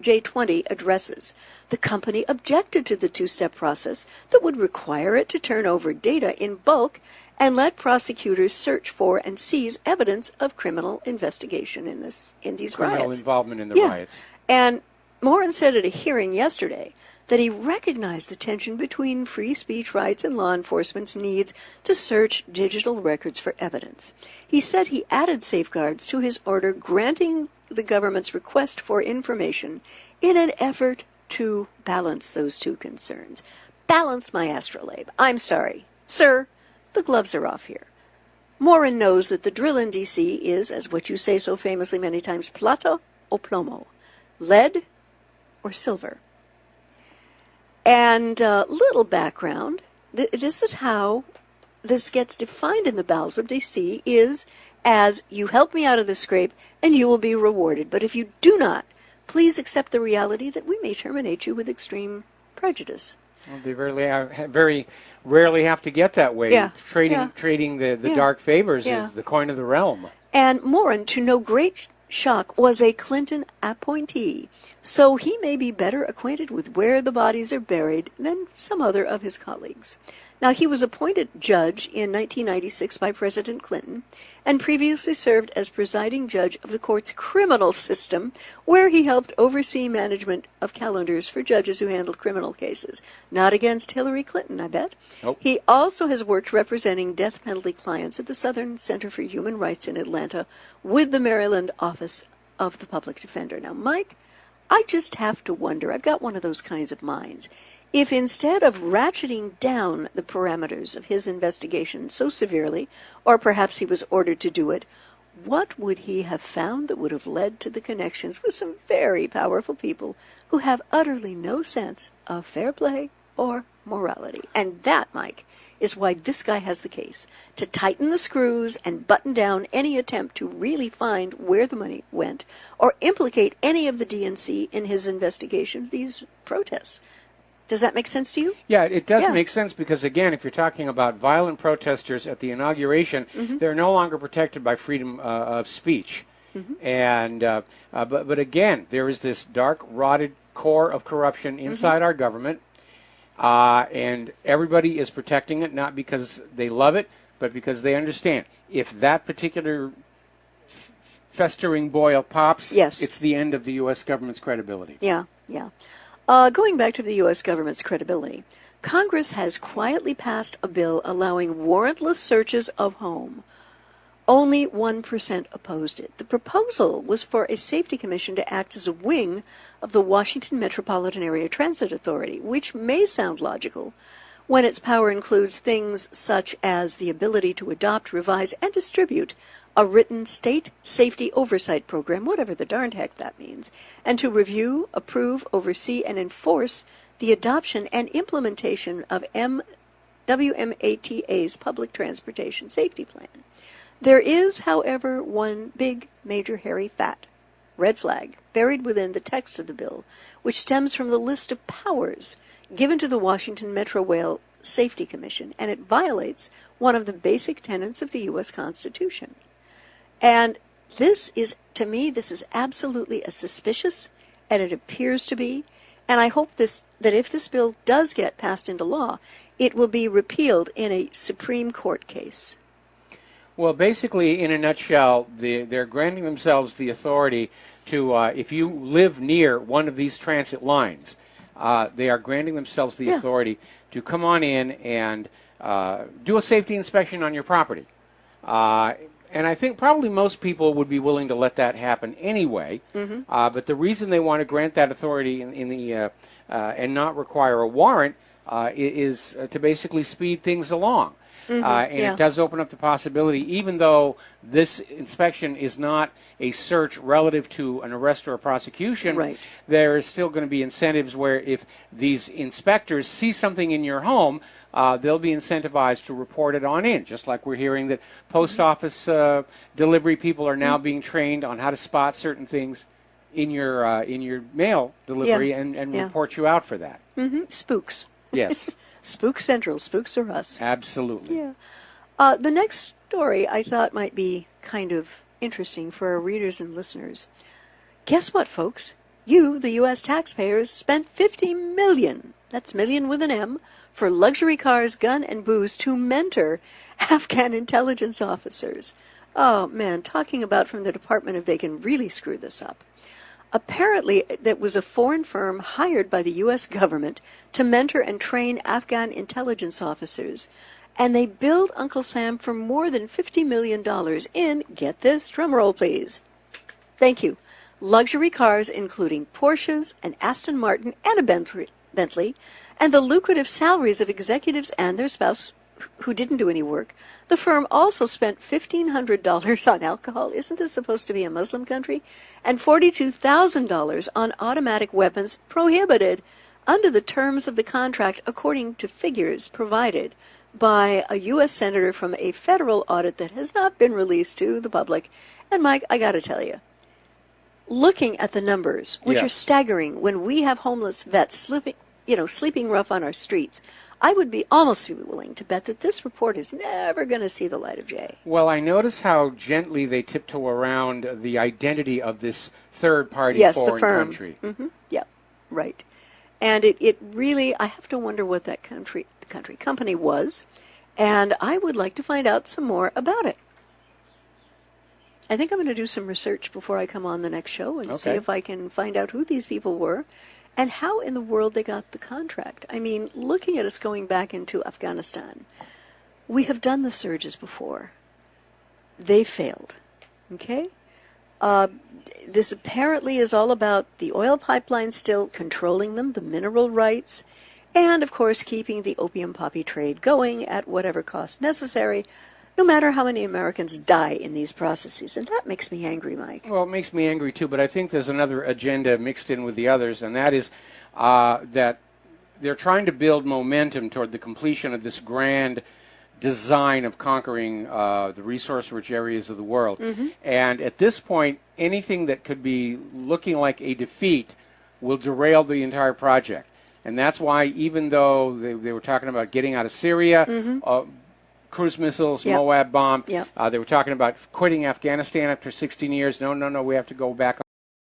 Speaker 15: J20 addresses. The company objected to the two-step process that would require it to turn over data in bulk and let prosecutors search for and seize evidence of criminal investigation in these
Speaker 2: Criminal
Speaker 15: riots.
Speaker 2: involvement in the
Speaker 15: Yeah.
Speaker 2: riots.
Speaker 15: And Morin said at a hearing yesterday that he recognized the tension between free speech rights and law enforcement's needs to search digital records for evidence. He said he added safeguards to his order granting the government's request for information in an effort to balance those two concerns. Balance, my astrolabe. I'm sorry. Sir, the gloves are off here. Morin knows that the drill in D.C. is, as what you say so famously many times, plata o plomo, lead or silver. And little background, this is how this gets defined in the bowels of D.C. is as you help me out of the scrape and you will be rewarded. But if you do not, please accept the reality that we may terminate you with extreme prejudice.
Speaker 2: Well, they very rarely have to get that way.
Speaker 15: Yeah.
Speaker 2: Trading the dark favors is the coin of the realm.
Speaker 15: And Morin, to no great shock, was a Clinton appointee, so he may be better acquainted with where the bodies are buried than some other of his colleagues. Now, he was appointed judge in 1996 by President Clinton and previously served as presiding judge of the court's criminal system, where he helped oversee management of calendars for judges who handled criminal cases. Not against Hillary Clinton, I bet.
Speaker 2: Nope.
Speaker 15: He also has worked representing death penalty clients at the Southern Center for Human Rights in Atlanta with the Maryland Office of the Public Defender. Now, Mike, I just have to wonder, I've got one of those kinds of minds, if instead of ratcheting down the parameters of his investigation so severely, or perhaps he was ordered to do it, what would he have found that would have led to the connections with some very powerful people who have utterly no sense of fair play or morality? And that, Mike, is why this guy has the case, to tighten the screws and button down any attempt to really find where the money went or implicate any of the DNC in his investigation of these protests. Does that make sense to you?
Speaker 2: Yeah, it does make sense because, again, if you're talking about violent protesters at the inauguration, they're no longer protected by freedom of speech. And but again, there is this dark, rotted core of corruption inside our government, and everybody is protecting it, not because they love it, but because they understand if that particular festering boil pops, it's the end of the U.S. government's credibility.
Speaker 15: Yeah. Going back to the U.S. government's credibility, Congress has quietly passed a bill allowing warrantless searches of home. Only 1% opposed it. The proposal was for a safety commission to act as a wing of the Washington Metropolitan Area Transit Authority, which may sound logical when its power includes things such as the ability to adopt, revise, and distribute a written state safety oversight program, whatever the darned heck that means, and to review, approve, oversee, and enforce the adoption and implementation of WMATA's Public Transportation Safety Plan. There is, however, one big, major, hairy, fat red flag buried within the text of the bill, which stems from the list of powers given to the Washington Metro Rail Safety Commission, and it violates one of the basic tenets of the U.S. Constitution. And this is, to me, this is absolutely a suspicious, and it appears to be, and I hope that if this bill does get passed into law, it will be repealed in a Supreme Court case.
Speaker 2: Well, basically, in a nutshell, they're granting themselves the authority to, if you live near one of these transit lines, they are granting themselves the authority to come on in and do a safety inspection on your property. And I think probably most people would be willing to let that happen anyway. But the reason they want to grant that authority and not require a warrant is to basically speed things along. It does open up the possibility, even though this inspection is not a search relative to an arrest or a prosecution, there is still going to be incentives where if these inspectors see something in your home, they'll be incentivized to report it on in, just like we're hearing that post office delivery people are now being trained on how to spot certain things in your mail delivery and report you out for that.
Speaker 15: Spooks.
Speaker 2: Yes.
Speaker 15: Spook Central. Spooks are us.
Speaker 2: Absolutely.
Speaker 15: Yeah. The next story I thought might be kind of interesting for our readers and listeners. Guess what, folks? You, the U.S. taxpayers, spent $50 million, that's million with an M, for luxury cars, gun, and booze to mentor Afghan intelligence officers. Oh, man, talking about from the department if they can really screw this up. Apparently, that was a foreign firm hired by the U.S. government to mentor and train Afghan intelligence officers. And they billed Uncle Sam for more than $50 million in, get this, drumroll please. Thank you. Luxury cars including Porsches, an Aston Martin, and a Bentley, and the lucrative salaries of executives and their spouse who didn't do any work. The firm also spent $1,500 on alcohol, isn't this supposed to be a Muslim country? And $42,000 on automatic weapons prohibited under the terms of the contract according to figures provided by a U.S. senator from a federal audit that has not been released to the public. And Mike, I got to tell you, looking at the numbers, which are staggering, when we have homeless vets sleeping rough on our streets, I would be almost willing to bet that this report is never going to see the light of day.
Speaker 2: Well, I notice how gently they tiptoe around the identity of this third-party foreign country.
Speaker 15: Mm-hmm. Yep, right. And it really, I have to wonder what that company was, and I would like to find out some more about it. I think I'm going to do some research before I come on the next show and see if I can find out who these people were and how in the world they got the contract. I mean, looking at us going back into Afghanistan, we have done the surges before. They failed, okay? This apparently is all about the oil pipeline still controlling them, the mineral rights, and, of course, keeping the opium poppy trade going at whatever cost necessary, no matter how many Americans die in these processes. And that makes me angry, Mike.
Speaker 2: Well, it makes me angry, too, but I think there's another agenda mixed in with the others, and that is that they're trying to build momentum toward the completion of this grand design of conquering the resource-rich areas of the world.
Speaker 15: Mm-hmm.
Speaker 2: And at this point, anything that could be looking like a defeat will derail the entire project. And that's why, even though they were talking about getting out of Syria, cruise missiles, Moab bomb. They were talking about quitting Afghanistan after 16 years. No, we have to go back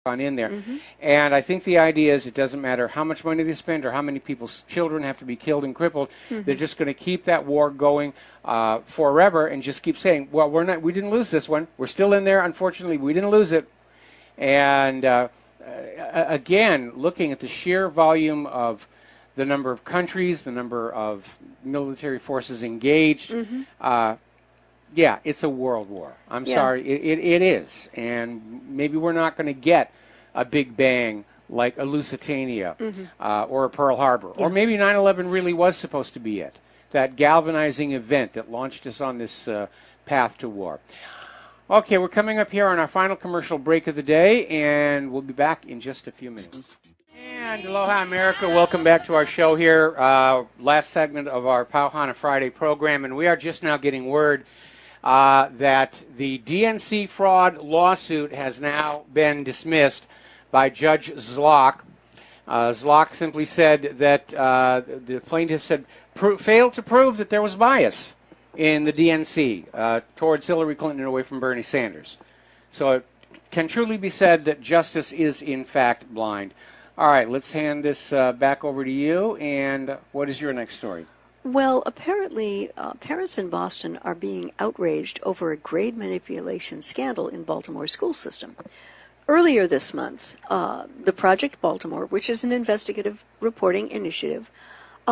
Speaker 2: on in there. And I think the idea is it doesn't matter how much money they spend or how many people's children have to be killed and crippled. They're just going to keep that war going forever and just keep saying, well, we didn't lose this one. We're still in there. Unfortunately, we didn't lose it. And again, looking at the sheer volume of the number of countries, the number of military forces engaged. It's a world war. I'm sorry, it is. And maybe we're not going to get a big bang like a Lusitania or a Pearl Harbor. Or maybe 9/11 really was supposed to be it, that galvanizing event that launched us on this path to war. Okay, we're coming up here on our final commercial break of the day, and we'll be back in just a few minutes. And aloha, America. Welcome back to our show here. Last segment of our Pauhana Friday program, and we are just now getting word that the DNC fraud lawsuit has now been dismissed by Judge Zlock. Zlock simply said that the plaintiffs had failed to prove that there was bias in the DNC towards Hillary Clinton and away from Bernie Sanders. So it can truly be said that justice is, in fact, blind. All right, let's hand this back over to you. And what is your next story?
Speaker 15: Well, apparently, parents in Boston are being outraged over a grade manipulation scandal in Baltimore's school system. Earlier this month, the Project Baltimore, which is an investigative reporting initiative,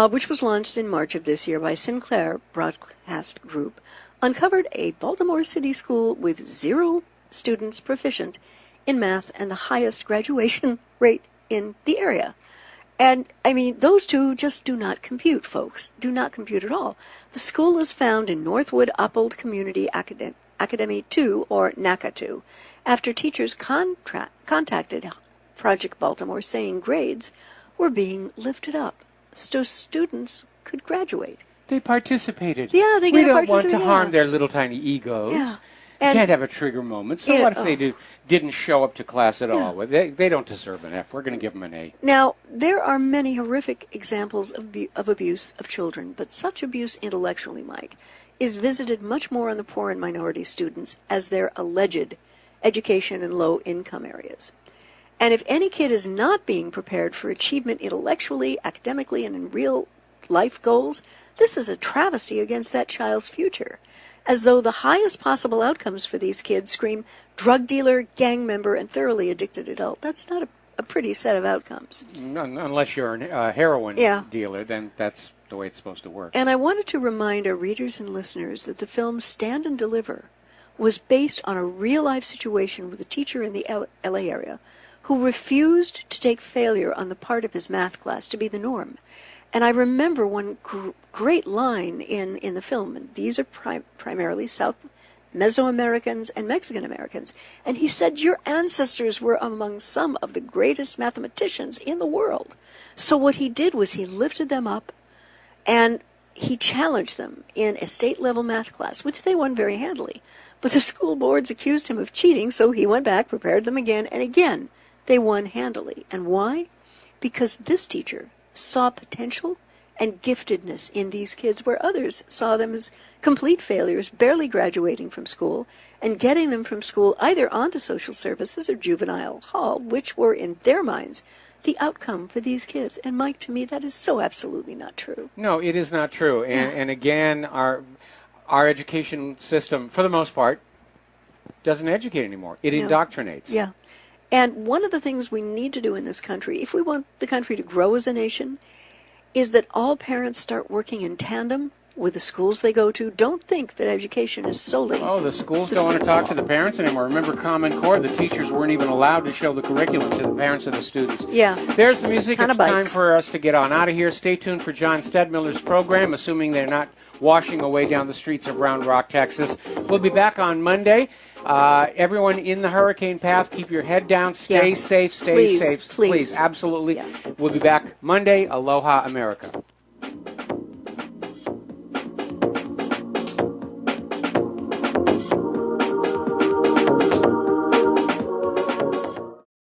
Speaker 15: which was launched in March of this year by Sinclair Broadcast Group, uncovered a Baltimore City school with 0 students proficient in math and the highest graduation rate in the area. And, I mean, those two just do not compute, folks. Do not compute at all. The school is found in Northwood Uphold Community Academy 2, or NACA 2, after teachers contacted Project Baltimore saying grades were being lifted up so students could graduate.
Speaker 2: They participated.
Speaker 15: Yeah, they
Speaker 2: We don't want to harm their little tiny egos.
Speaker 15: Yeah.
Speaker 2: You can't have a trigger moment. So what if they didn't show up to class at all? Well, they don't deserve an F. We're going to give them an A.
Speaker 15: Now, there are many horrific examples of abuse of children, but such abuse intellectually, Mike, is visited much more on the poor and minority students as their alleged education in low-income areas. And if any kid is not being prepared for achievement intellectually, academically, and in real life goals, this is a travesty against that child's future. As though the highest possible outcomes for these kids scream drug dealer, gang member, and thoroughly addicted adult. That's not a pretty set of outcomes.
Speaker 2: Unless you're a heroin dealer, then that's the way it's supposed to work.
Speaker 15: And I wanted to remind our readers and listeners that the film Stand and Deliver was based on a real-life situation with a teacher in the LA area who refused to take failure on the part of his math class to be the norm. And I remember one great line in the film, and these are primarily South Mesoamericans and Mexican Americans, and he said, your ancestors were among some of the greatest mathematicians in the world. So what he did was he lifted them up, and he challenged them in a state-level math class, which they won very handily. But the school boards accused him of cheating, so he went back, prepared them again, and again they won handily. And why? Because this teacher saw potential and giftedness in these kids where others saw them as complete failures, barely graduating from school, and getting them from school either onto social services or juvenile hall, which were, in their minds, the outcome for these kids. And Mike, to me, that is so absolutely not true.
Speaker 2: No, it is not true. And again, our education system, for the most part, doesn't educate anymore. It indoctrinates.
Speaker 15: Yeah. And one of the things we need to do in this country, if we want the country to grow as a nation, is that all parents start working in tandem with the schools they go to. Don't think that education is solely...
Speaker 2: Oh, the schools don't want to talk to the parents anymore. Remember Common Core? The teachers weren't even allowed to show the curriculum to the parents of the students.
Speaker 15: Yeah.
Speaker 2: There's the music.
Speaker 15: Kinda
Speaker 2: It's
Speaker 15: bites.
Speaker 2: time for us to get on out of here. Stay tuned for John Stedmiller's program, assuming they're not washing away down the streets of Round Rock, Texas. We'll be back on Monday. Everyone in the hurricane path, keep your head down. Stay safe. Stay safe. Please. Absolutely. Yeah. We'll be back Monday. Aloha, America.